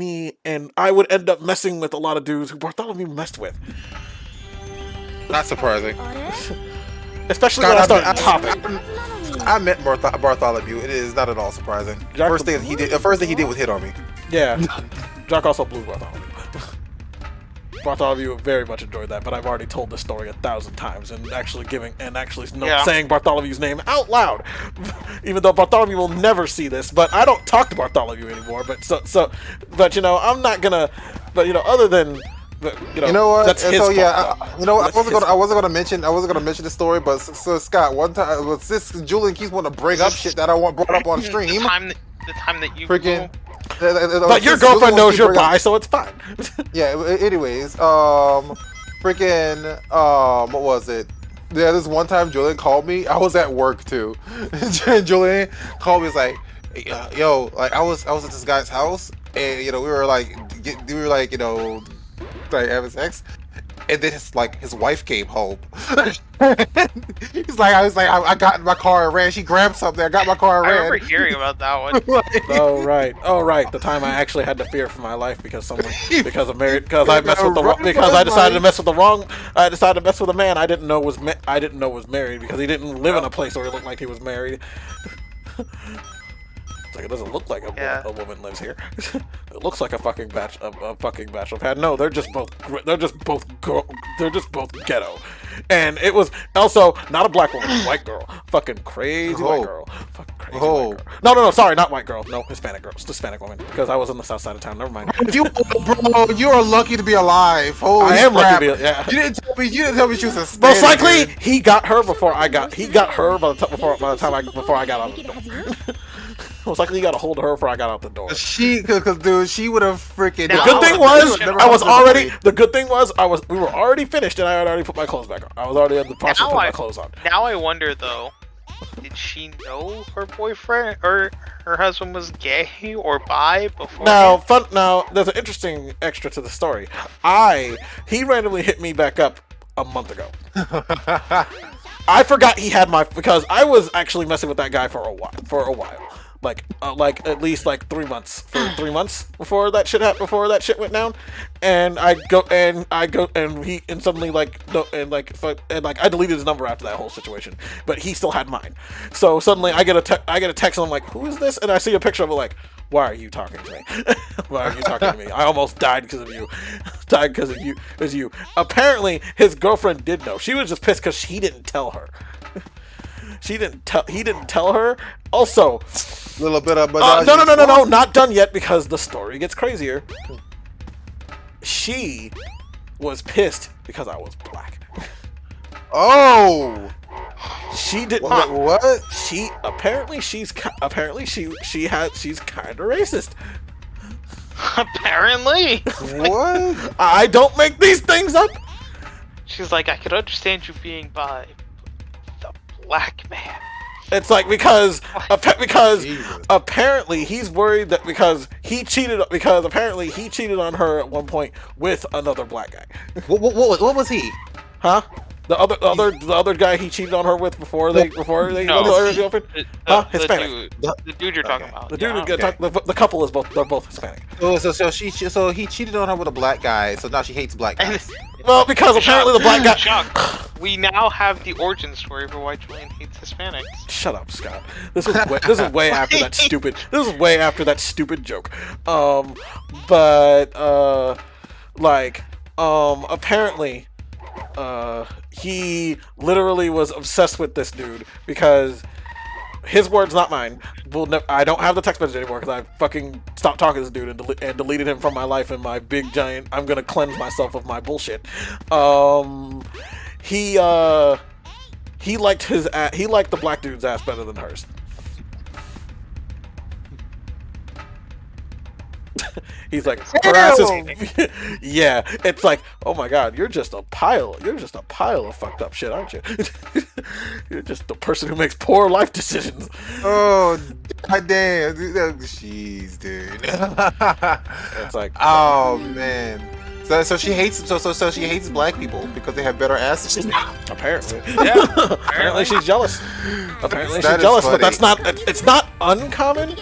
I would end up messing with a lot of dudes who Bartholomew messed with. Not surprising. Especially God, when I I started bet- topping. I met Bartholomew. It is not at all surprising. Jack- First thing he did was hit on me. Yeah, Jock also blew Bartholomew. Bartholomew very much enjoyed that, but I've already told this story 1,000 times and actually saying Bartholomew's name out loud, even though Bartholomew will never see this. But I don't talk to Bartholomew anymore. But I'm not gonna. But other than. But, You know what? That's his so yeah, fault, I wasn't gonna mention the story, but so Scott, one time, since Julian keeps wanting to bring up shit that I brought up on stream, The time that you freaking. But your girlfriend knows you're bi, so it's fine. Yeah. Anyways, freaking, what was it? Yeah, this one time Julian called me. I was at work too. Julian called me. Was like, yo, like I was at this guy's house, and we were like having sex, and then his wife came home. I got in my car and ran. She grabbed something. I got in my car and I ran. remember hearing about that one. Oh right. The time I actually had to fear for my life because I decided to mess with a man I didn't know was married because he didn't live in a place where he looked like he was married. It's like it doesn't look like a woman lives here. It looks like a fucking bachelor pad. No, they're just both ghetto. And it was also not a black woman, white girl. Fucking crazy white girl. Fucking crazy white girl. No, sorry, not white girl. No, Hispanic girl. It's Hispanic woman. Because I was on the south side of town. Never mind. Bro, you are lucky to be alive. Holy I am crap. lucky to be. Yeah. You didn't tell me she was Hispanic. Most likely, he got her before I got. He got her by the time I got out the door. Most likely, he got a hold of her before I got out the door. Dude, she would have freaking. The good thing was, The good thing was, we were already finished, and I had already put my clothes back on. I was already in the process of putting my clothes on. Now I wonder though, did she know her boyfriend or her husband was gay or bi before? Now, there's an interesting extra to the story. He randomly hit me back up a month ago. I forgot he had because I was actually messing with that guy for a while. like at least like 3 months for 3 months before that shit happened, before that shit went down, and I go and he and suddenly like no, and like I deleted his number after that whole situation, but he still had mine. So suddenly I get a text and I'm like, who is this? And I see a picture of it like, why are you talking to me? Why are you talking to me? I almost died because of you. Died because of you. It was you. Apparently his girlfriend did know. She was just pissed because he didn't tell her. He didn't tell her. Also, A little bit of no, not done yet because the story gets crazier. She was pissed because I was black. Oh, She did what? She apparently she's kind of racist. Apparently. What? I don't make these things up. She's like, I could understand you being bi. The black man. It's like because Jesus. apparently he's worried that because apparently he cheated on her at one point with another black guy. What was he? Huh? The other guy he cheated on her with before they No, her girlfriend? Huh? Hispanic. The dude you're talking about. The dude yeah. the couple is both, they're both Hispanic. So he cheated on her with a black guy, so now she hates black guys. Well, because apparently the black guy. Chuck, we now have the origin story for why Julian hates Hispanics. Shut up, Scott. This is way after that stupid. This is way after that stupid joke. Apparently, he literally was obsessed with this dude because his words, not mine. I don't have the text message anymore because I fucking stopped talking to this dude and deleted him from my life and my big giant. I'm gonna cleanse myself of my bullshit. He liked the black dude's ass better than hers. He's like, her ass is, yeah. It's like, oh my god, you're just a pile of fucked up shit, aren't you? You're just the person who makes poor life decisions. Oh, god damn. Jeez, dude. It's like, oh man. So she hates so she hates black people because they have better asses. apparently. Yeah. Apparently she's jealous. Apparently That she's is jealous, funny. but it's not uncommon,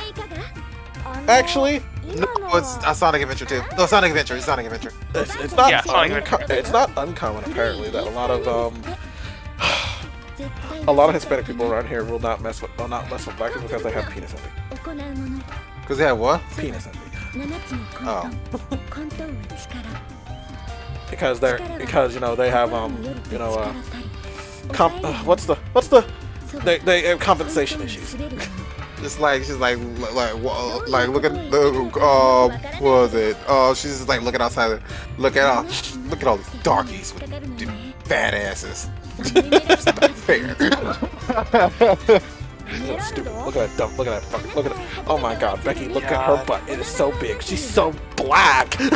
actually. No, it's Sonic Adventure too. No, Sonic Adventure. It's Sonic Adventure. It's not Yeah, Sonic Adventure. it's not uncommon apparently that a lot of Hispanic people around here will not mess with black people because they have penis envy. Because they have what? Penis envy. Oh. Because they have they have compensation issues. Just like she's like look at the what was it? She's just like looking outside. Look at all these darkies with fat asses. It's not fair. That's stupid. Look at that dumb. Look at that fucking. Look at it. Oh my god, Becky, look at her butt. It is so big. She's so black. And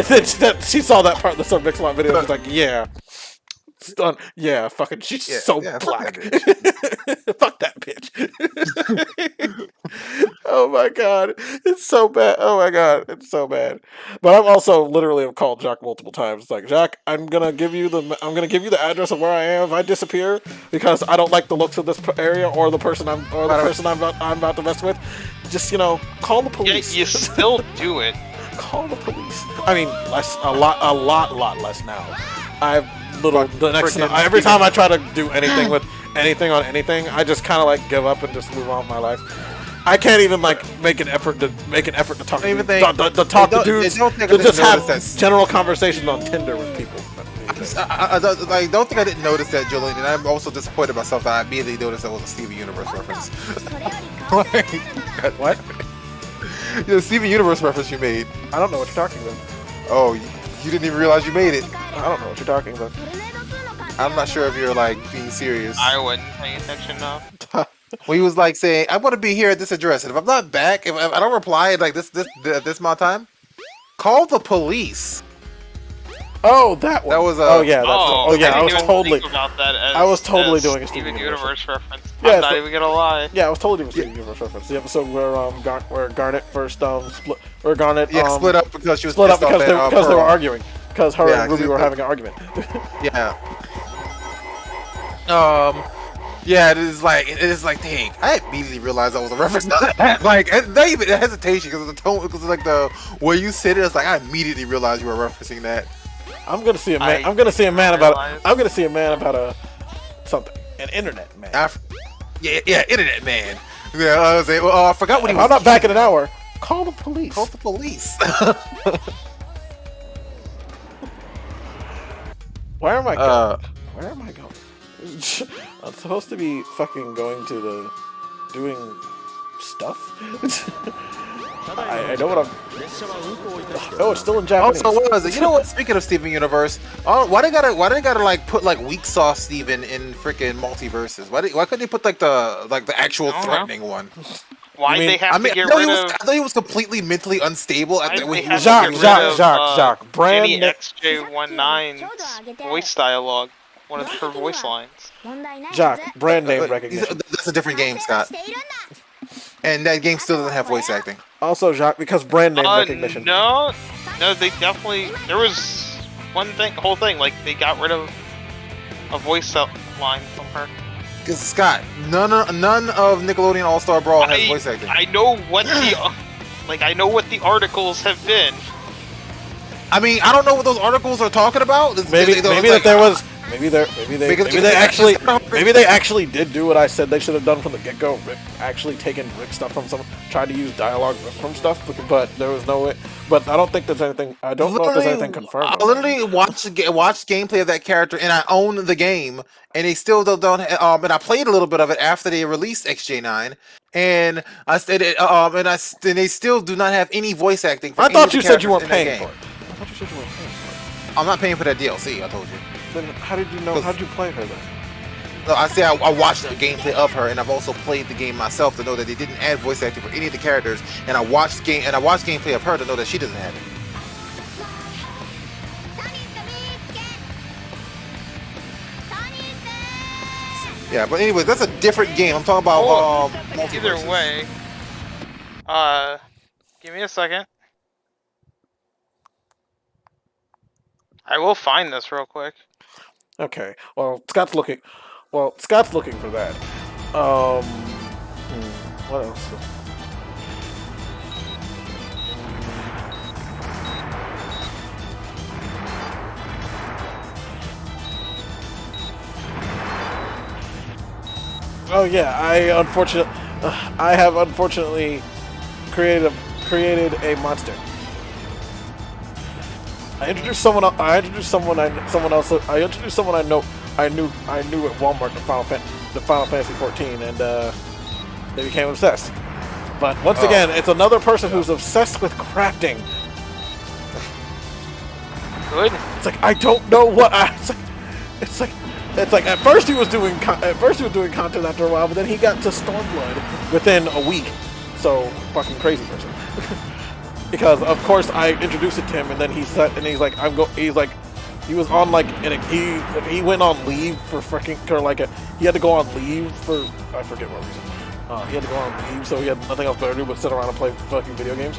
then she saw that part of the Sub Mix-a-Lot video. She's like, yeah. Done. Yeah, fucking. She's so black. Fuck that bitch. Oh my god, it's so bad. Oh my god, it's so bad. But I've also literally have called Jack multiple times. It's like, Jack, I'm gonna give you the address of where I am if I disappear because I don't like the looks of this area or the person I'm about to mess with. Just call the Yeah, police. you still do it. Call the police. I mean, a lot less now. Every time I try to do anything with anything on anything, I just kind of like give up and just move on with my life. I can't even like make an effort to talk to dudes. To just have general conversations on Tinder with people. I don't think I didn't notice that, Julian, and I'm also disappointed myself that I immediately noticed that was a Steven Universe reference. What? The Steven Universe reference you made. I don't know what you're talking about. Oh, you didn't even realize you made it. I don't know what you're talking about. I'm not sure if you're like being serious. I wasn't paying attention now. When he was like saying, "I want to be here at this address," and if I'm not back, if I don't reply at like this amount of time, call the police. Oh, that one. That was oh yeah. That's I I was didn't even totally. think about that I was totally as doing a Steven Steven Universe reference. Yeah, I'm not even gonna lie. Yeah, I was totally doing a Steven Universe reference. The episode where Garnet first split, or Garnet split up because she was split up pissed because off they at were Pearl. arguing because her Yeah, and Ruby were having an argument. Yeah. Yeah, it is like dang, I immediately realized that was a reference to that. Like, not even a hesitation because of the tone, because like the way you said it. It's like I immediately realized you were referencing that. I'm gonna see a man. I'm gonna see a man about. A something. An internet man. Yeah, internet man. Yeah, I was saying. Well, I forgot what he was. I'm not back in an hour. Call the police. Call the police. Where am I going? Where am I going? I'm supposed to be fucking going to the doing stuff. I know what I'm. Oh, it's still in Japanese. Also, what was it? You know what? Speaking of Steven Universe, why they gotta like put like weak sauce Steven in freaking multiverses? Why couldn't they put like the actual threatening one? Why they have to get rid of? I thought he was completely mentally unstable at when he was Jacques. Brand Jenny XJ19's voice dialogue. One of her voice lines. Jacques, brand name recognition. That's a different game, Scott. And that game still doesn't have voice acting. Also, Jacques, because brand name recognition. No, they definitely. There was whole thing. Like they got rid of a voice line from her. Because Scott, none of Nickelodeon All Star Brawl has voice acting. I know what the I know what the articles have been. I mean, I don't know what those articles are talking about. Maybe they actually did do what I said they should have done from the get-go. Actually taken Rick stuff from tried to use dialogue from stuff, but there was no way. But I don't think there's anything. I don't know if there's anything confirmed. I literally watched gameplay of that character, and I own the game, and they still don't. And I played a little bit of it after they released XJ9, and I said it. And they still do not have any voice acting. I thought you said you weren't paying for it. I'm not paying for that DLC. I told you. Then how did you know? How did you play her then? No, I say I watched a gameplay of her, and I've also played the game myself to know that they didn't add voice acting for any of the characters. And I watched gameplay of her to know that she doesn't have it. Yeah, but anyways, that's a different game. I'm talking about either way. Give me a second. I will find this real quick. Okay. Well, Scott's looking for that. What else? Oh yeah, I have unfortunately created a monster. I introduced someone I knew at Walmart the Final Fantasy 14, and they became obsessed. But once again, it's another person who's obsessed with crafting. Good. It's like I don't know what it's like at first he was doing content after a while, but then he got to Stormblood within a week. So fucking crazy person. Because of course I introduced it to him, and then he was on like he went on leave for he had to go on leave for I forget what reason. He had to go on leave, so he had nothing else better to do but sit around and play fucking video games.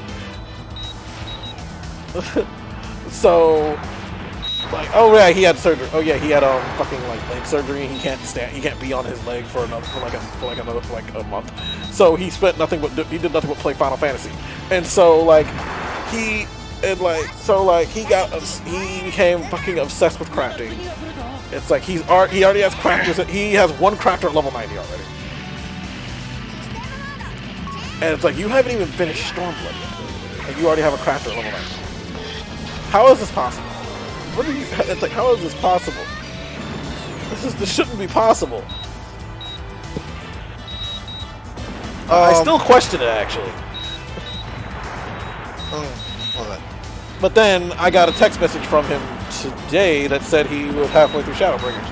So like, oh yeah, he had surgery. Oh yeah, he had fucking like leg surgery. He can't be on his leg for a month. So he did nothing but play Final Fantasy. And so he became fucking obsessed with crafting. It's like he already has crafters. He has one crafter at level 90 already. And it's like you haven't even finished Stormblood yet, and you already have a crafter at level 90. How is this possible? It's like, how is this possible? This shouldn't be possible. I still question it, actually. Hold on. But then I got a text message from him today that said he was halfway through Shadowbringers.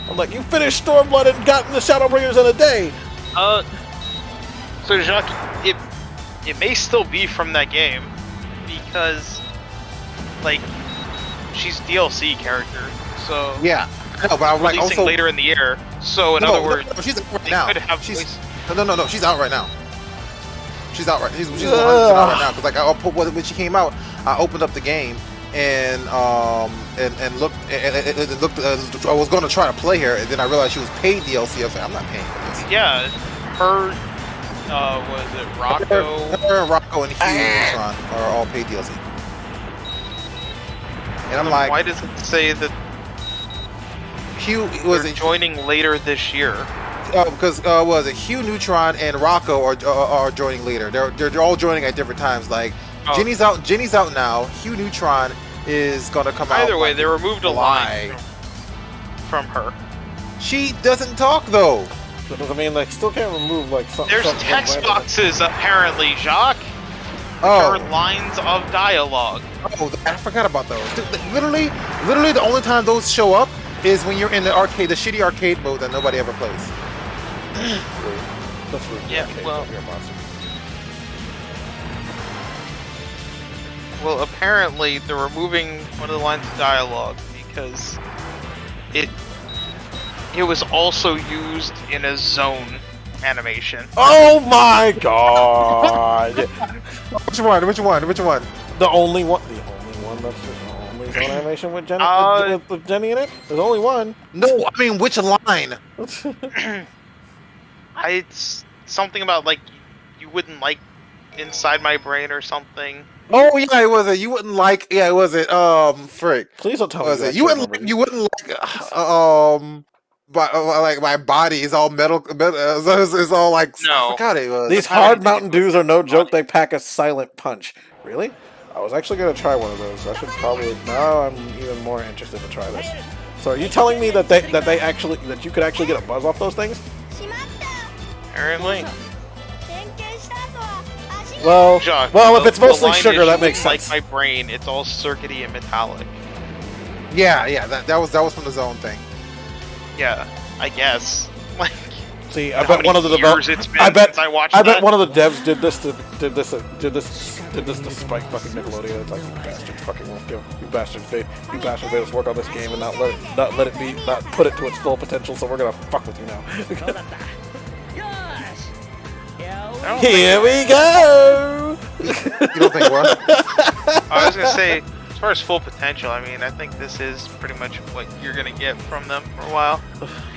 I'm like, you finished Stormblood and got the Shadowbringers in a day. So Jacques, it may still be from that game. Because, she's DLC character, so yeah. No, but I was like also later in the year. So in other words, she's out right now. Could have No, she's out right now. She's out right. She's out right now because I when she came out, I opened up the game and looked and looked. I was going to try to play her, and then I realized she was paid DLC. I was like, I'm not paying for this. Yeah, her. Was it Rocco? Her, Rocco, and Hugh Neutron are all paid DLC. And I'm like, why does it say that Hugh was they're joining later this year? Because was it Hugh Neutron and Rocco are joining later. They're all joining at different times. Like Jenny's out now. Hugh Neutron is gonna come out. Either way, they removed a line from her. She doesn't talk though. That doesn't mean they still can't remove like something. There's text boxes apparently, Jacques. Oh. There are lines of dialogue. Oh, I forgot about those. Literally, the only time those show up is when you're in the arcade, the shitty arcade mode that nobody ever plays. That's rude. Yeah, Okay, well- you're a monster. Well, apparently they're removing one of the lines of dialogue because it was also used in a zone animation. Oh my god! Which one? The only one that's the only zone animation with Jenny, with Jenny in it. There's only one. No, I mean which line? It's something about like you wouldn't like inside my brain or something. Oh yeah, it was it. You wouldn't like. Yeah, it was it. Frick. Please don't tell Was me it? You wouldn't like. But like my body is all metal. It's all like. No. I forgot it was. These hard Mountain Dews are no joke. They pack a silent punch. Really? I was actually gonna try one of those. I should probably. Now I'm even more interested to try this. So are you telling me that you could actually get a buzz off those things? Apparently. Well, Jacques, if it's the mostly line sugar, is, that makes sense. Like my brain, it's all circuity and metallic. Yeah. That was from the zone thing. Yeah, I guess. Like, See, I how bet many one of the years developers. it's been since I watched I bet that? one of the devs did this to spite fucking Nickelodeon. It's like, you bastards fucking won't give, you bastards made us work on this game and not put it to its full potential. So we're gonna fuck with you now. I don't Here we go. You don't think what? I was gonna say, as far as full potential, I mean, I think this is pretty much what you're gonna get from them for a while.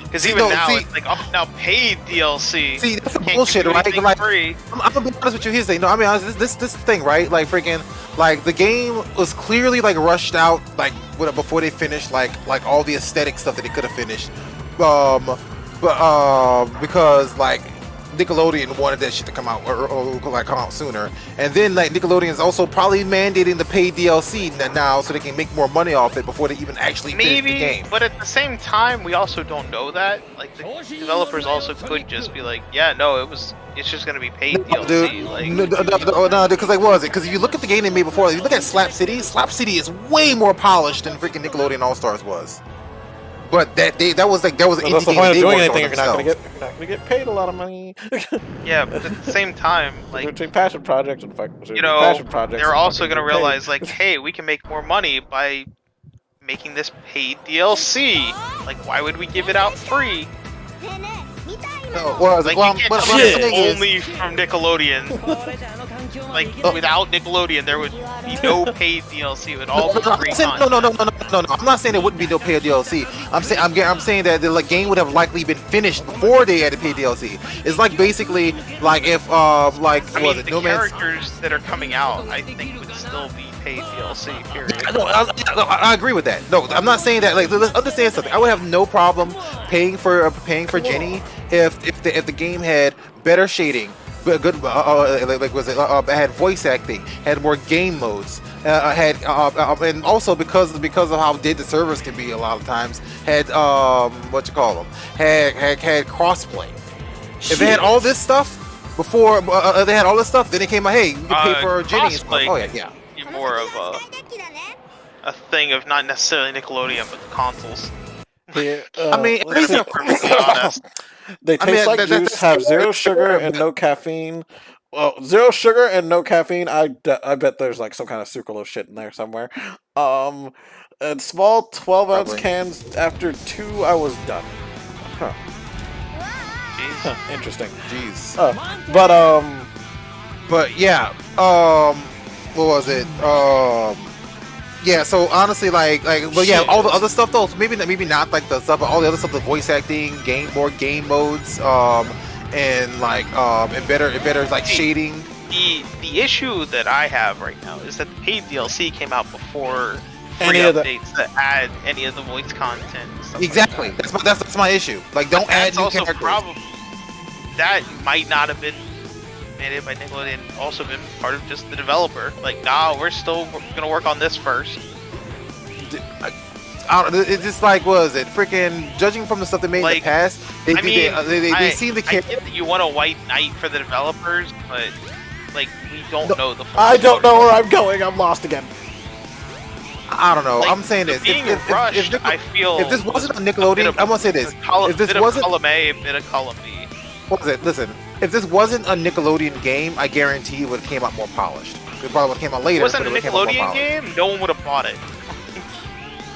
Because even it's like now paid DLC. See, that's some Can't bullshit, give you right? anything Like, free. I'm gonna be honest with you. Here's the thing. No, I mean, this thing, right? Like, freaking, like the game was clearly like rushed out, like before they finished, like all the aesthetic stuff that they could have finished. Because like Nickelodeon wanted that shit to come out or come out sooner, and then like Nickelodeon is also probably mandating the paid DLC now so they can make more money off it before they even actually finish the game. But at the same time, we also don't know that. Like the developers also could just be like, yeah, no, it's just gonna be paid DLC. Dude, no, because like what was it? Because if you look at the game they made before, if you look at Slap City is way more polished than freaking Nickelodeon All Stars was. But that was an That's indie the game point of they doing worked on anything. You're not themselves. gonna get paid a lot of money. Yeah, but at the same time, like, Between passion projects and you know, they're also gonna realize like, hey, we can make more money by making this paid DLC. Like, why would we give it out free? Like, you can't tell me it's only from Nickelodeon. Like, without Nickelodeon, there would be no paid DLC. It would all be free content. No. I'm not saying there wouldn't be no paid DLC. I'm saying that the game would have likely been finished before they had to pay DLC. It's like basically like if like I mean, the characters that are coming out, I think would still be paid DLC. Period. No, I agree with that. No, I'm not saying that. Like, let's understand something. I would have no problem paying for Jenny if the game had better shading, good had voice acting, had more game modes, and also because of how dead the servers can be a lot of times, had had crossplay. If they had all this stuff before they had all this stuff, then it came out, hey, you can pay for Jenny and stuff. Oh yeah. Be more of a thing of not necessarily Nickelodeon, but the consoles. Yeah, I mean, honest. they taste like juice, have zero sugar and no caffeine. Well, 0 sugar and no caffeine. I bet there's like some kind of sucralose shit in there somewhere. And small 12-ounce cans. After 2, I was done. Huh. Interesting. Jeez. But yeah. What was it? Yeah, so honestly, but yeah, all the other stuff though, maybe not like the stuff, but all the other stuff, the voice acting, more game modes, and better like shading. The issue that I have right now is that the paid DLC came out before Any free of the- updates that add any of the voice content. And stuff Exactly, Like that. that's my issue. Like, don't add That's new also characters. that might not have been made by Nickelodeon, also been part of just the developer. Like, nah, we're still gonna work on this first. It's just like, what is it? Freaking judging from the stuff they made in the Like, past, they I see the I kid. get that you want a white knight for the developers, but like we don't know the. Full I don't know story. where I'm going. I'm lost again. I don't know. Like, I'm saying this. Being rushed, I feel. If this wasn't a Nickelodeon, I'm gonna say this. If this bit wasn't, of column A, a bit of column B. what was it? Listen, if this wasn't a Nickelodeon game, I guarantee it would have came out more polished. It probably would have came out later. If it wasn't a but it would've came out more Nickelodeon polished. game, no one would have bought it.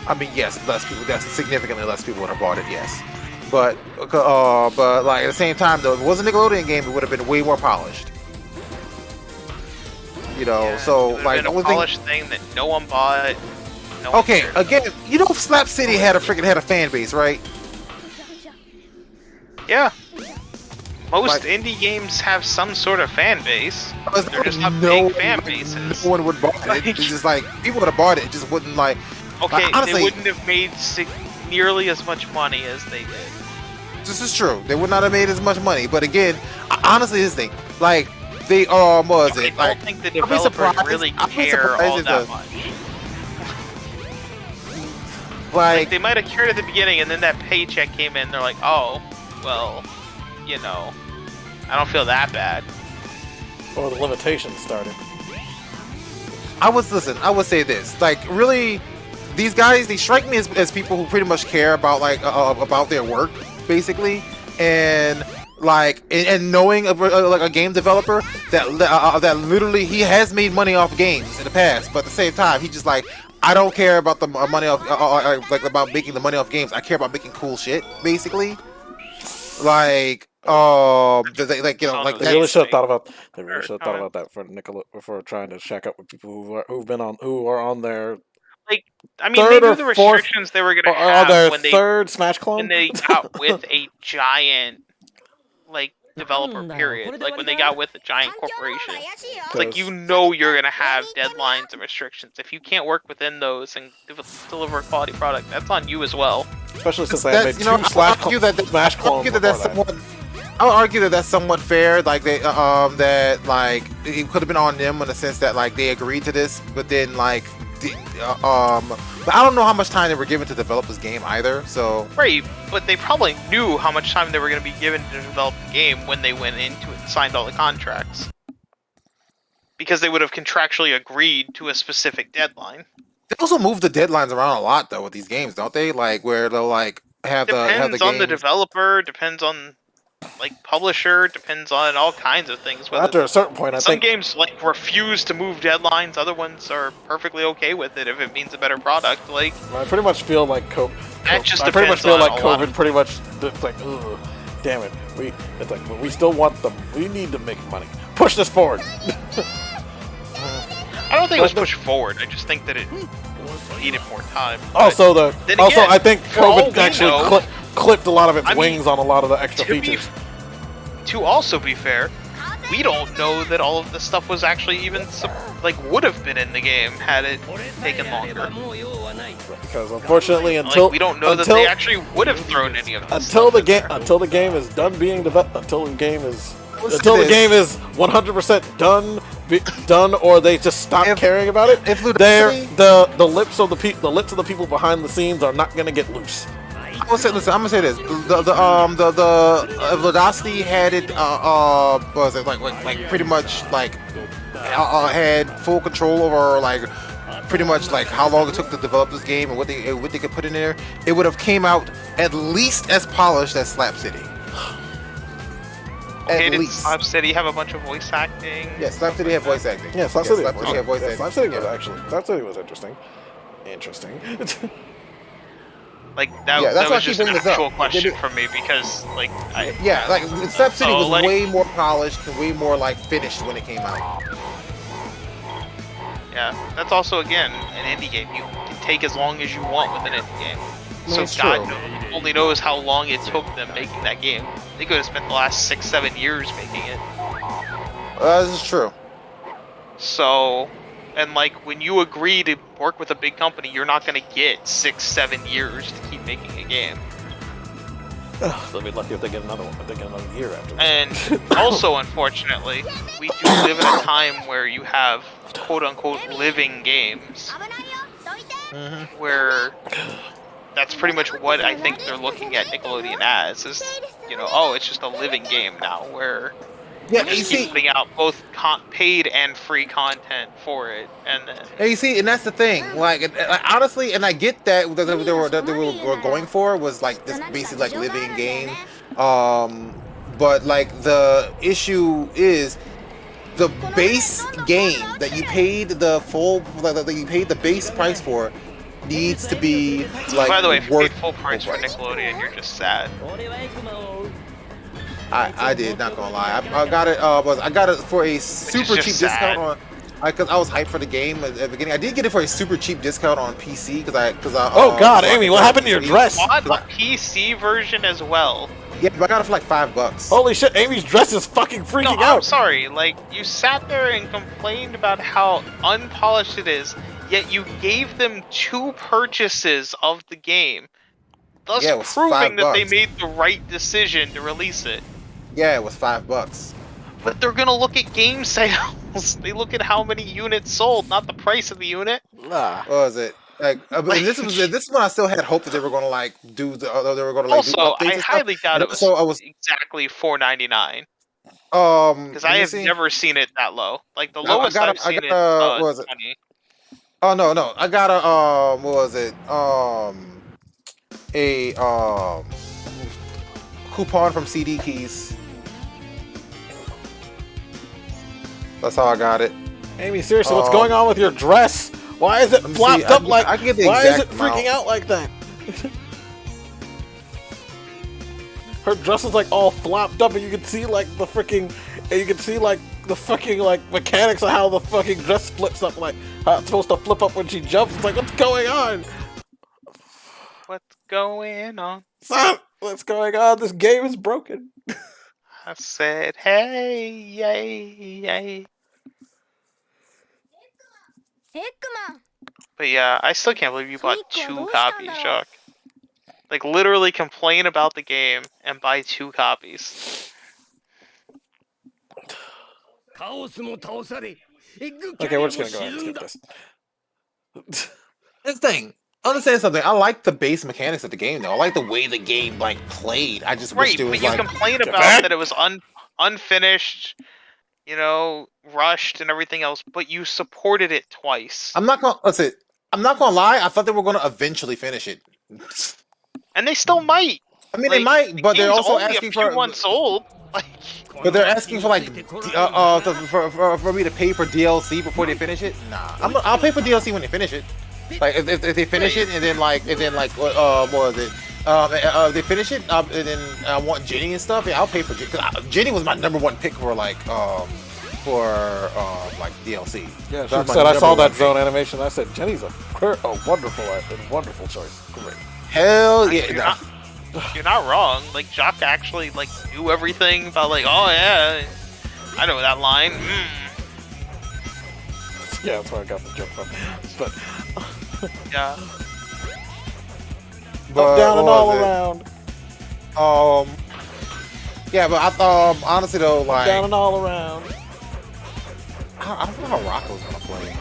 I mean, yes, less people. That's significantly less people would have bought it. Yes, but like at the same time, though, if it was a Nickelodeon game, it would have been way more polished. You know, Yeah, so it would've like been the a only thing. polished thing that no one bought. No one Okay, cared. again, you know, Slap City had a fan base, right? Yeah. Most Like- indie games have some sort of fan base. Because They're just not no, big fan like, bases. no one would bought it. It's just like people would have bought it. It just wouldn't like. Okay, honestly- they wouldn't have made nearly as much money as they did. This is true. They would not have made as much money. But again, honestly, this thing, like they what was I it? don't Like think the I'll be developers surprised- really I'll be care surprised all if that the- much. Like, like they might have cared at the beginning, and then that paycheck came in. They're like, oh, well, you know, I don't feel that bad. Or the limitations started. I would say this. Like really, these guys, they strike me as people who pretty much care about about their work, basically, and and knowing like a game developer that literally he has made money off games in the past, but at the same time he just like, I don't care about the money off like about making the money off games. I care about making cool shit, basically. Like like you know like They that, really should have thought about. They really Or should have thought about that for trying to shack up with people who are on their I mean, Third they or knew the fourth- restrictions they were going to or on have their when they third Smash clone. got with a giant like developer period. Like when they got with a giant corporation. It's like, you know, you're gonna have deadlines and restrictions. If you can't work within those and deliver a quality product, that's on you as well. Especially since they had made that's, you know, two I'll argue that Smash clones. I'll argue that that's somewhat fair. Like they, that like it could have been on them in the sense that like they agreed to this, but then like, but I don't know how much time they were given to develop this game either. So Right, but they probably knew how much time they were going to be given to develop the game when they went into it and signed all the contracts. Because they would have contractually agreed to a specific deadline. they also move the deadlines around a lot though with these games, don't they? Like where they'll like have the Depends on the games- developer, depends on like publisher, depends on all kinds of things. Whether After a certain point, I some think games like refuse to move deadlines, other ones are perfectly okay with it if it means a better product. Like, I pretty much feel like That just I pretty much depends feel on like a lot COVID of- pretty much it's like, ugh, damn it. It's like, but we still want them. We need to make money. Push this forward. I don't think it was pushed forward. I just think that it needed more time. Also, Then also again, I think for all COVID we actually know- clipped a lot of its I mean, wings on a lot of the extra to be features. To also be fair, we don't know that all of this stuff was actually even would have been in the game had it taken longer. Because unfortunately, until we don't know that they actually would have thrown any of this until stuff the in game there. until the game is done being developed, until the game is Let's until do the this. game is 100% done, or they just stop If- caring about it. if they're Ludacity- the lips of the people behind the scenes are not gonna get loose. I'm gonna say this. The Velocity had it. What was it like pretty much like had full control over like pretty much like how long it took to develop this game and what they could put in there. It would have came out at least as polished as Slap City. Okay, At did least. Slap City have a bunch of voice acting? Yeah, Slap City had voice acting. Yeah, Slap City. Slap City had voice acting. Slap City was Yeah. actually Slap City was interesting. Interesting. Like that, Yeah, that's that why I was keep just an bringing this up. actual question They- for me because like Yeah, like Slap City Oh, was like- way more polished and way more like finished when it came out. Yeah, that's also again an indie game. You can take as long as you want with an indie game. So It's God true. only knows how long it took them making that game. They could have spent the last 6-7 years making it. This is true. So, and like when you agree to work with a big company, you're not gonna get 6-7 years to keep making a game. They'll be lucky if they get another one. If they get another year after. And also, unfortunately, we do live in a time where you have quote-unquote living games, where that's pretty much what I think they're looking at Nickelodeon as, is, you know, oh, it's just a living game now, where Yeah, you you keep see, putting out both paid and free content for it, and then and you see, and that's the thing. Like honestly, and I get that they were going for was like this basically like living game. But like the issue is the base game that you paid the full that you paid the base price for needs to be like. by the way, if you worth paid full price for Nickelodeon, you're just sad. I did, not gonna lie. I got it. I got it for a super just cheap sad. discount on. Because I was hyped for the game at the beginning. I did get it for a super cheap discount on PC because I. Oh God, Amy, what happened to your dress? Bought the PC version as well. Yeah, but I got it for like $5. Holy shit, Amy's dress is fucking freaking No, out. I'm sorry. Like, you sat there and complained about how unpolished it is, yet you gave them 2 purchases of the game, thus Yeah, it was proving that they $5. made the right decision to release it. Yeah, it was $5. But they're gonna look at game sales. They look at how many units sold, not the price of the unit. Nah. What was it? Like, but this is when I still had hope that they were gonna like do the they were gonna like do Also, updates I and stuff. highly doubt And it was so I was exactly $4.99 because let I me have see. never seen it that low. Like the No, lowest I've seen it what was it? 20. Oh no, I got a what was it? A coupon from CD Keys. That's how I got it. Amy, seriously, what's going on with your dress? Why is it Let me flopped see, I up can- like? I can get the Why is it exact freaking amount. out like that? Her dress is like all flopped up, and you can see like the freaking, and you can see like the fucking like mechanics of how the fucking dress flips up, like how it's supposed to flip up when she jumps. It's like, what's going on? What's going on? Son, what's going on? This game is broken. I said, hey, yay, yay. But yeah, I still can't believe you bought 2 copies, Chuck. Like, literally complain about the game and buy 2 copies. Okay, we're just gonna go ahead and skip this. This thing. Understand something. I like the base mechanics of the game, though. I like the way the game like played. I just wish Right, there was but you like. complain about back. that it was unfinished, you know, rushed and everything else, but you supported it twice. I'm not gonna listen. I'm not gonna lie. I thought they were gonna eventually finish it. And they still might. I mean, Like, they might, but they're game's also only asking a few for. months old. Like, But they're asking for like for me to pay for DLC before they finish it. Nah, I'll pay for DLC when they finish it. Like if they finish it and then like what was it? They finish it and then I want Jenny and stuff. Yeah, I'll pay for Jenny. Jenny was my #1 pick for like DLC. Yeah, She Doc was said my I saw #1 that pick. zone animation. I said Jenny's a wonderful choice. Great. Hell you're yeah! you're not wrong. Like, Jock actually, like, knew everything about, like, oh yeah, I know that line. Yeah, that's where I got the joke from. But Yeah. up, down, and what all was it? around. Yeah, but honestly though, like Down and all around. I don't know how Rocco's gonna play.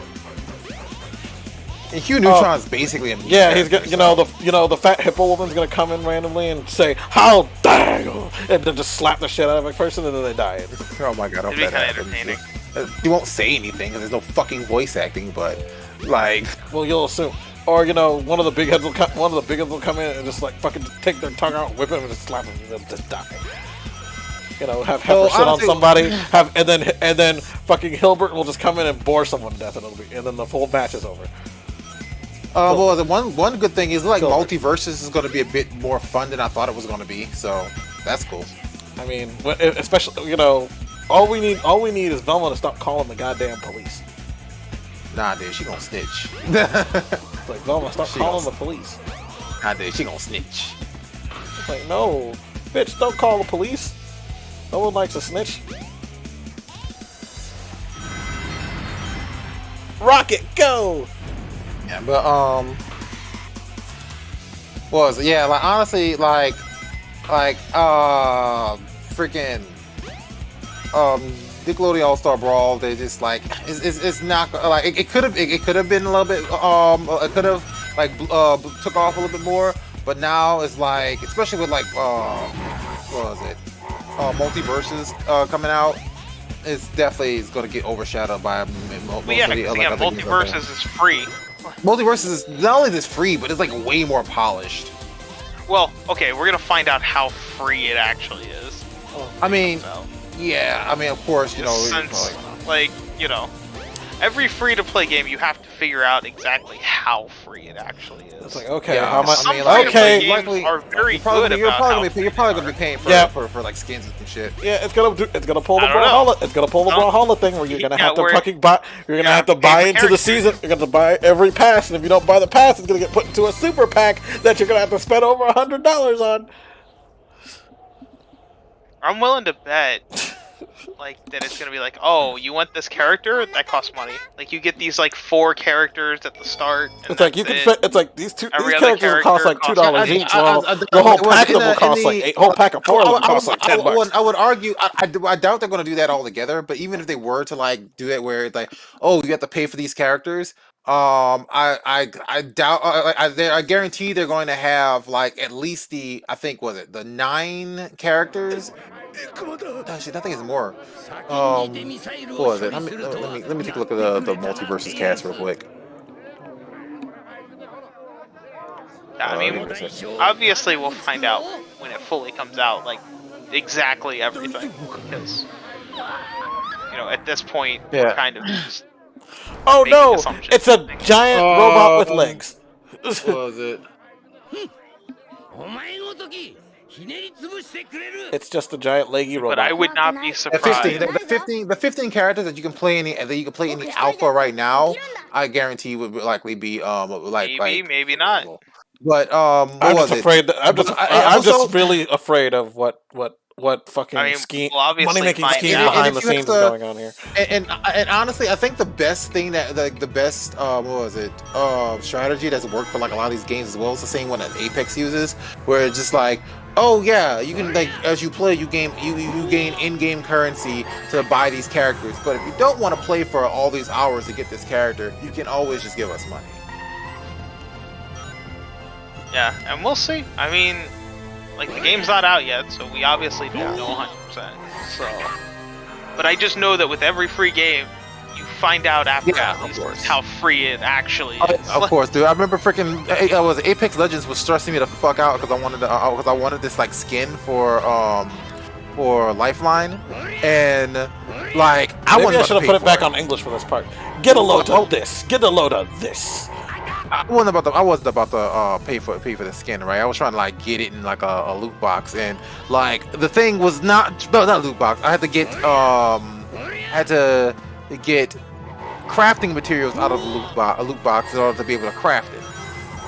And Hugh Neutron's basically a Yeah, he's got the fat hippo woman's gonna come in randomly and say "How dare you!" and then just slap the shit out of a person and then they die. Oh my god, I hope It'd be that kind of happens. entertaining. He won't say anything because there's no fucking voice acting, but like, Well, you'll assume, or one of the big heads will come in and just like fucking take their tongue out, whip him, and just slap him, and they'll just die. Have Heifer sit on honestly- somebody, and then fucking Hilbert will just come in and bore someone to death, and then the full match is over. well, the one good thing is like Cool. Multiverses is going to be a bit more fun than I thought it was going to be, so that's cool. I mean, especially all we need is Velma to stop calling the goddamn police. Nah, dude, she gonna snitch. It's like, Velma, stop She calling the gonna- police. Nah, dude, she gonna snitch. It's like, no, bitch, don't call the police. No one likes a snitch. Rocket, go! Yeah, but was yeah, like honestly, freaking Nickelodeon All Star Brawl. They just like it's not like it could have been a little bit it could have like took off a little bit more, but now it's like especially with like what was it multiverses coming out. It's definitely going to get overshadowed by most But yeah, of the again, other games out there. Multiverses is free. Multiverses is not only this free, but it's like way more polished. Well, okay, we're gonna find out how free it actually is. I mean, So, yeah, I mean, of course, you know, since, like, you know, every free-to-play game, you have to figure out exactly how free it actually is. It's like, okay, yeah, how much? Some I mean, like, free-to-play okay, games likely- are very you're probably, good you're about probably, how you're free probably they gonna be are. paying for, Yeah. for like skins and shit. Yeah, it's gonna pull the I don't know. Brawlhalla. It's gonna pull the Some- Brawlhalla thing where you're gonna Yeah, have to where- fucking buy. You're gonna yeah, have to pay buy for into the characters. season. You're gonna buy every pass, and if you don't buy the pass, it's gonna get put into a super pack that you're gonna have to spend over $100 on. I'm willing to bet, like, that it's gonna be like, oh, you want this character? That costs money. Like, you get these, like, 4 characters at the start. And It's like you can. that's it. It's like these Every other characters will cost like character $2 costs- each. I- Well, I- the whole pack of in them will the- cost in like the- eight. Whole pack of 4 of them cost like $10. I would argue. I doubt they're going to do that all together. But even if they were to like do it, where it's like, oh, you have to pay for these characters. I doubt. I guarantee they're going to have like at least the 9 characters. Actually, I think it's more. What was it? Let me take a look at the multiverses cast real quick. Yeah, I mean, give me a second. obviously we'll find out when it fully comes out, like, exactly everything. Because, you know, at this point, Yeah. we're kind of just... Oh making no! assumptions. It's a giant robot with legs. What was it? It's just a giant leggy robot. But I would not be The surprised. 15 characters that you can play in the alpha right now, I guarantee would likely be Maybe not. But what I'm was just it? afraid. I'm just. But I I'm just also- really afraid of what fucking I mean, scheme, we'll obviously money making find scheme out. behind And the if you have scenes is to- going on here. And honestly, I think the best thing that the best what was it strategy that's worked for like a lot of these games as well is the same one that Apex uses, where it's just like, oh yeah, you can like as you play you gain in-game currency to buy these characters, but if you don't want to play for all these hours to get this character, you can always just give us money. Yeah, and we'll see. I mean, like, the game's not out yet, so we obviously don't know 100%. So, but I just know that with every free game, you find out after Yeah, at of least course. how free it actually is. Of course, dude. I remember freaking Apex Legends was stressing me the fuck out because I wanted this like skin for Lifeline, and like I Maybe wanted I should have put it back on English for this part. Get a load of this. Get a load of this. I wasn't about to pay for the skin, right? I was trying to like get it in like a loot box, and like the thing was not loot box. I had to get crafting materials out of a loot box in order to be able to craft it.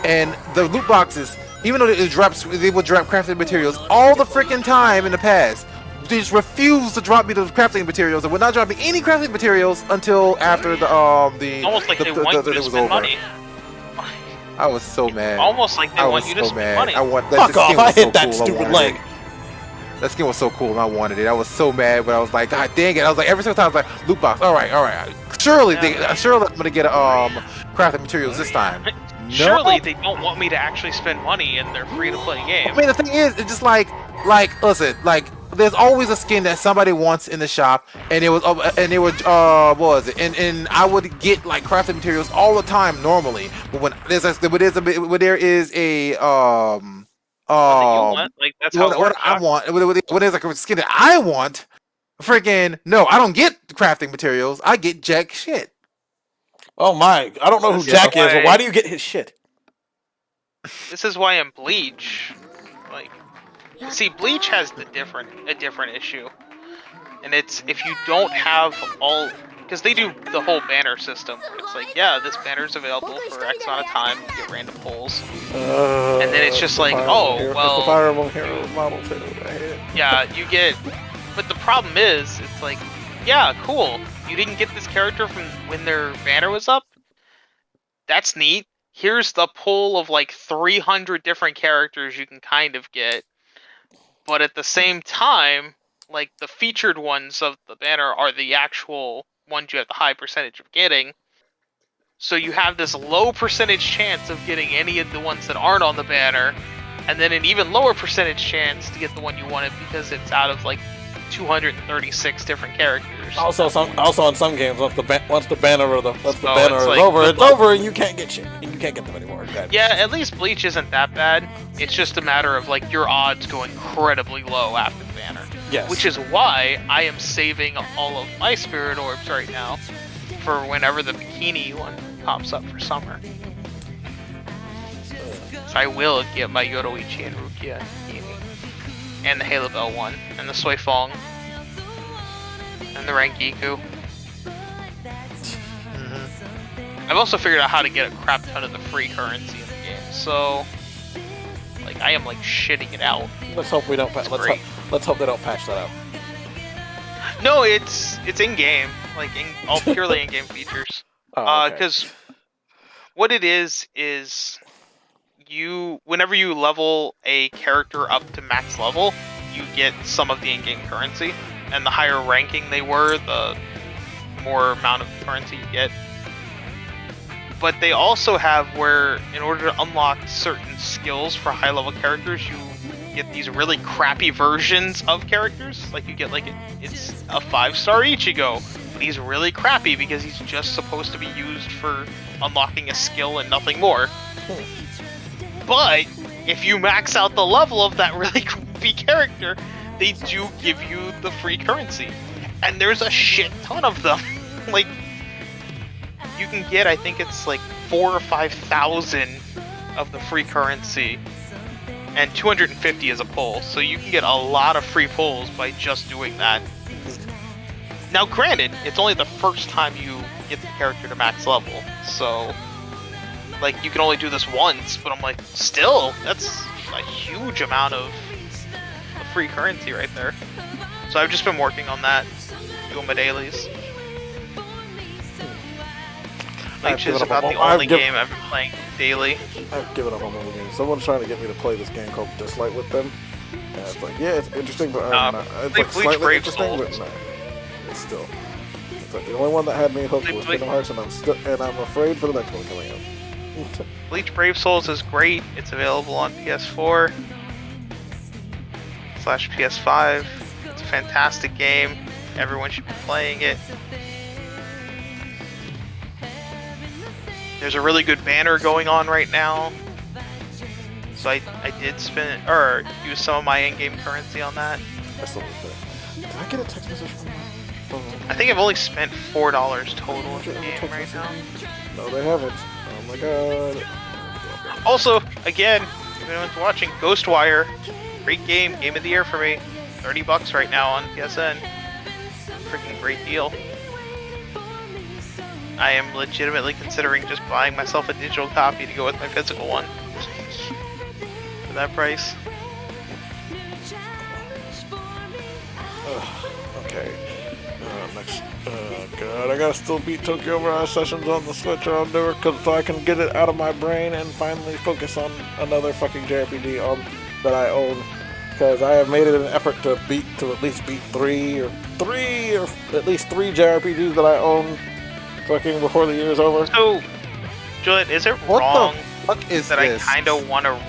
And the loot boxes, even though they would drop crafting materials all the freaking time in the past, they just refused to drop me the crafting materials. They would not drop me any crafting materials until after the Almost like they want you to it was spend over. money. I was so mad. Almost like they I want was you to so spend mad. money. Fuck off! I hit that stupid leg. That skin was so cool and I wanted it. I was so mad, but I was like, God dang it. I was like, every single time I was like, loot box. All right. Surely I'm gonna get crafting materials this time. Surely they don't want me to actually spend money in their free-to-play game. I mean, the thing is, it's just like, listen, like, there's always a skin that somebody wants in the shop, and it would, what was it? And I would get like crafting materials all the time normally, but when there is a What do you want? Like, that's how it what works, I huh? want, when there's like a skin that I want, freaking no, I don't get crafting materials. I get jack shit. Oh my! I don't know who This is Jack is, but why- why do you get his shit? This is why in Bleach, like, see, Bleach has a different issue, and it's if you don't have all because they do the whole banner system. It's like, yeah, this banner's available for X amount of time. You get random pulls, and then it's just like, oh, well, it's the Fire Emblem Hero model too. I hate it. yeah, you get. But the problem is, it's like, yeah, cool. You didn't get this character from when their banner was up. That's neat. Here's the pool of like 300 different characters you can kind of get. But at the same time, like the featured ones of the banner are the actual ones you have the high percentage of getting. So you have this low percentage chance of getting any of the ones that aren't on the banner, and then an even lower percentage chance to get the one you wanted because it's out of like 236 different characters. Also, in some games, once the banner is like, over, it's over, and you can't get shit. You can't get them anymore. Yeah, at least Bleach isn't that bad. It's just a matter of like your odds go incredibly low after the banner. Yes. Which is why I am saving all of my spirit orbs right now for whenever the bikini one pops up for summer. So I will get my Yoroichi and Rukia bikini. And the Halo Bell one. And the Suifong. And the Rangiku. I've also figured out how to get a crap ton of the free currency in the game. So, like, I am like shitting it out. Let's hope we don't. Let's hope they don't patch that out. No, it's in game, like all purely in game features. Because what it is you whenever you level a character up to max level, you get some of the in-game currency, and the higher ranking they were, the more amount of currency you get. But they also have where, in order to unlock certain skills for high-level characters, you get these really crappy versions of characters. Like you get it's a 5-star Ichigo, but he's really crappy because he's just supposed to be used for unlocking a skill and nothing more. But if you max out the level of that really crappy character, they do give you the free currency, and there's a shit ton of them. Like you can get, I think it's like 4,000 or 5,000 of the free currency. And 250 is a pull, so you can get a lot of free pulls by just doing that. Now granted, it's only the first time you get the character to max level, so like you can only do this once, but I'm like, still, that's a huge amount of free currency right there. So I've just been working on that, doing my dailies. Bleach is about the only game I've been playing daily. I've given up on mobile games. Someone's trying to get me to play this game called Dislight with them. And it's like, yeah, it's interesting, but it's like Bleach slightly Brave interesting, Souls. but no. It's still. It's like the only one that had me hooked was Kingdom Hearts, and I'm afraid for the next one coming out. Bleach Brave Souls is great. It's available on PS4/PS5. It's a fantastic game. Everyone should be playing it. There's a really good banner going on right now. So I did use some of my in-game currency on that. That's the whole thing. Did I get a text message from them? I think I've only spent $4 total in the game right now. No, they haven't. Oh my god. Also, again, if anyone's watching, Ghostwire, great game, game of the year for me. $30 right now on PSN. Freaking great deal. I am legitimately considering just buying myself a digital copy to go with my physical one. For that price. Okay. Next. Oh god, I gotta still beat Tokyo Mirage Sessions on the Switch, or I'll do it so I can get it out of my brain and finally focus on another fucking JRPG that I own. Because I have made it an effort to at least beat three or at least three JRPGs that I own fucking before the year is over. So, Julian, is it What wrong the fuck is that this? I kind of want to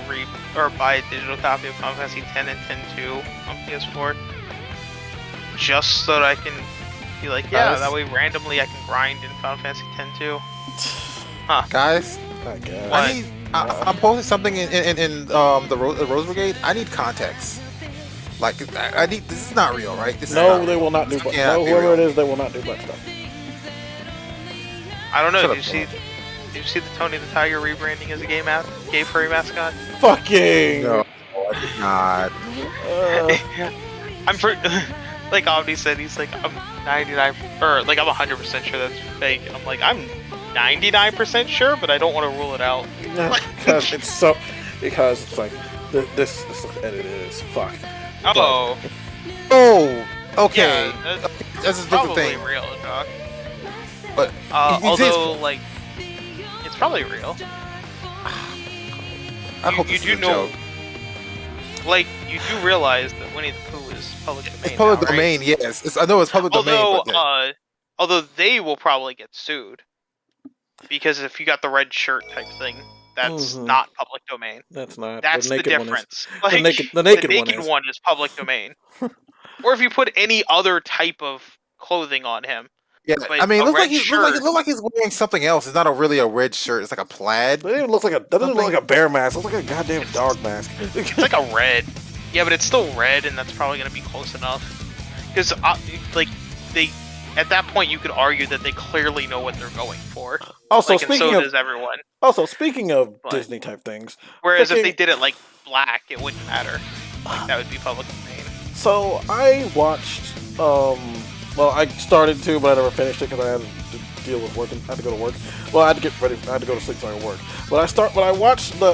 buy a digital copy of Final Fantasy X and X-2 on PS4? Just so that I can be like, yeah, that way randomly I can grind in Final Fantasy X-2. Huh. Guys, I guess. I'm posting something in the Rose Brigade. I need context. Like, I need. This is not real, right? This is No, not they real. will not do. This cannot be Whoever real. it is, they will not do much stuff. I don't know. Shut Did you see the Tony the Tiger rebranding as a gay furry mascot? Fucking. No, I did not. like Omni said, he's like, I'm 99, or like I'm 100% sure that's fake. And I'm like, I'm 99% sure, but I don't want to rule it out. because it's like this edit is fuck. Oh, Oh, okay. yeah, That's a different probably thing. real, Doc. But Although, like, it's probably real. I hope You this do is a know, joke. like, you do realize that Winnie the Pooh is public domain. It's public now, right? domain, yes. I know it's public domain. Although, But yeah. although they will probably get sued because if you got the red shirt type thing, that's not public domain. That's not. That's the naked one is. difference. The Like, naked one is public domain. Or if you put any other type of clothing on him. Yeah, but I mean, a it looks red like he's wearing something else. It's not really a red shirt. It's like a plaid. That even looks like that doesn't look like a bear mask. It looks like a goddamn dog mask. It's like a red. Yeah, but it's still red, and that's probably gonna be close enough. Because like they, at that point, you could argue that they clearly know what they're going for. Also, Like, and speaking so of does everyone. speaking of But- Disney type things, Whereas if freaking- they did it like black, it wouldn't matter. Like, that would be public domain. so I watched. Well, I started to, but I never finished it because I had to deal with work and I had to go to work. Well, I had to get ready. I had to go to sleep so I could work. But I watched the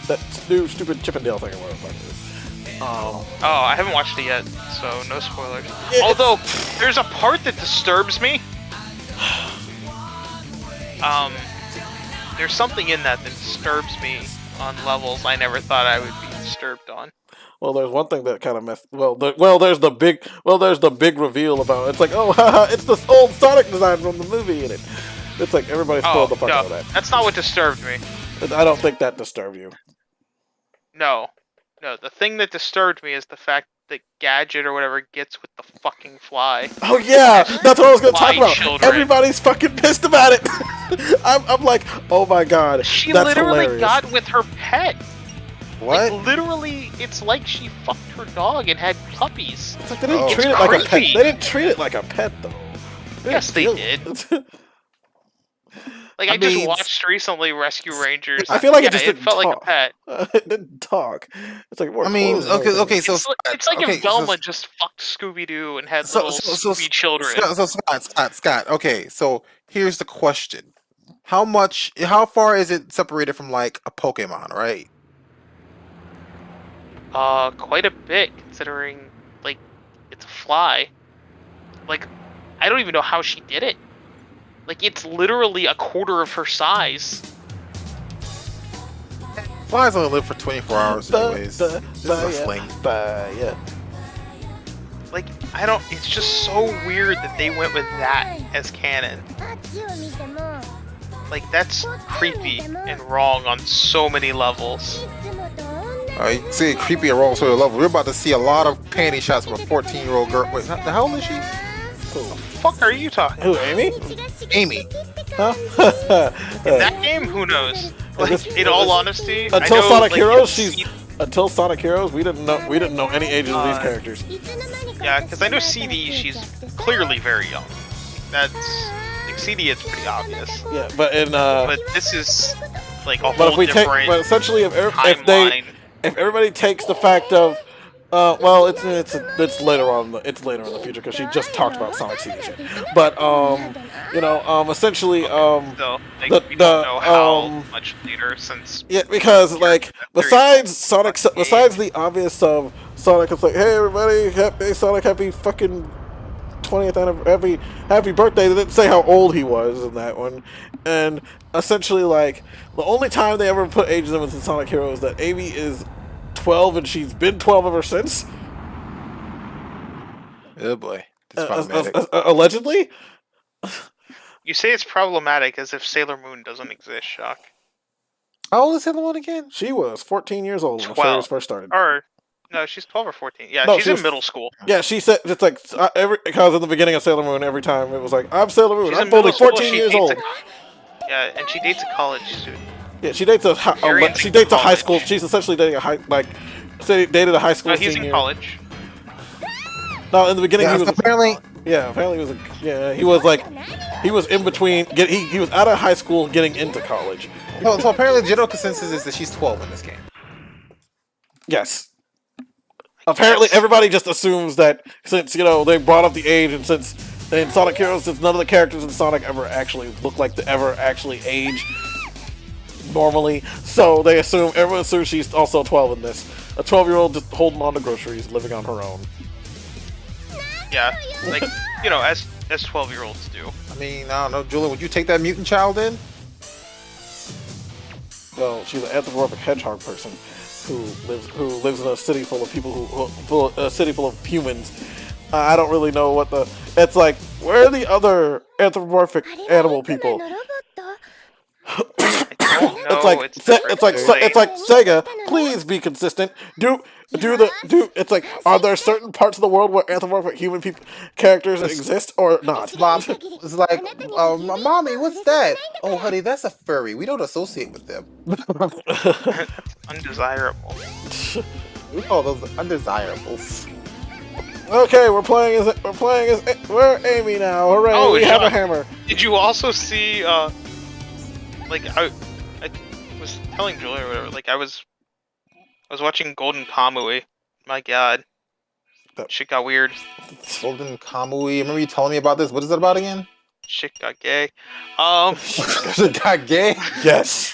that new stupid Chip and Dale thing or whatever the fuck it is. Oh, I haven't watched it yet, so no spoilers. Yeah, Although there's a part that disturbs me. There's something in that disturbs me on levels I never thought I would be disturbed on. Well, there's one thing that kind of messed. There's the big reveal about it. It's like, oh, haha, it's the old Sonic design from the movie, and it's like everybody spoiled the fuck out of that. That's not what disturbed me. I don't think that disturbed you. No, the thing that disturbed me is the fact that Gadget or whatever gets with the fucking fly. Oh yeah, that's what I was gonna talk Fly about. children. Everybody's fucking pissed about it. I'm like, oh my god, She that's literally hilarious. got with her pet. What? Like, literally, it's like she fucked her dog and had puppies. It's like they didn't Oh, treat it's it like a pet. creepy. They didn't treat it like a pet though. Yes, they did. Like, I I just mean, watched recently Rescue Rangers. I feel like yeah, it just it didn't felt like a talk. pet. It didn't talk. It's like more I mean, clothes and okay, everything. so It's like okay, if Velma just fucked Scooby-Doo and had little Scooby children. Scott. Okay, so here's the question: how far is it separated from like a Pokemon, right? Quite a bit, considering, like, it's a fly. Like, I don't even know how she did it. Like, it's literally a quarter of her size. Flies only live for 24 hours, anyways. This is a fling. Yeah. Like, I don't. It's just so weird that they went with that as canon. Like, that's creepy and wrong on so many levels. You see it creepy and wrong sort of level. We're about to see a lot of panty shots from a 14-year-old girl. Wait, how old is she? Fuck are you talking? Who, Amy? Amy. Huh? In that game, who knows? Like, this- in all honesty, I Until know, Sonic like, Heroes, it's- until Sonic Heroes, we didn't know any ages of these characters. Yeah, because I know CD, she's clearly very young. That's like CD, it's pretty obvious. Yeah, but in But this is like a but whole if we take, different but essentially if timeline. everybody takes the fact of, well, it's later on, it's later in the future because she just talked about Sonic CD shit. But essentially, So like, the- we don't know how um, much later since. yeah, because like besides Sonic, fucking besides the obvious of Sonic, it's like, hey everybody, happy Sonic, happy fucking 20th anniversary, happy birthday. They didn't say how old he was in that one, and essentially like the only time they ever put ages in was in Sonic Heroes that Amy is 12 and she's been 12 ever since. Oh boy, it's problematic. Allegedly. You say it's problematic as if Sailor Moon doesn't exist, Shock. How old is Sailor Moon again? She was 14 years old when 12. series first started. Or no, she's 12 or 14. Yeah, No, she's she in was- middle school. Yeah, she said it's like because in the beginning of Sailor Moon, every time it was like, I'm Sailor Moon, She's in I'm only middle school, 14 she years dates old. Yeah, and she dates a college student. Yeah, she dates a Arian's she in dates a high college. school. She's essentially dating dated a high school No, he's senior. in college. No, in the beginning Yeah, he so was apparently. apparently he was in between. He was out of high school getting into college. So apparently, the general consensus is that she's 12 in this game. Yes. Apparently, Yes. everybody just assumes that since they brought up the age, and since in Sonic Heroes, since none of the characters in Sonic ever actually look like they ever actually age normally, so everyone assumes she's also 12 in this. A 12-year-old just holding on to groceries, living on her own. Yeah, like as 12-year-olds do. I mean, I don't know, Julian, would you take that mutant child in? Well, she's an anthropomorphic hedgehog person who lives in a city full of people a city full of humans. I don't really know what the. It's like, where are the other anthropomorphic animal people? I don't know. It's like Sega. Please be consistent. It's like, are there certain parts of the world where anthropomorphic human characters exist or not? Mom, it's like, mommy, what's that? Oh, honey, that's a furry. We don't associate with them. It's undesirable. We call those undesirables. Okay, we're Amy now. Hooray! Oh, we have a Sean, hammer. Did you also see? Like I was telling Julian or whatever. Like I was watching Golden Kamui. My God, shit got weird. Golden Kamui. Remember you telling me about this? What is it about again? Shit got gay. It got gay? Yes.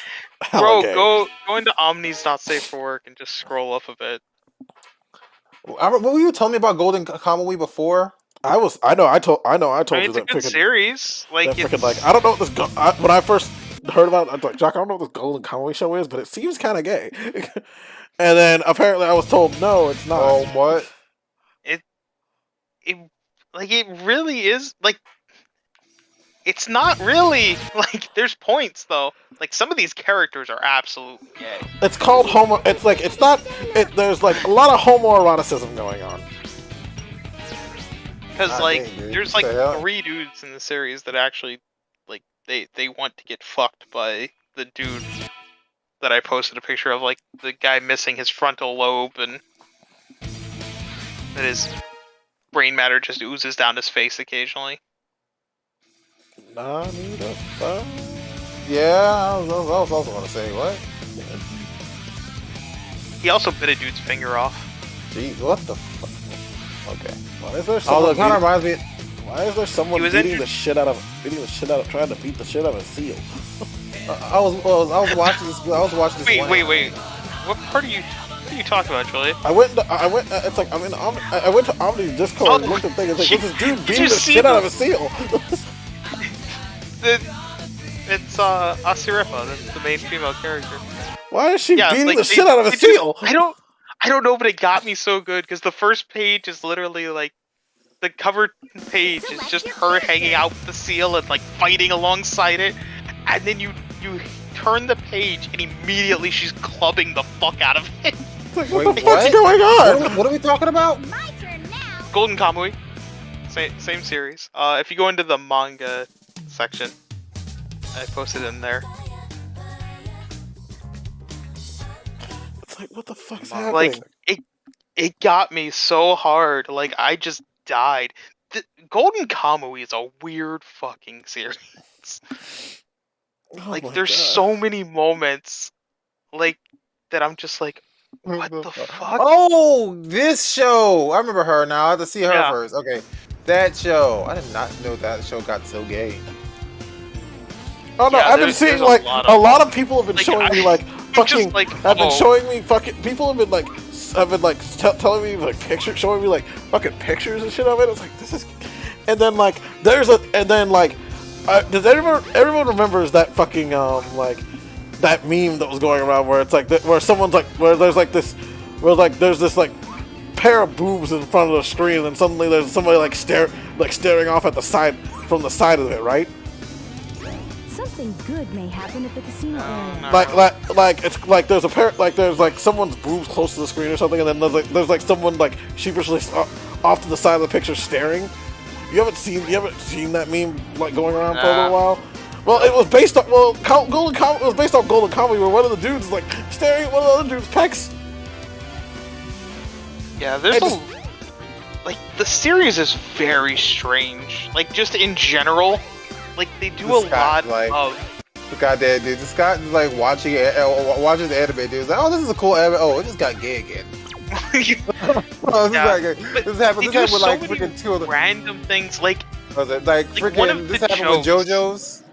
Bro, gay. go into Omni's not safe for work and just scroll up a bit. What were you telling me about Golden Kamui before? I know. I told I you mean, it's that a good freaking series. Like, I don't know what this. When I first heard about it, I was like, Jock, I don't know what this Golden Kamui show is, but it seems kind of gay. And then apparently I was told, no, it's not. Oh, what? It really is like. It's not really like. There's points though. Like some of these characters are absolutely gay. It's called homo. It's like it's not. There's like a lot of homoeroticism going on. Because like dude. there's What like the hell? 3 dudes in the series that actually like they want to get fucked by the dude that I posted a picture of, like the guy missing his frontal lobe and that his brain matter just oozes down his face occasionally. Yeah, I was also going to say, what? He also bit a dude's finger off. Gee, what the fuck? Okay. Why is there Oh, someone? look, kind of reminds me. Why is there someone He was trying to beat injured. the shit out of a seal? I was watching this. I was watching this. Wait. What part are you talking about, Julian? It's like I went to Omni's Discord and looked at things. It's like, this dude beating you the see shit out of a this? seal. It's Asiripa, that's the main female character. Why is she Yeah, beating like, the shit out of a seal? I don't know, but it got me so good because the first page is literally like the cover page is just her hanging out with the seal and like fighting alongside it, and then you turn the page and immediately she's clubbing the fuck out of it. Like, Wait, what the fuck's going on? What are we talking about? Golden Kamui, same series. If you go into the manga section, I posted in there. It's like, what the fuck's happening? Like it got me so hard. Like I just died. Golden Kamui is a weird fucking series. Oh Like my there's God. so many moments like that I'm just like, what the fuck? Oh, this show. I remember her now. I have to see her Yeah. first. Okay. That show. I did not know that show got so gay. Oh no, Yeah, I've been there's seeing a like lot a of- lot of people have been Like, showing me I- like I'm fucking. just like, have been oh. showing me fucking. People have been like telling me like pictures, showing me like fucking pictures and shit of it. It's like this is, and then like does everyone remembers that fucking like that meme that was going around where it's like where someone's like where there's this like pair of boobs in front of the screen and then suddenly there's somebody like staring off at the side from the side of it, right? Something good may happen at the casino area. Like it's like there's a pair like there's like someone's boobs close to the screen or something, and then there's like someone like sheepishly off to the side of the picture staring. You haven't seen that meme like going around for a little while. Well, it was based on Golden Comedy. It was based on Golden Comedy, where one of the dudes like staring at one of the other dude's pecs. Yeah, there's like the series is very strange. Like just in general, like they do This a guy, lot like- of. Goddamn, dude. This guy is like watches anime, dude. He's like, oh, this is a cool anime. Oh, it just got gay again. Oh, Yeah. this happened They do with so like many freaking two of them. random things, like Like one freaking of this the happened with jokes. JoJo's.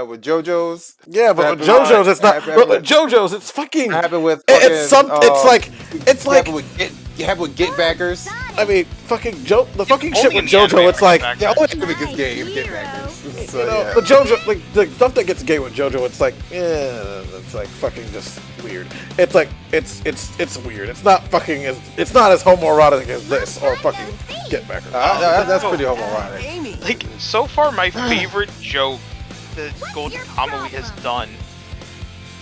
With JoJo's. Yeah, but with Happened JoJo's, it's not. happened But with- with JoJo's, it's fucking. happened with It's fucking, some. It's like. It's like. happened with Get Backers. I mean, fucking the fucking Only shit in with the anime JoJo. It's like. back Yeah, then. only because it's gay. Get Backers. So, You know, yeah. the JoJo, like the stuff that gets gay with JoJo, it's like, it's like fucking just weird. It's like it's weird. It's not fucking it's not as homoerotic as this or fucking Get Back. That's pretty homoerotic. Like, so far, my favorite joke that Golden Kamui has done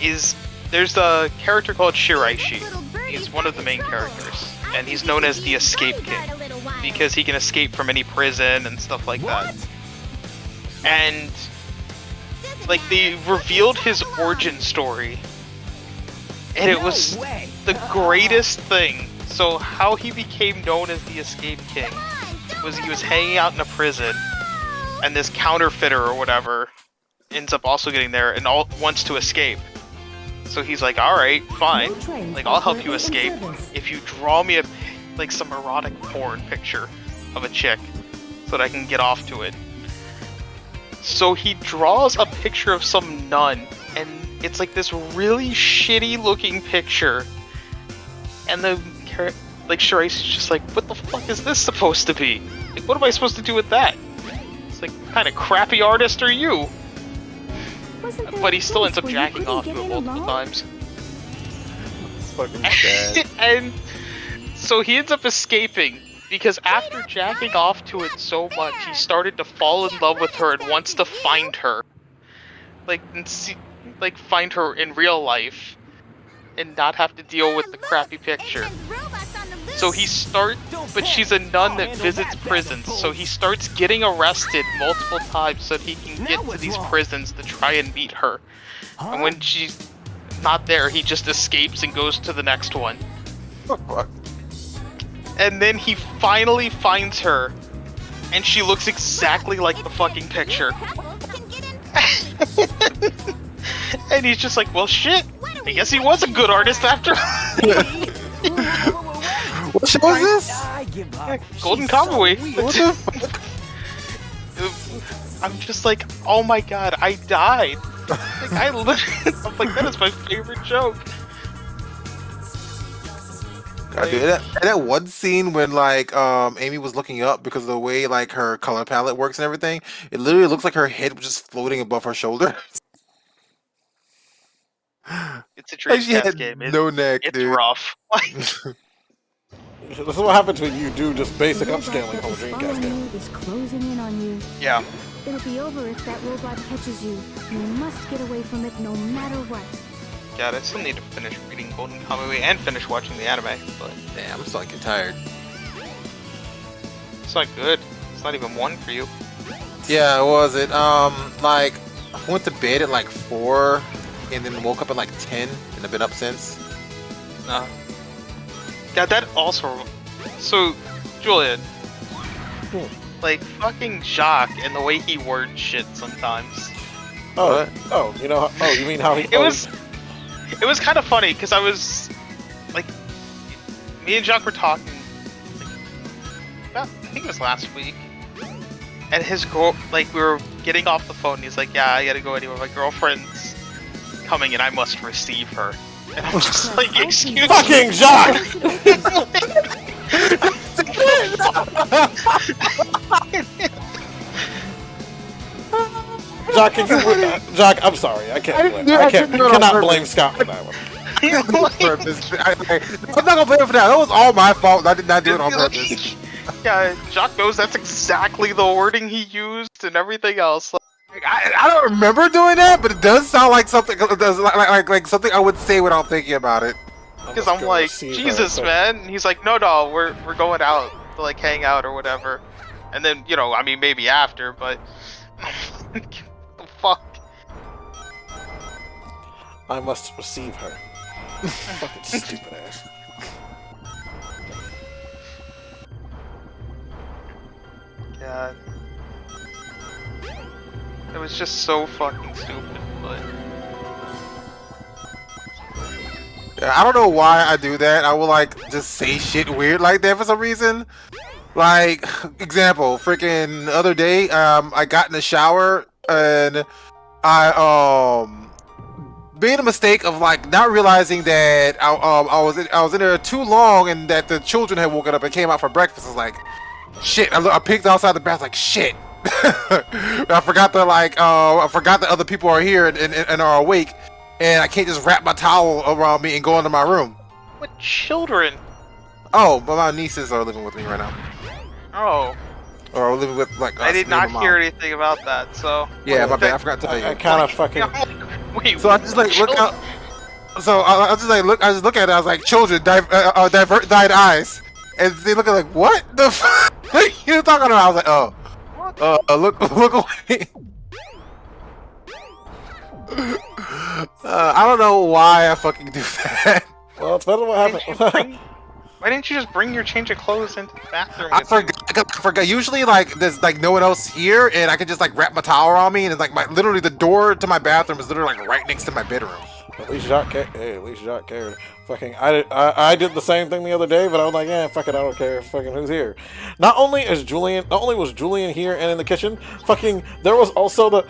is there's a character called Shiraishi. He's one of the main characters, and he's known as the Escape King because he can escape from any prison and stuff like that. And like they revealed his origin story, and it was the greatest thing. So how he became known as the Escape King was he was hanging out in a prison, and this counterfeiter or whatever ends up also getting there and wants to escape. So he's like, all right, fine, like I'll help you escape if you draw me like some erotic porn picture of a chick so that I can get off to it. So he draws a picture of some nun, and it's like this really shitty looking picture. And the like Shirai's just like, what the fuck is this supposed to be? Like, what am I supposed to do with that? It's like, what kind of crappy artist are you? But he still ends up jacking off to it multiple times. It's fucking sad. And so he ends up escaping. Because after jacking off to it so much, he started to fall in love with her and wants to find her, like find her in real life, and not have to deal with the crappy picture. So but she's a nun that visits prisons, so he starts getting arrested multiple times so that he can get to these prisons to try and meet her. And when she's not there, he just escapes and goes to the next one. And then he finally finds her, and she looks exactly like the fucking picture. And he's just like, well, shit. I guess he was a good artist after. What show is this? Golden Kamui. I'm just like, oh my god, I died. Like, I'm like, that is my favorite joke. God, dude, that one scene when like Amy was looking up because of the way like her color palette works and everything, it literally looks like her head was just floating above her shoulder. It's a Like she Dreamcast had game. no neck, It's dude. rough. This is what happens when you do just basic upscaling on a Dreamcast game. Is closing in on you. Yeah. It'll be over if that robot catches you. You must get away from it no matter what. God, I still need to finish reading Golden Kamui and finish watching the anime, but Damn, I'm starting to get tired. it's not good. It's not even one for you. Yeah, what was it? Like I went to bed at like 4 and then woke up at like 10 and I've been up since. Yeah, that also. So, Julian, like fucking Jacques and the way he words shit sometimes. Oh, you know. Oh, you mean how he? It was kind of funny because I was like, me and Jacques were talking. Like, I think it was last week, and his girl, like, we were getting off the phone. And he's like, "Yeah, I gotta go anyway. My girlfriend's coming, and I must receive her." And I'm just like, "Excuse me." Fucking Jacques! Jacques, Jacques, I'm sorry. I can't. You cannot blame Scott for that one. I'm not gonna blame him for that. That was all my fault. I did not do it on purpose. Yeah, Jacques knows that's exactly the wording he used and everything else. I don't remember doing that, but it does sound like something. Like something I would say without thinking about it. Because I'm like, Jesus, man. And he's like, no, we're going out to like hang out or whatever. And then, you know, I mean, maybe after, but what the fuck? I must receive her. Fucking stupid ass. God. It was just so fucking stupid, but I don't know why I do that. I will like just say shit weird like that for some reason. Like example, freaking other day, I got in the shower and I made a mistake of like not realizing that I was in there too long and that the children had woken up and came out for breakfast. I was like, shit. I peeked outside the bath like shit. I forgot that other people are here and are awake, and I can't just wrap my towel around me and go into my room. What children? Oh, but my nieces are living with me right now, Oh, or living with like. I us, did me and not my hear mom. anything about that. So Yeah, my bad. I forgot to tell you. I kind of fucking. Wait. So I just like look out. So I just like look. I just look at it. I was like, children, divert dyed eyes, and they look at like, what the fuck? What you talking about? I was like, oh, look away. I don't know why I fucking do that. Well, it's better than what happened. Why didn't you just bring your change of clothes into the bathroom? I forgot. Usually, like, there's like no one else here, and I can just like wrap my towel around me, and it's like literally the door to my bathroom is literally like right next to my bedroom. At least Jacques cared. Hey, at least Jacques cared. Fucking, I did the same thing the other day, but I was like, yeah, fuck it, I don't care. Fucking, who's here? Not only was Julian here and in the kitchen, fucking, there was also the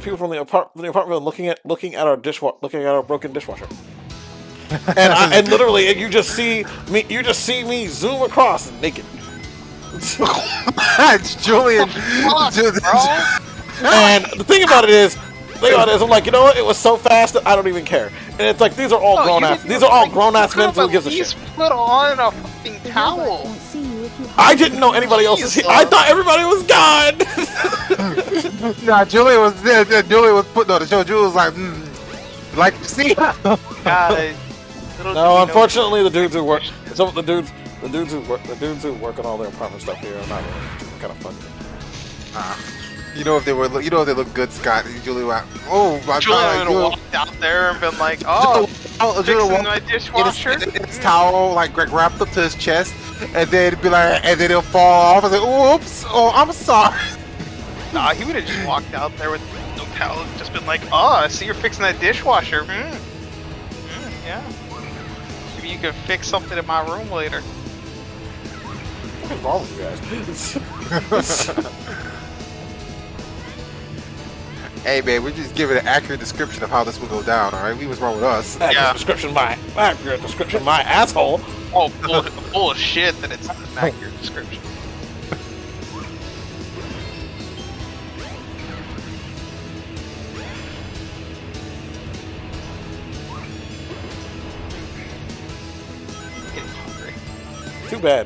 people from the apartment looking at our broken dishwasher. and literally, you just see me zoom across naked. It's Julian. And the thing about it is, I'm like, you know what? It was so fast that I don't even care. And it's like these are all grown ass men. Who gives a shit? Put on a fucking towel. Won't see you if you I didn't know anybody else was here. I thought everybody was gone. Nah, Julian was there. Julian was putting on the show. Julian was like, like, see? God. No, unfortunately, the dudes who work on all their apartment stuff here are not really kind of fun. You know if they look good, Scott. Julie went, oh my Julian god. would have walked out there and been like, oh, fixing my dishwasher. His towel like wrapped up to his chest, and then be like, and then it'll fall off. I was like, oops, oh, I'm sorry. Nah, he would have just walked out there with no towel and just been like, oh, I see you're fixing that dishwasher. Yeah. Maybe you could fix something in my room later. What is wrong with you guys? Hey, man, we're just giving an accurate description of how this will go down, alright? What's wrong with us? Accurate description, my asshole. Oh, full of shit that it's an accurate description. Getting hungry. Too bad.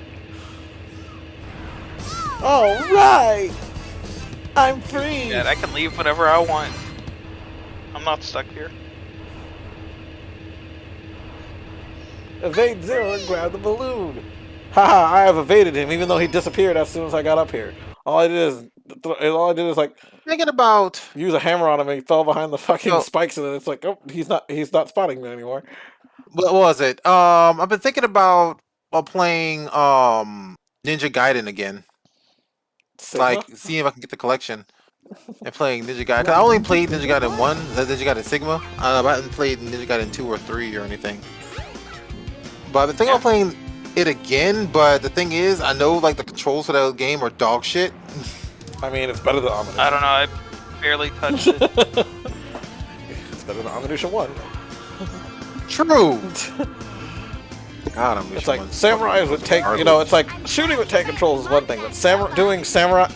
All right, I'm free. Yeah, I can leave whenever I want. I'm not stuck here. Evade Zero and grab the balloon. Haha, I have evaded him, even though he disappeared as soon as I got up here. All I did is like Thinking about use a hammer on him, and he fell behind the fucking spikes, and then it's like, oh, he's not spotting me anymore. what was it? I've been thinking about playing Ninja Gaiden again. Sigma? Like seeing if I can get the collection and playing Ninja Gaiden. 'Cause I only played Ninja Gaiden 1, Ninja Gaiden Sigma. I haven't played Ninja Gaiden 2 or 3 or anything. But I've been thinking about playing it again. But the thing is, I know like the controls for that game are dog shit. I mean, it's better than Omnition. I don't know, I barely touched it. It's better than Omnition 1. True. God, I'm It's like samurais would take, it's like shooting with tank controls is one thing, but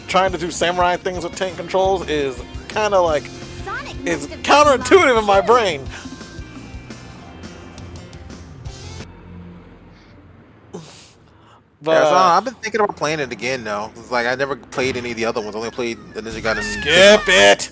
trying to do samurai things with tank controls is kind of like, it's counterintuitive in my brain. But yeah, so I've been thinking about playing it again now. It's like I never played any of the other ones. I only played the Ninja Gaiden. skip it.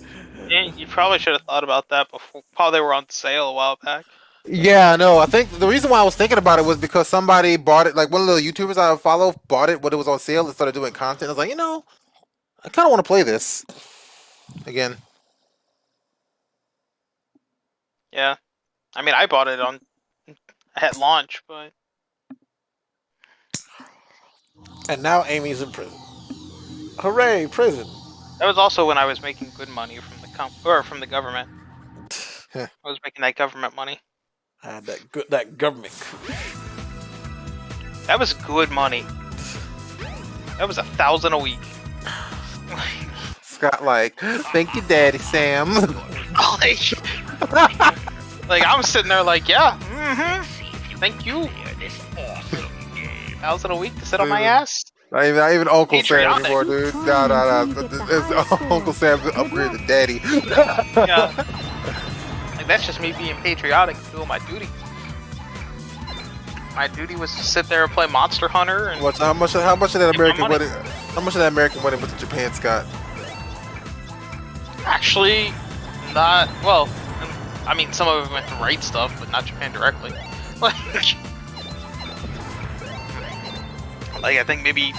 Yeah, you probably should have thought about that before. While they were on sale a while back. Yeah, no. I think the reason why I was thinking about it was because somebody bought it. Like one of the YouTubers I follow bought it when it was on sale and started doing content. I was like, I kind of want to play this again. Yeah. I mean, I bought it at launch, but And now Amy's in prison. Hooray, prison. that was also when I was making good money from the from the government. I was making that government money. I had that government. That was good money. That was 1,000 a week. Scott, like, thank you, Daddy Sam. Like I'm sitting there like, yeah, thank you. 1,000 a week to sit on my ass. Not even Uncle Sam Patriotic. anymore, dude. No. It's Uncle Sam upgraded to Daddy. Yeah. Like that's just me being patriotic and doing my duty. My duty was to sit there and play Monster Hunter and How much of that American money. wedding? How much of that American wedding went to Japan, Scott? actually not well. I mean, some of it went to right stuff, but not Japan directly. Like I think maybe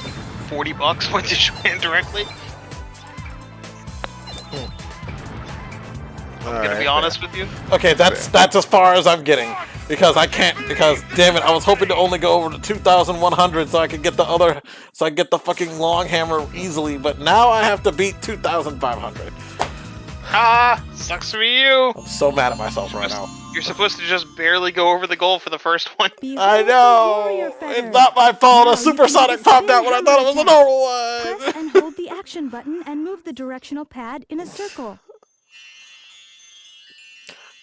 $40 went to Japan directly. I'm gonna be honest with you. Okay, that's as far as I'm getting because I can't because damn it, I was hoping to only go over to 2,100 so I could get the fucking long hammer easily, but now I have to beat 2,500. Ah, sucks for you. I'm so mad at myself right now. You're supposed to just barely go over the goal for the first one. I know. It's not my fault. A supersonic popped out when I thought it was a normal one. Press and hold the action button and move the directional pad in a circle.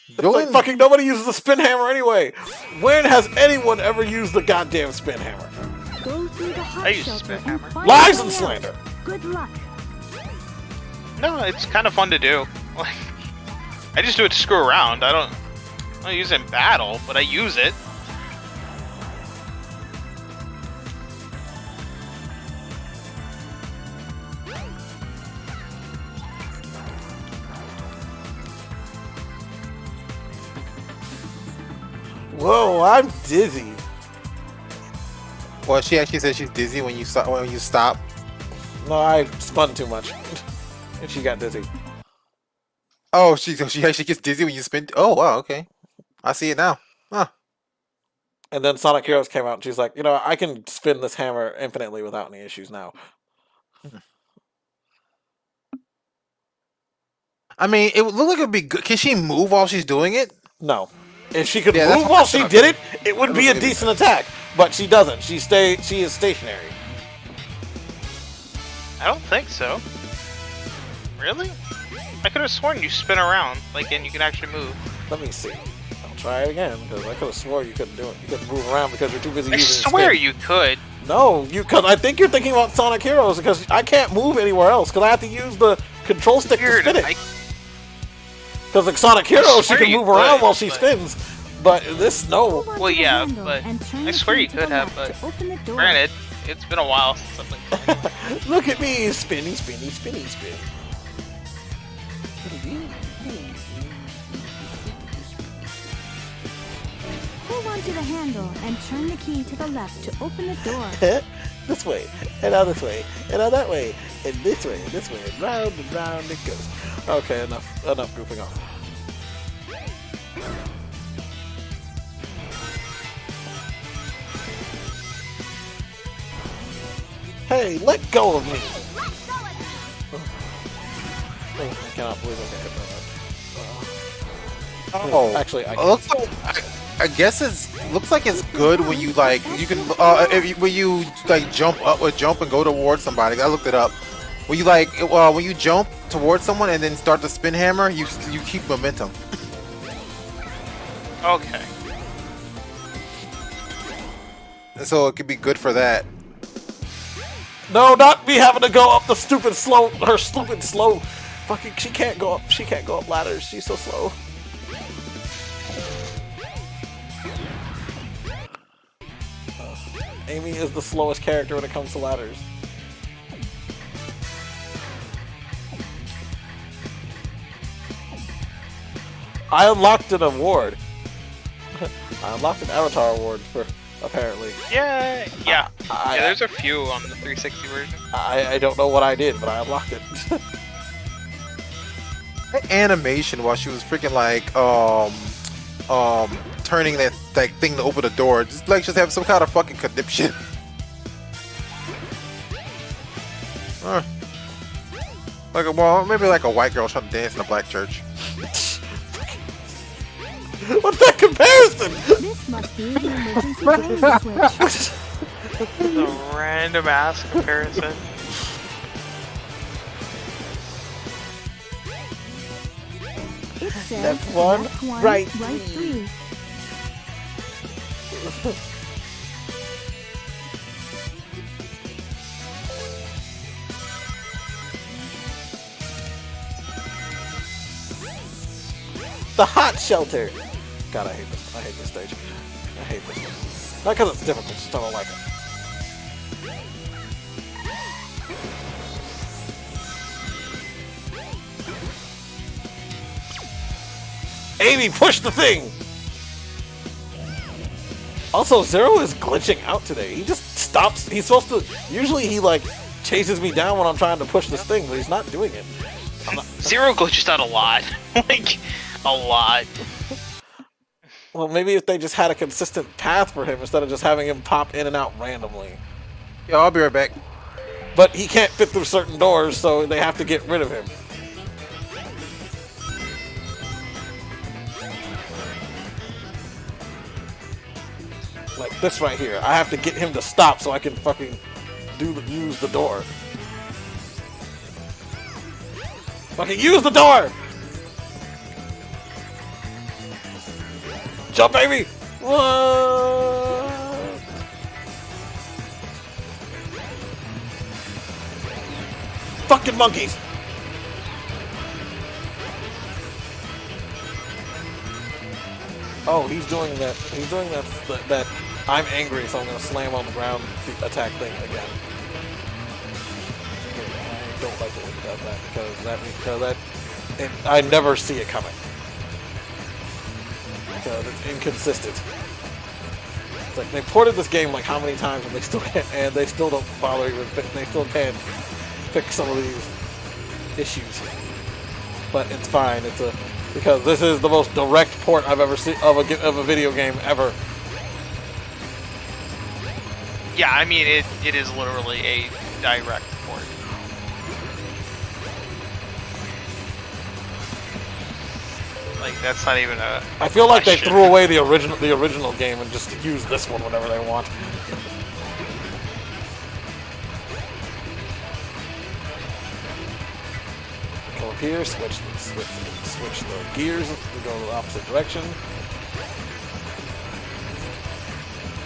It's like fucking nobody uses the spin hammer anyway. When has anyone ever used the goddamn spin hammer? Go through the hot I use shelter spin and hammer. find Lies a and way out. slander. Good luck. No, it's kind of fun to do. Like, I just do it to screw around. I don't use it in battle, but I use it. Whoa, I'm dizzy. Well, she actually said she's dizzy when you stop. No, I spun too much. And she got dizzy. Oh, she actually gets dizzy when you spin. Oh, wow, okay. I see it now. Huh. And then Sonic Heroes came out and she's like, you know, I can spin this hammer infinitely without any issues now. I mean, it would look like it'd be good. Can she move while she's doing it? No. If she could Yeah, that's move what while I she thought. did it, it would be a That was decent attack. But she doesn't. She is stationary. I don't think so. Really? I could have sworn you spin around, like, and you can actually move. Let me see. I'll try it again because I could have swore you couldn't do it. You couldn't move around because you're too busy I using swear spin. you could. No, because I think you're thinking about Sonic Heroes because I can't move anywhere else because I have to use the control stick to Weird. spin I, it. Because like Sonic Heroes, she swear can you move around could, while she but- spins. But this, no. Hold on Well, to the yeah, handle but and turn I the swear key you to could the have, left to open the door. granted, it's been a while since I've been playing. Look at me, spinny, spinny, spinny, spin. Hold on to the handle and turn the key to the left to open the door. This way, and now this way, and now that way, and this way, and round it goes. Okay, enough goofing off. Hey, let go of me! Oh, I cannot believe I got hit by that. Oh, Actually, I it looks like, I guess looks like it's good when you like you can when you like jump and go towards somebody. I looked it up. When you when you jump towards someone and then start to spin hammer, you keep momentum. Okay. So it could be good for that. No, not me having to go up the stupid slow. Fucking, she can't go up ladders. She's so slow. Amy is the slowest character when it comes to ladders. I unlocked an award. I unlocked an avatar award for apparently. Yeah. There's a few on the 360 version. I don't know what I did, but I unlocked it. That animation while she was freaking like turning that thing to open the door, just have some kind of fucking conniption. Maybe like a white girl trying to dance in a black church. What's that comparison? This must be the emergency game switch. The random ass comparison. It says Left one, right three. The hot shelter. God, I hate this. I hate this stage. I hate this one. Not because it's difficult, just I don't like it. Amy, push the thing! Also, Zero is glitching out today. He just stops. He's supposed to... Usually he, like, chases me down when I'm trying to push this thing, but he's not doing it. Zero glitches out a lot. Like, a lot. Well, maybe if they just had a consistent path for him instead of just having him pop in and out randomly. Yo, I'll be right back. But he can't fit through certain doors, so they have to get rid of him. Like this right here. I have to get him to stop so I can fucking use the door. Fucking use the door! Jump, baby! What? Fucking monkeys! Oh, he's doing that. He's doing that. I'm angry, so I'm gonna slam on the ground attack thing again. I don't like it when he does that because I never see it coming. Because it's inconsistent. It's like they ported this game like how many times and they still don't bother even they still can't fix some of these issues. But it's fine. Because this is the most direct port I've ever seen of a video game ever. Yeah, I mean it is literally a direct port. Like that's not even a. I feel like they question. threw away the original game and just used this one whenever they want. Go up here, switch the gears to go the opposite direction.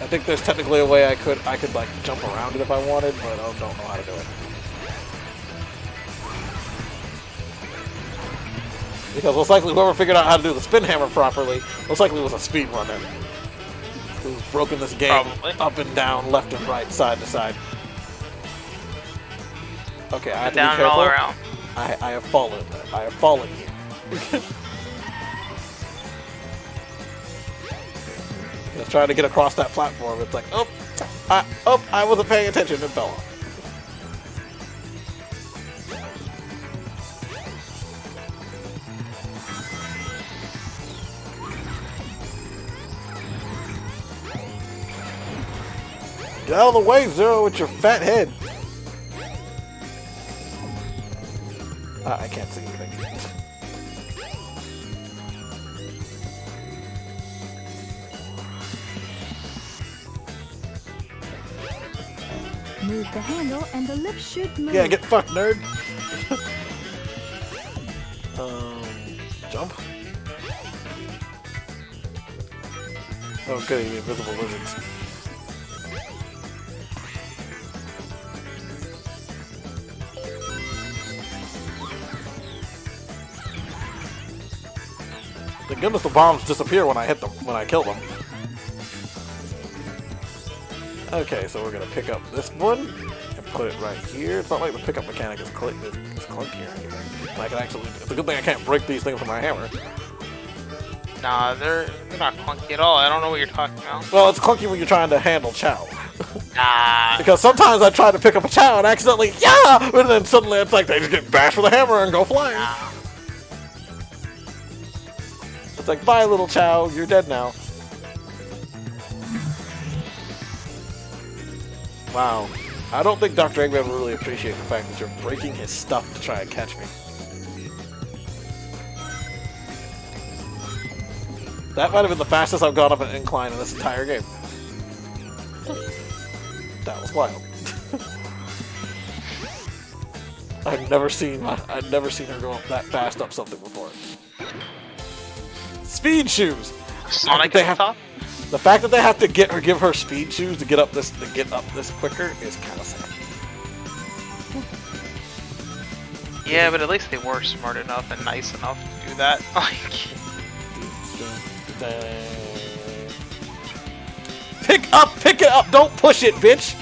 I think there's technically a way I could like jump around it if I wanted, but I don't know how to do it. Because most likely whoever figured out how to do the spin hammer properly, most likely was a speedrunner who's broken this game up and down, left and right, side to side. Okay, I have to down be careful. and all around. I have fallen. I have fallen here. Just trying to get across that platform. It's like, I wasn't paying attention and fell off. Get out of the way, Zero, with your fat head. I can't see anything. Move the handle and the lift should move. Yeah, get fucked, nerd. Jump. Oh, good, the invisible lizards. Thank goodness the bombs disappear when I hit them, when I kill them. Okay, so we're gonna pick up this one and put it right here. It's not like the pickup mechanic is clunky or anything. I can actually. It's a good thing I can't break these things with my hammer. Nah, they're not clunky at all. I don't know what you're talking about. Well, it's clunky when you're trying to handle Chow. Nah. Because sometimes I try to pick up a Chow and accidentally, yeah, and then suddenly it's like they just get bashed with a hammer and go flying. Nah. It's like, bye, little Chow, you're dead now. Wow. I don't think Dr. Eggman will really appreciate the fact that you're breaking his stuff to try and catch me. That might have been the fastest I've gone up an incline in this entire game. That was wild. I'd never seen her go up that fast up something before. Speed shoes. Sonic at the top? The fact that they have to give her speed shoes to get up this quicker is kind of sad. Yeah, but at least they were smart enough and nice enough to do that. Like, pick it up, don't push it, bitch.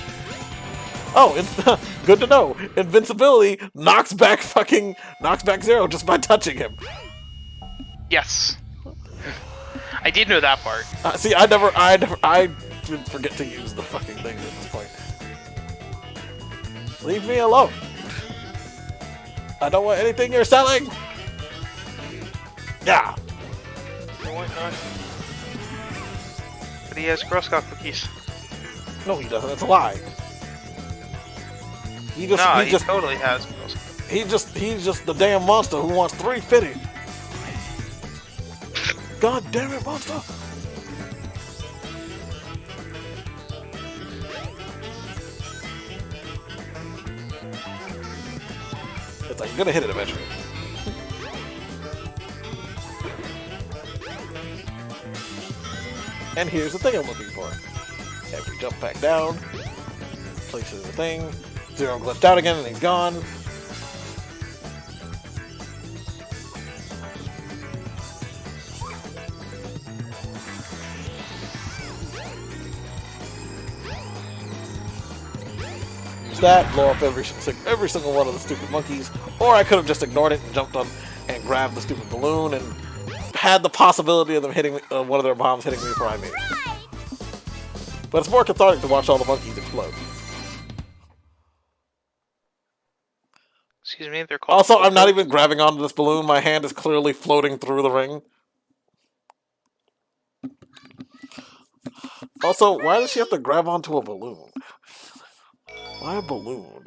Oh, it's good to know. Invincibility knocks back Zero just by touching him. yes. I did know that part. See, I would forget to use the fucking thing at this point. Leave me alone. I don't want anything you're selling. Yeah. No, why not? But he has Girl Scout cookies. No, he doesn't. It's a lie. He totally has Girl Scout. He's just the damn monster who wants 350. God damn it, monster! It's like, you're gonna hit it eventually. And here's the thing I'm looking for. If we jump back down, places the thing, Zero glitched out again and he's gone. That, blow up every single one of the stupid monkeys, or I could have just ignored it and jumped on and grabbed the stupid balloon and had the possibility of them hitting me, one of their bombs hitting me before I made it. But it's more cathartic to watch all the monkeys explode. Excuse me, they're called. Also, I'm not even grabbing onto this balloon. My hand is clearly floating through the ring. Also, why does she have to grab onto a balloon? Why a balloon?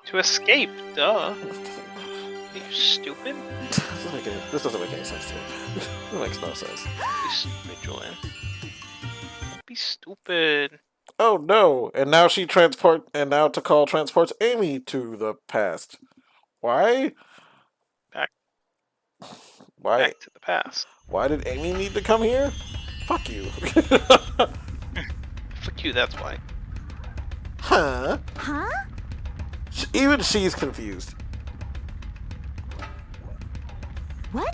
To escape, duh. Are you stupid? This doesn't make any sense to me. It makes no sense. Be stupid, Julian. Don't be stupid. Oh no! And now Takal transports Amy to the past. Why? Why? Back to the past. Why did Amy need to come here? Fuck you. Fuck you, that's why. Huh? Huh? Even she's confused.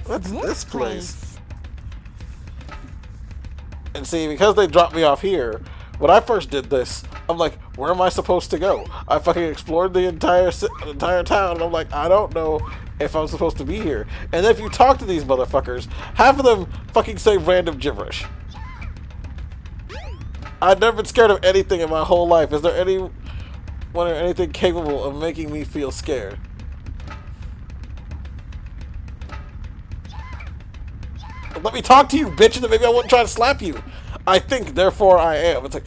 What's this place? And see, because they dropped me off here, when I first did this, I'm like, where am I supposed to go? I fucking explored the entire town, and I'm like, I don't know if I'm supposed to be here. And then if you talk to these motherfuckers, half of them fucking say random gibberish. I've never been scared of anything in my whole life. Is there anyone or anything capable of making me feel scared? Let me talk to you, bitch, and then maybe I wouldn't try to slap you. I think, therefore I am. It's like,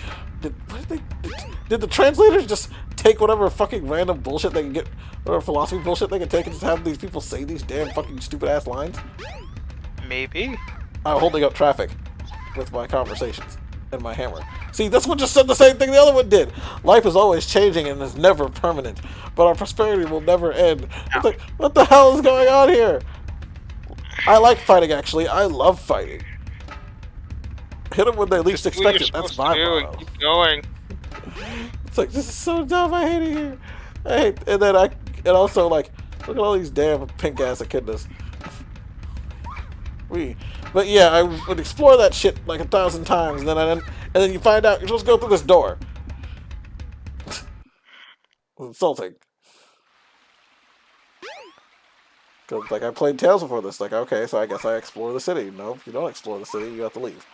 did the translators just take whatever fucking random bullshit they can get, whatever philosophy bullshit they can take and just have these people say these damn fucking stupid ass lines? Maybe. I'm holding up traffic with my conversations and my hammer. See, this one just said the same thing the other one did. Life is always changing and is never permanent, but our prosperity will never end. It's like, what the hell is going on here? I like fighting, actually. I love fighting. Hit them when they least expect it. That's my motto. Keep going. It's like, this is so dumb. I hate it here. And also, like, look at all these damn pink ass echidnas. But yeah, I would explore that shit like 1,000 times, and then you find out you're supposed to go through this door. It's insulting. Cause like I played Tales before this, like okay, so I guess I explore the city. No, if you don't explore the city, you have to leave.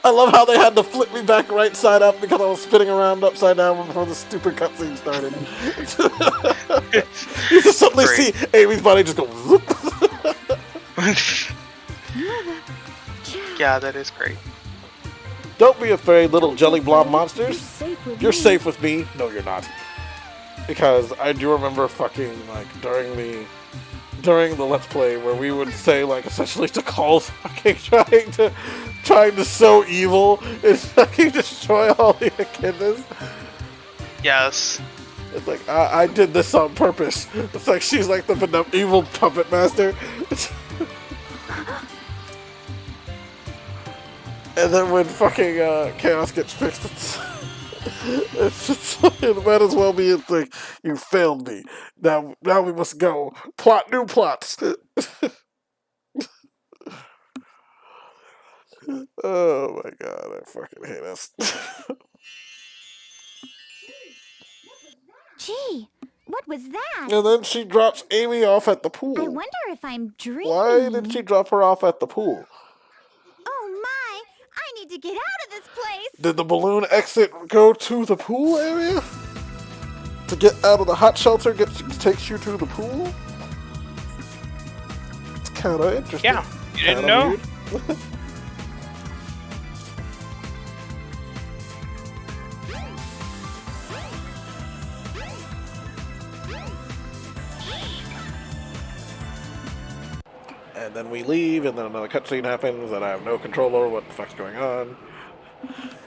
I love how they had to flip me back right side up because I was spinning around upside down before the stupid cutscene started. You just suddenly see Amy's body just go whoop. Yeah, that is great. Don't be afraid, little Don't be jelly blob afraid. monsters. You're You're me. safe with me. No, you're not. Because I do remember fucking, like, during the Let's Play where we would say, like, essentially to calls fucking trying to sow evil and fucking destroy all the echidnas. Yes. It's like, I did this on purpose. It's like she's like the evil puppet master. And then when fucking chaos gets fixed, it might as well be. It's like, you failed me. Now we must go plot new plots. Oh my god, I fucking hate us. Gee, what was that? And then she drops Amy off at the I pool. wonder if I'm dreaming. Why did she drop her off at the pool? Oh my! I need to get out of this place! Did the balloon exit go to the pool area? To get out of the hot shelter takes you to the pool? It's kind of interesting. Yeah. You didn't Kinda know? weird. And then we leave, and then another cutscene happens, and I have no control over what the fuck's going on.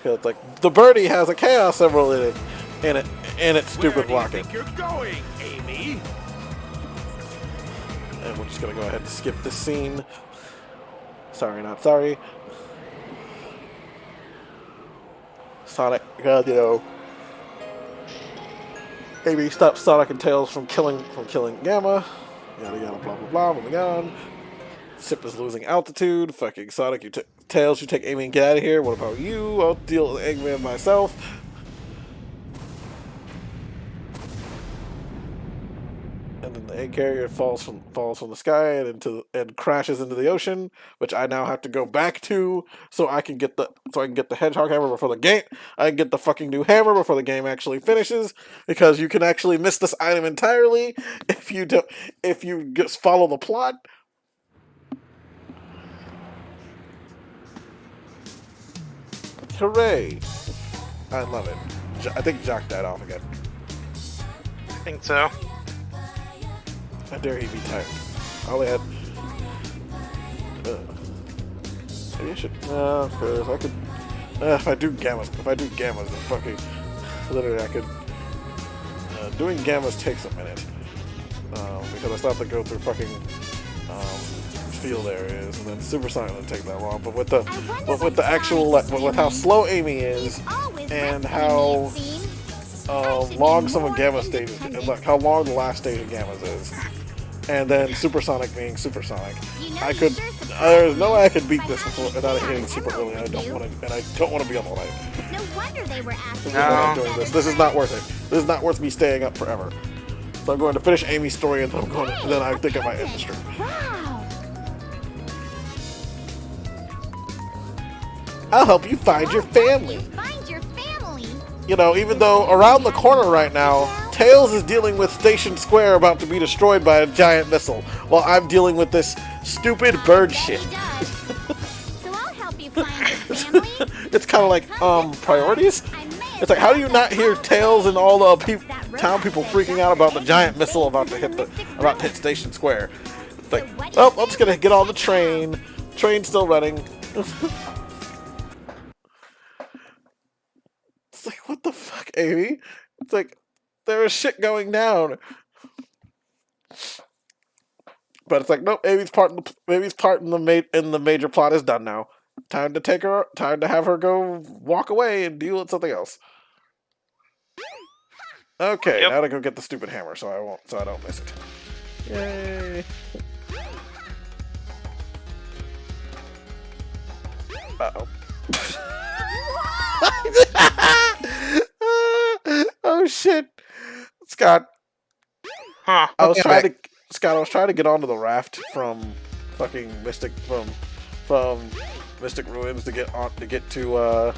'Cause it's like, the birdie has a chaos symbol in it, and it's stupid Where do you blocking. think you're going, Amy? And we're just gonna go ahead and skip this scene. Sorry, not sorry. Sonic, God, you know. Maybe stop Sonic and Tails from killing Gamma. Yada yada blah blah blah. Moving on. Sip is losing altitude. Fucking Sonic, Tails, you take Amy and get out of here. What about you? I'll deal with Eggman myself. And then the egg carrier falls from the sky and crashes into the ocean, which I now have to go back to so I can get the hedgehog hammer before the game. I can get the fucking new hammer before the game actually finishes, because you can actually miss this item entirely if you just follow the plot. Hooray! I love it. I think Jock died off again. I think so. How dare he be tired? All they had. Maybe I should. No, because I could. If I do gammas, then fucking. Literally, I could. Doing gammas takes a minute. Because I still have to go through fucking. Field areas, and then supersonic doesn't take that long. But with the actual, with how slow Amy is, and how long some of Gamma stages, and like how long the last stage of Gamma's is, and then supersonic being supersonic, there's no way I could beat this without hitting super early. I don't want to be on the light. No wonder they were asking. No. Doing this. This is not worth it. This is not worth me staying up forever. So I'm going to finish Amy's story, and then I think I might end the stream. Wow. I'll help you find your family. Find your family. You know, even though around the corner right now, Tails is dealing with Station Square about to be destroyed by a giant missile, while I'm dealing with this stupid bird shit. So I'll help you find your family. It's kind of like, priorities? It's like, how do you not hear Tails and all the town people freaking out about the giant missile about to hit Station Square? It's like, oh, I'm just gonna get on the train. Train's still running. It's like, what the fuck, Amy? It's like, there is shit going down. But it's like, nope, Amy's part in the major plot is done now. Time to have her go walk away and deal with something else. Okay, Yep. now to go get the stupid hammer so I don't miss it. Yay. Uh-oh. Oh shit, Scott. Huh. I was trying to get onto the raft from fucking Mystic Ruins to get to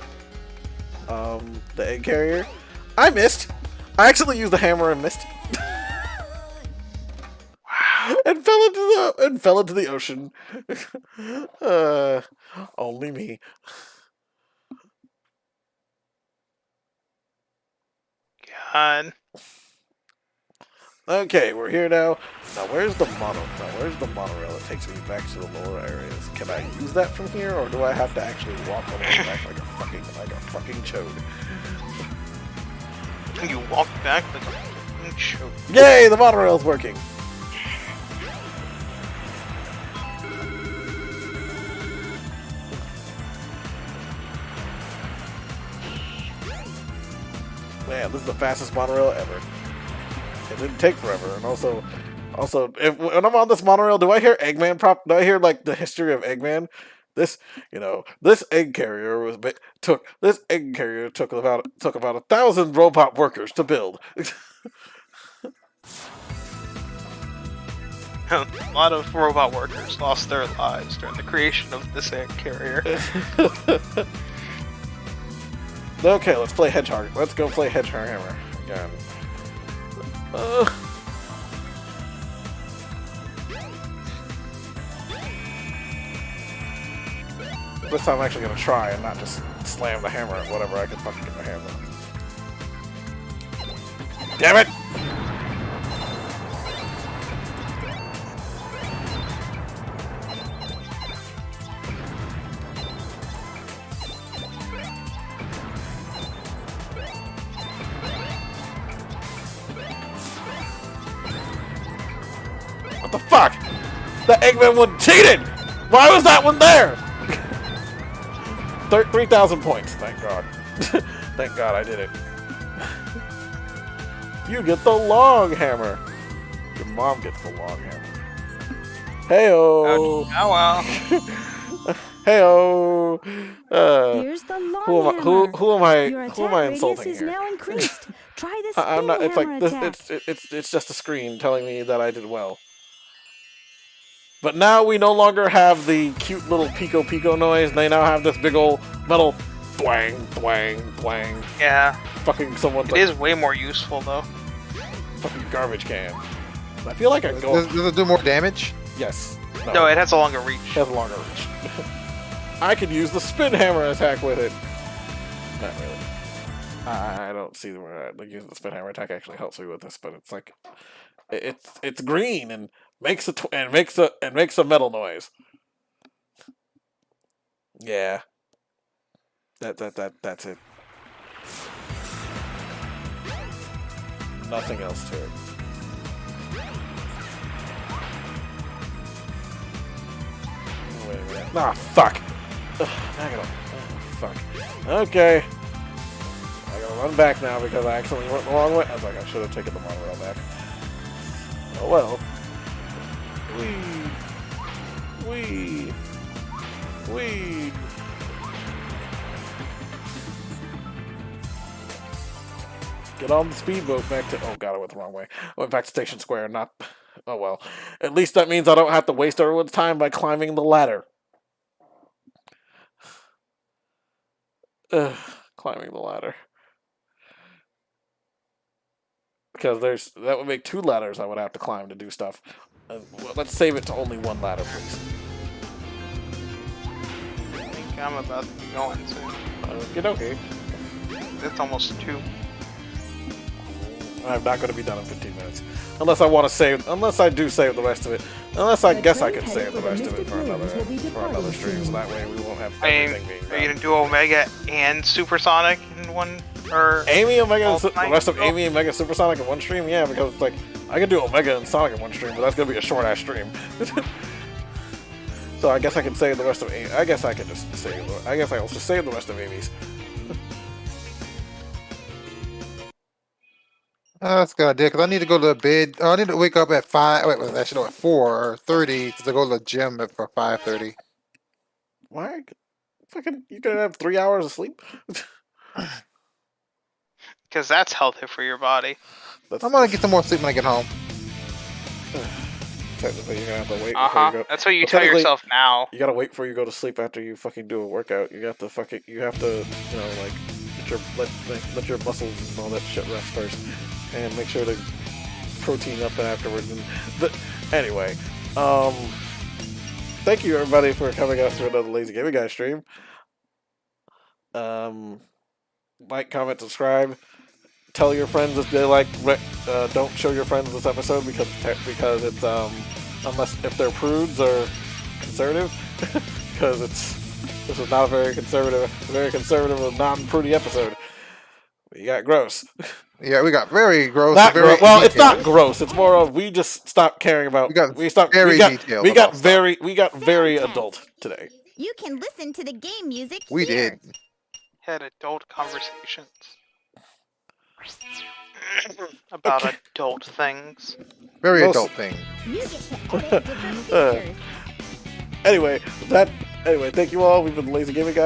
the egg carrier. I missed. I accidentally used the hammer and missed. and fell into the ocean. Only me. god. Okay, we're here now. Now, where's the monorail that takes me back to the lower areas? Can I use that from here, or do I have to actually walk all the way back like a fucking chode? You walk back like a fucking choke. Yay, the monorail's working. Man, this is the fastest monorail ever. It didn't take forever, and also, when I'm on this monorail, do I hear Eggman do I hear like the history of Eggman? This egg carrier took about 1,000 robot workers to build. A lot of robot workers lost their lives during the creation of this egg carrier. Okay, let's play Hedgehog. Let's go play Hedgehog Hammer again. This time I'm actually gonna try and not just slam the hammer at whatever I can fucking get my hands on. Damn it! What the fuck? The Eggman one cheated! Why was that one there? 3,000 points, thank God. Thank God I did it. You get the long hammer. Your mom gets the long hammer. Heyo. Oh well. Heyo. Here's the long Who am I? hammer. Who am I? Your Who am attack I insulting radius is here? now increased. Try this I'm not. spin It's like hammer this. attack. It's just a screen telling me that I did well. But now we no longer have the cute little pico noise. They now have this big old metal twang, twang, twang. Yeah. Fucking someone's It like is way more useful though. fucking garbage can. I feel like I go. Does it do more damage? Yes. No, it has a longer reach. It has a longer reach. I could use the spin hammer attack with it. Not really. I don't see where like using the spin hammer attack actually helps me with this, but it's like it's green and makes a metal noise. Yeah. That's it. Nothing else to it. Wait a minute. Ah, fuck. Ugh, I gotta. Oh, fuck. Okay. I gotta run back now because I accidentally went the wrong way. I was like, I should have taken the monorail back. Oh well. Wee. Get on the speedboat back to. Oh god, I went the wrong way. I went back to Station Square, not. Oh well. At least that means I don't have to waste everyone's time by climbing the ladder. Ugh, climbing the ladder. Because that would make 2 ladders I would have to climb to do stuff. Let's save it to only 1 ladder, please. I think I'm about to be going soon. Okay. It's almost 2. I'm not going to be done in 15 minutes. Unless I want to save, unless I do save the rest of it. Unless I guess I could save the rest of it for another stream, so that way we won't have everything being Are you done. gonna do Omega and Supersonic in one, or Amy, Omega, the night rest of ago? Amy and Mega Supersonic in one stream? Yeah, because it's like, I can do Omega and Sonic in one stream, but that's going to be a short-ass stream. So I guess I can save the rest of Amy. I guess I can just save, I guess I'll just save the rest of Amy's. That's a good idea, because I need to go to bed. I need to wake up at 5. Wait, actually, no, at 4:30, because I go to the gym for 5:30. Why? Fucking, you gonna have 3 hours of sleep? because that's healthy for your body. That's, I'm gonna get some more sleep when I get home. technically, you're gonna have to wait before you go. That's what you Well, tell technically, yourself now. You gotta wait before you go to sleep after you fucking do a workout. You have to you have to, you know, like, let your muscles and all that shit rest first. And make sure to protein up afterwards. But anyway, thank you everybody for coming out to another Lazy Gaming Guy stream. Like, comment, subscribe. tell your friends if they like. Don't show your friends this episode because it's unless if they're prudes or conservative, because this is not a very conservative or non-prudy episode. We got gross. Yeah, we got very gross. Not very well, it's not detailed. gross. It's more of we just stopped caring about. We got We stopped. very we got detailed we got about very adult today. You can listen to the game music We here. did. Had adult conversations about adult things. Very Most- adult thing. You get to edit different features. Anyway, thank you all. We've been the Lazy Gaming Guys.